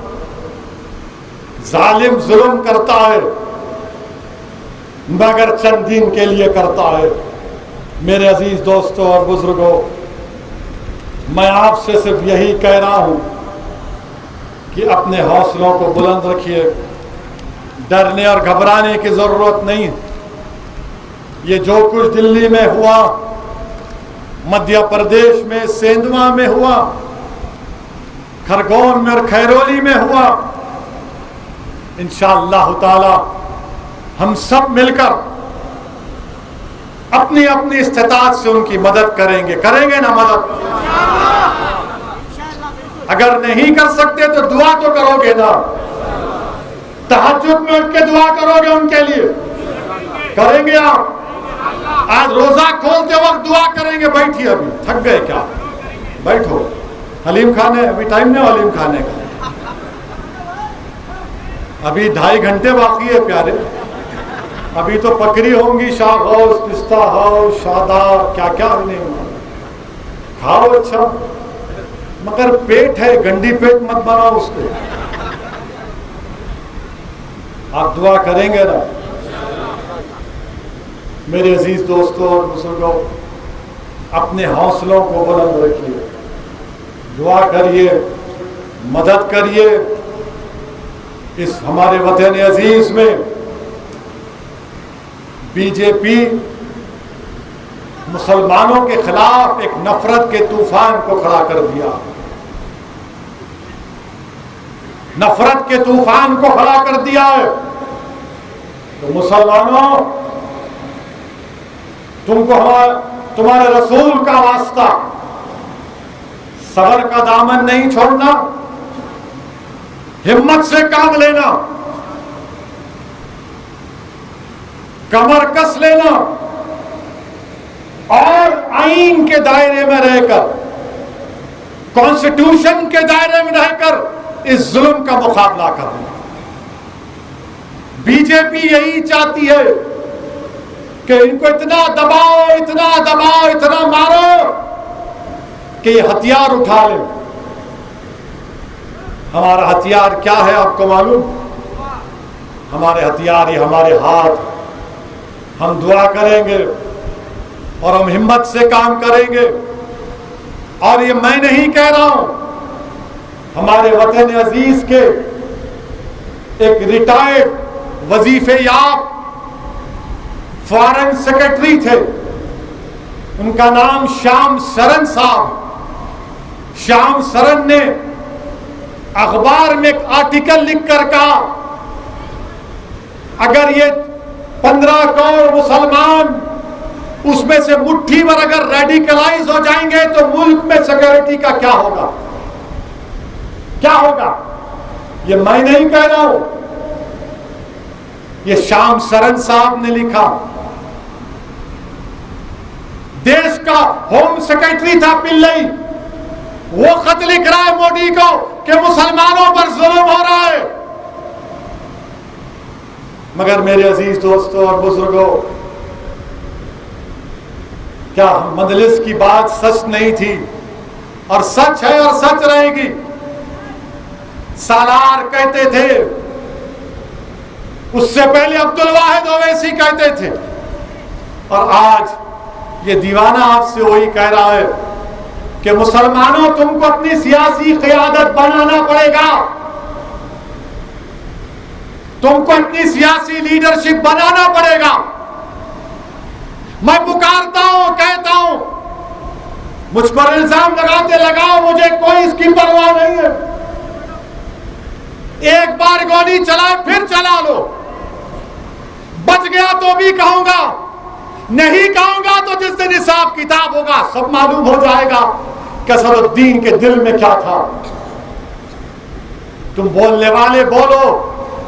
जालिम जुल्म करता है मगर चंद दिन के लिए करता है। मेरे अजीज दोस्तों और बुजुर्गों, मैं आपसे सिर्फ यही कह रहा हूं कि अपने हौसलों को बुलंद रखिए, डरने और घबराने की जरूरत नहीं। ये जो कुछ दिल्ली में हुआ, मध्य प्रदेश में सेंधवा में हुआ, खरगोन में और खैरोली में हुआ, इंशाअल्लाह ताला हम सब मिलकर अपनी अपनी इस्तेताअत से उनकी मदद करेंगे। करेंगे ना मदद? अगर नहीं कर सकते तो दुआ तो करोगे ना, तहज्जुद में उठ के दुआ करोगे उनके लिए, करेंगे आप? आज रोजा खोलते वक्त दुआ करेंगे। बैठिए, अभी थक गए क्या? बैठो, हलीम खाने, अभी टाइम नहीं हलीम खाने का, अभी 2.5 घंटे बाकी है प्यारे। अभी तो बकरी होंगी, शाह हाउस, पिस्ता हाउस, शादाब, क्या क्या नहीं। खाओ अच्छा, मगर पेट है, गंदी पेट मत बनाओ उसको। आप दुआ करेंगे ना? मेरे अजीज दोस्तों और बुजुर्गों, अपने हौसलों को बुलंद रखिए, दुआ करिए, मदद करिए। इस हमारे वतन अजीज में बीजेपी मुसलमानों के खिलाफ एक नफरत के तूफान को खड़ा कर दिया, नफरत के तूफान को खड़ा कर दिया है। तो मुसलमानों, तुमको तुम्हारे रसूल का वास्ता, सब्र का दामन नहीं छोड़ना, हिम्मत से काम लेना, कमर कस लेना और आईन के दायरे में रहकर, कॉन्स्टिट्यूशन के दायरे में रहकर इस जुल्म का मुकाबला करना। बीजेपी यही चाहती है कि इनको इतना दबाओ, इतना दबाओ, इतना मारो कि ये हथियार उठा ले। हमारा हथियार क्या है आपको मालूम? हमारे हथियार ये हमारे हाथ। हम दुआ करेंगे और हम हिम्मत से काम करेंगे। और ये मैं नहीं कह रहा हूं, हमारे वतन अजीज के एक रिटायर्ड वजीफे याब फॉरेन सेक्रेटरी थे, उनका नाम श्याम शरण साहब। श्याम शरण ने अखबार में एक आर्टिकल लिखकर कहा, अगर ये 15 करोड़ मुसलमान उसमें से मुट्ठी भर अगर रेडिकलाइज हो जाएंगे तो मुल्क में सिक्योरिटी का क्या होगा, क्या होगा। ये मैं नहीं कह रहा हूं, ये श्याम शरण साहब ने लिखा। देश का होम सेक्रेटरी था पिल्लई, वो खत लिख रहा है मोदी को कि मुसलमानों पर जुल्म हो रहा है। मगर मेरे अजीज दोस्तों और बुजुर्गों, क्या मजलिस की बात सच नहीं थी? और सच है और सच रहेगी। सालार कहते थे, उससे पहले अब्दुल वाहिद ओवैसी कहते थे, और आज ये दीवाना आपसे वही कह रहा है कि मुसलमानों तुमको अपनी सियासी क़यादत बनाना पड़ेगा, तुमको अपनी सियासी लीडरशिप बनाना पड़ेगा। मैं पुकारता हूं, कहता हूं, मुझ पर इल्जाम लगाते लगाओ, मुझे कोई इसकी परवाह नहीं है। एक बार गोली चलाए फिर चला लो, बच गया तो भी कहूंगा, नहीं कहूंगा तो जिस दिन हिसाब किताब होगा सब मालूम हो जाएगा कि असदुद्दीन के दिल में क्या था। तुम बोलने वाले बोलो,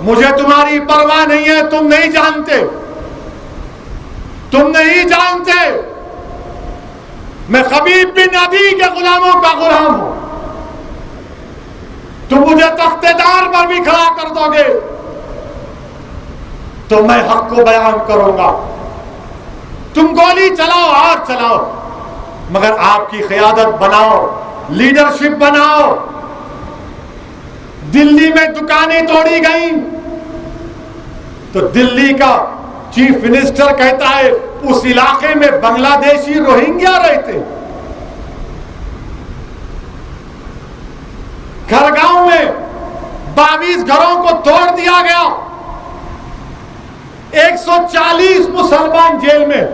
मुझे तुम्हारी परवाह नहीं है, तुम नहीं जानते, तुम नहीं जानते मैं खबीब बिन अदी के गुलामों का गुलाम हूं। तुम मुझे तख्तेदार पर भी खड़ा कर दोगे तो मैं हक को बयान करूंगा। तुम गोली चलाओ और चलाओ, मगर आपकी क़यादत बनाओ, लीडरशिप बनाओ। दिल्ली में दुकानें तोड़ी गई तो दिल्ली का चीफ मिनिस्टर कहता है उस इलाके में बांग्लादेशी रोहिंग्या रहते। खरगांव में 22 घरों को तोड़ दिया गया, 140 मुसलमान जेल में,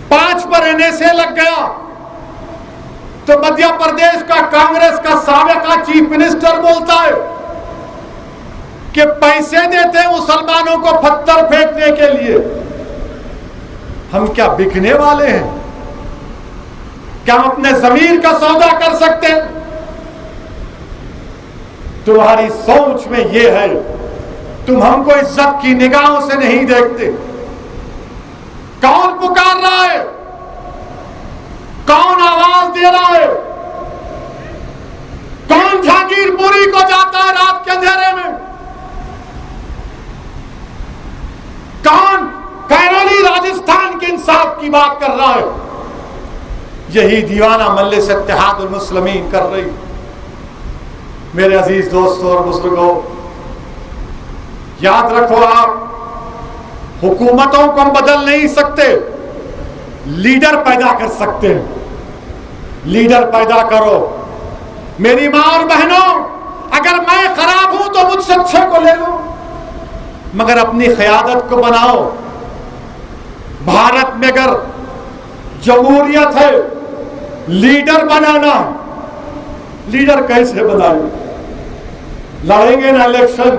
5 पर NSA लग गया। तो मध्य प्रदेश का कांग्रेस का साबिका चीफ मिनिस्टर बोलता है कि पैसे देते हैं मुसलमानों को पत्थर फेंकने के लिए। हम क्या बिकने वाले हैं? क्या हम अपने जमीर का सौदा कर सकते हैं? तुम्हारी सोच में यह है, तुम हमको इज्जत की निगाहों से नहीं देखते। कौन पुकार रहा है? कौन आवाज दे रहा है? कौन जहांगीरपुरी को जाता है रात के अंधेरे में? कौन कैरोली राजस्थान के इंसाफ की बात कर रहा है? यही दीवाना मजलिस इत्तेहादुल मुस्लिमीन कर रही। मेरे अजीज दोस्तों और बुजुर्गों, याद रखो, आप हुकूमतों को हम बदल नहीं सकते, लीडर पैदा कर सकते हैं। लीडर पैदा करो। मेरी मां और बहनों, अगर मैं खराब हूं तो मुझसे अच्छे को ले लो, मगर अपनी क़यादत को बनाओ। भारत में अगर जमहूरियत है, लीडर बनाना है, लीडर कैसे बनाए? लड़ेंगे ना इलेक्शन,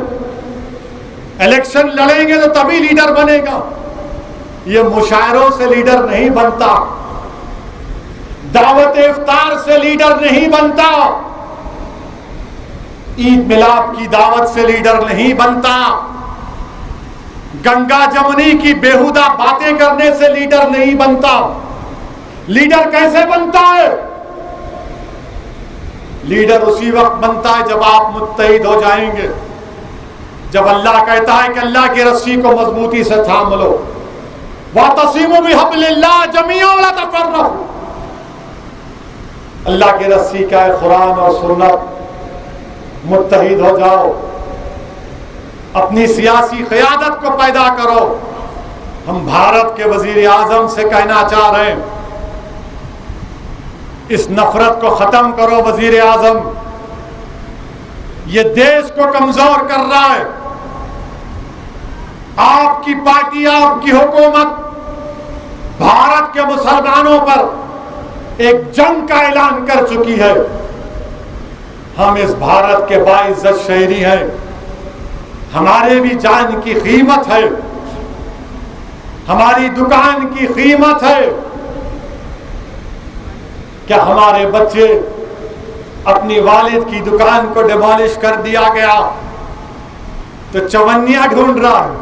इलेक्शन लड़ेंगे तो तभी लीडर बनेगा। ये मुशायरों से लीडर नहीं बनता, दावत इफ्तार से लीडर नहीं बनता, ईद मिलाद की दावत से लीडर नहीं बनता, गंगा जमुनी की बेहुदा बातें करने से लीडर नहीं बनता। लीडर कैसे बनता है? लीडर उसी वक्त बनता है जब आप मुत्तहिद हो जाएंगे, जब अल्लाह कहता है कि अल्लाह की रस्सी को मजबूती से थाम लो, वातसिमू बिहब्लिल्लाह जमीअन वला तफर्रकू। अल्लाह की रस्सी का है कुरान और सुन्नत, मुत्तहिद हो जाओ, अपनी सियासी क़यादत को पैदा करो। हम भारत के वजीर आजम से कहना चाह रहे हैं, इस नफरत को खत्म करो वजीर आजम, ये देश को कमजोर कर रहा है। आपकी आपकी पार्टी, आपकी हुकूमत भारत के मुसलमानों पर एक जंग का ऐलान कर चुकी है। हम इस भारत के बाइज्जत शहरी हैं, हमारे भी जान की कीमत है, हमारी दुकान की कीमत है। क्या हमारे बच्चे अपनी वालिद की दुकान को डिमोलिश कर दिया गया तो चवन्निया ढूंढ रहा है,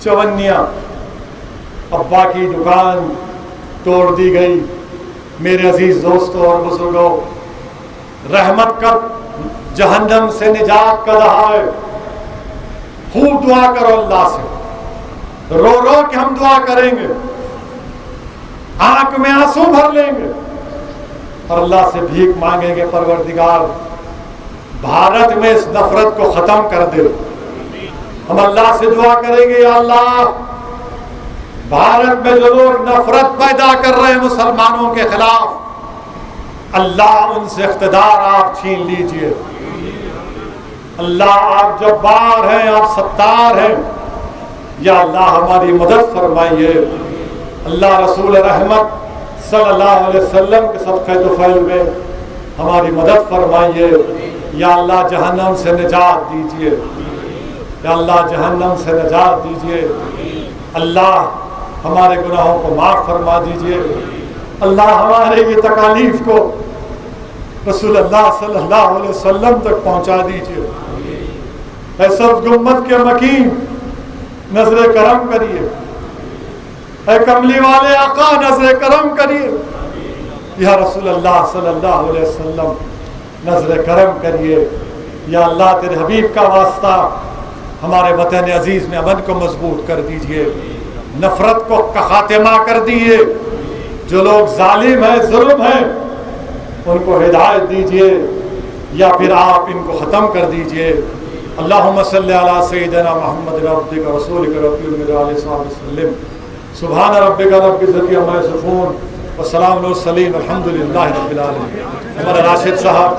चवन्निया। अब्बा की दुकान तोड़ दी गई। मेरे अजीज दोस्तों और बुजुर्गों, रहमत का जहन्नम से निजात का रहा है। खूब दुआ करो अल्लाह से, रो रो के हम दुआ करेंगे, आंख में आंसू भर लेंगे और अल्लाह से भीख मांगेंगे, परवरदिगार भारत में इस नफरत को खत्म कर दे। हम अल्लाह से दुआ करेंगे, या अल्लाह भारत में जो लोग नफरत पैदा कर रहे हैं मुसलमानों के खिलाफ, अल्लाह उनसे इख्तिदार आप छीन लीजिए। अल्लाह आप जब्बार हैं, आप सत्तार हैं, या अल्लाह हमारी मदद फरमाइए। अल्लाह रसूल रहमत सल्लल्लाहु अलैहि वसल्लम के सदक़े तुफ़ैल में हमारी मदद फरमाइए। या अल्लाह जहन्नम से निजात दीजिए, या अल्लाह जहन्नम से निजात दीजिए। अल्लाह हमारे गुनाहों को माफ़ फरमा दीजिए। अल्लाह हमारे ये तकालीफ को रसूल अल्लाह सल्लल्लाहु अलैहि वसल्लम तक पहुंचा दीजिए। ऐ सब गुम्मत के मकीन नजर करम करिए, ऐ कमली वाले आका नजर करम करिए। या रसूल अल्लाह सल्लल्लाहु अलैहि वसल्लम नजर करम करिए। या अल्लाह तेरे हबीब का वास्ता हमारे वतन अजीज में अमन को मजबूत कर दीजिए, नफरत को खातिमा कर दीजिए। जो लोग जालिम हैं, जुल्म हैं, उनको हिदायत दीजिए या फिर आप इनको ख़त्म कर दीजिए। अल्लाहुम्मा सल्ली अला सय्यिदिना मुहम्मद अब्दिका रसूलिका रब्बिल वसल्लम। सुभान रब्बिका रब्बिल इज्जति अम्मा यसिफून व सलामुन अलल मुरसलीन वल्हम्दुलिल्लाहि रब्बिल आलमीन। हमारे राशिद साहब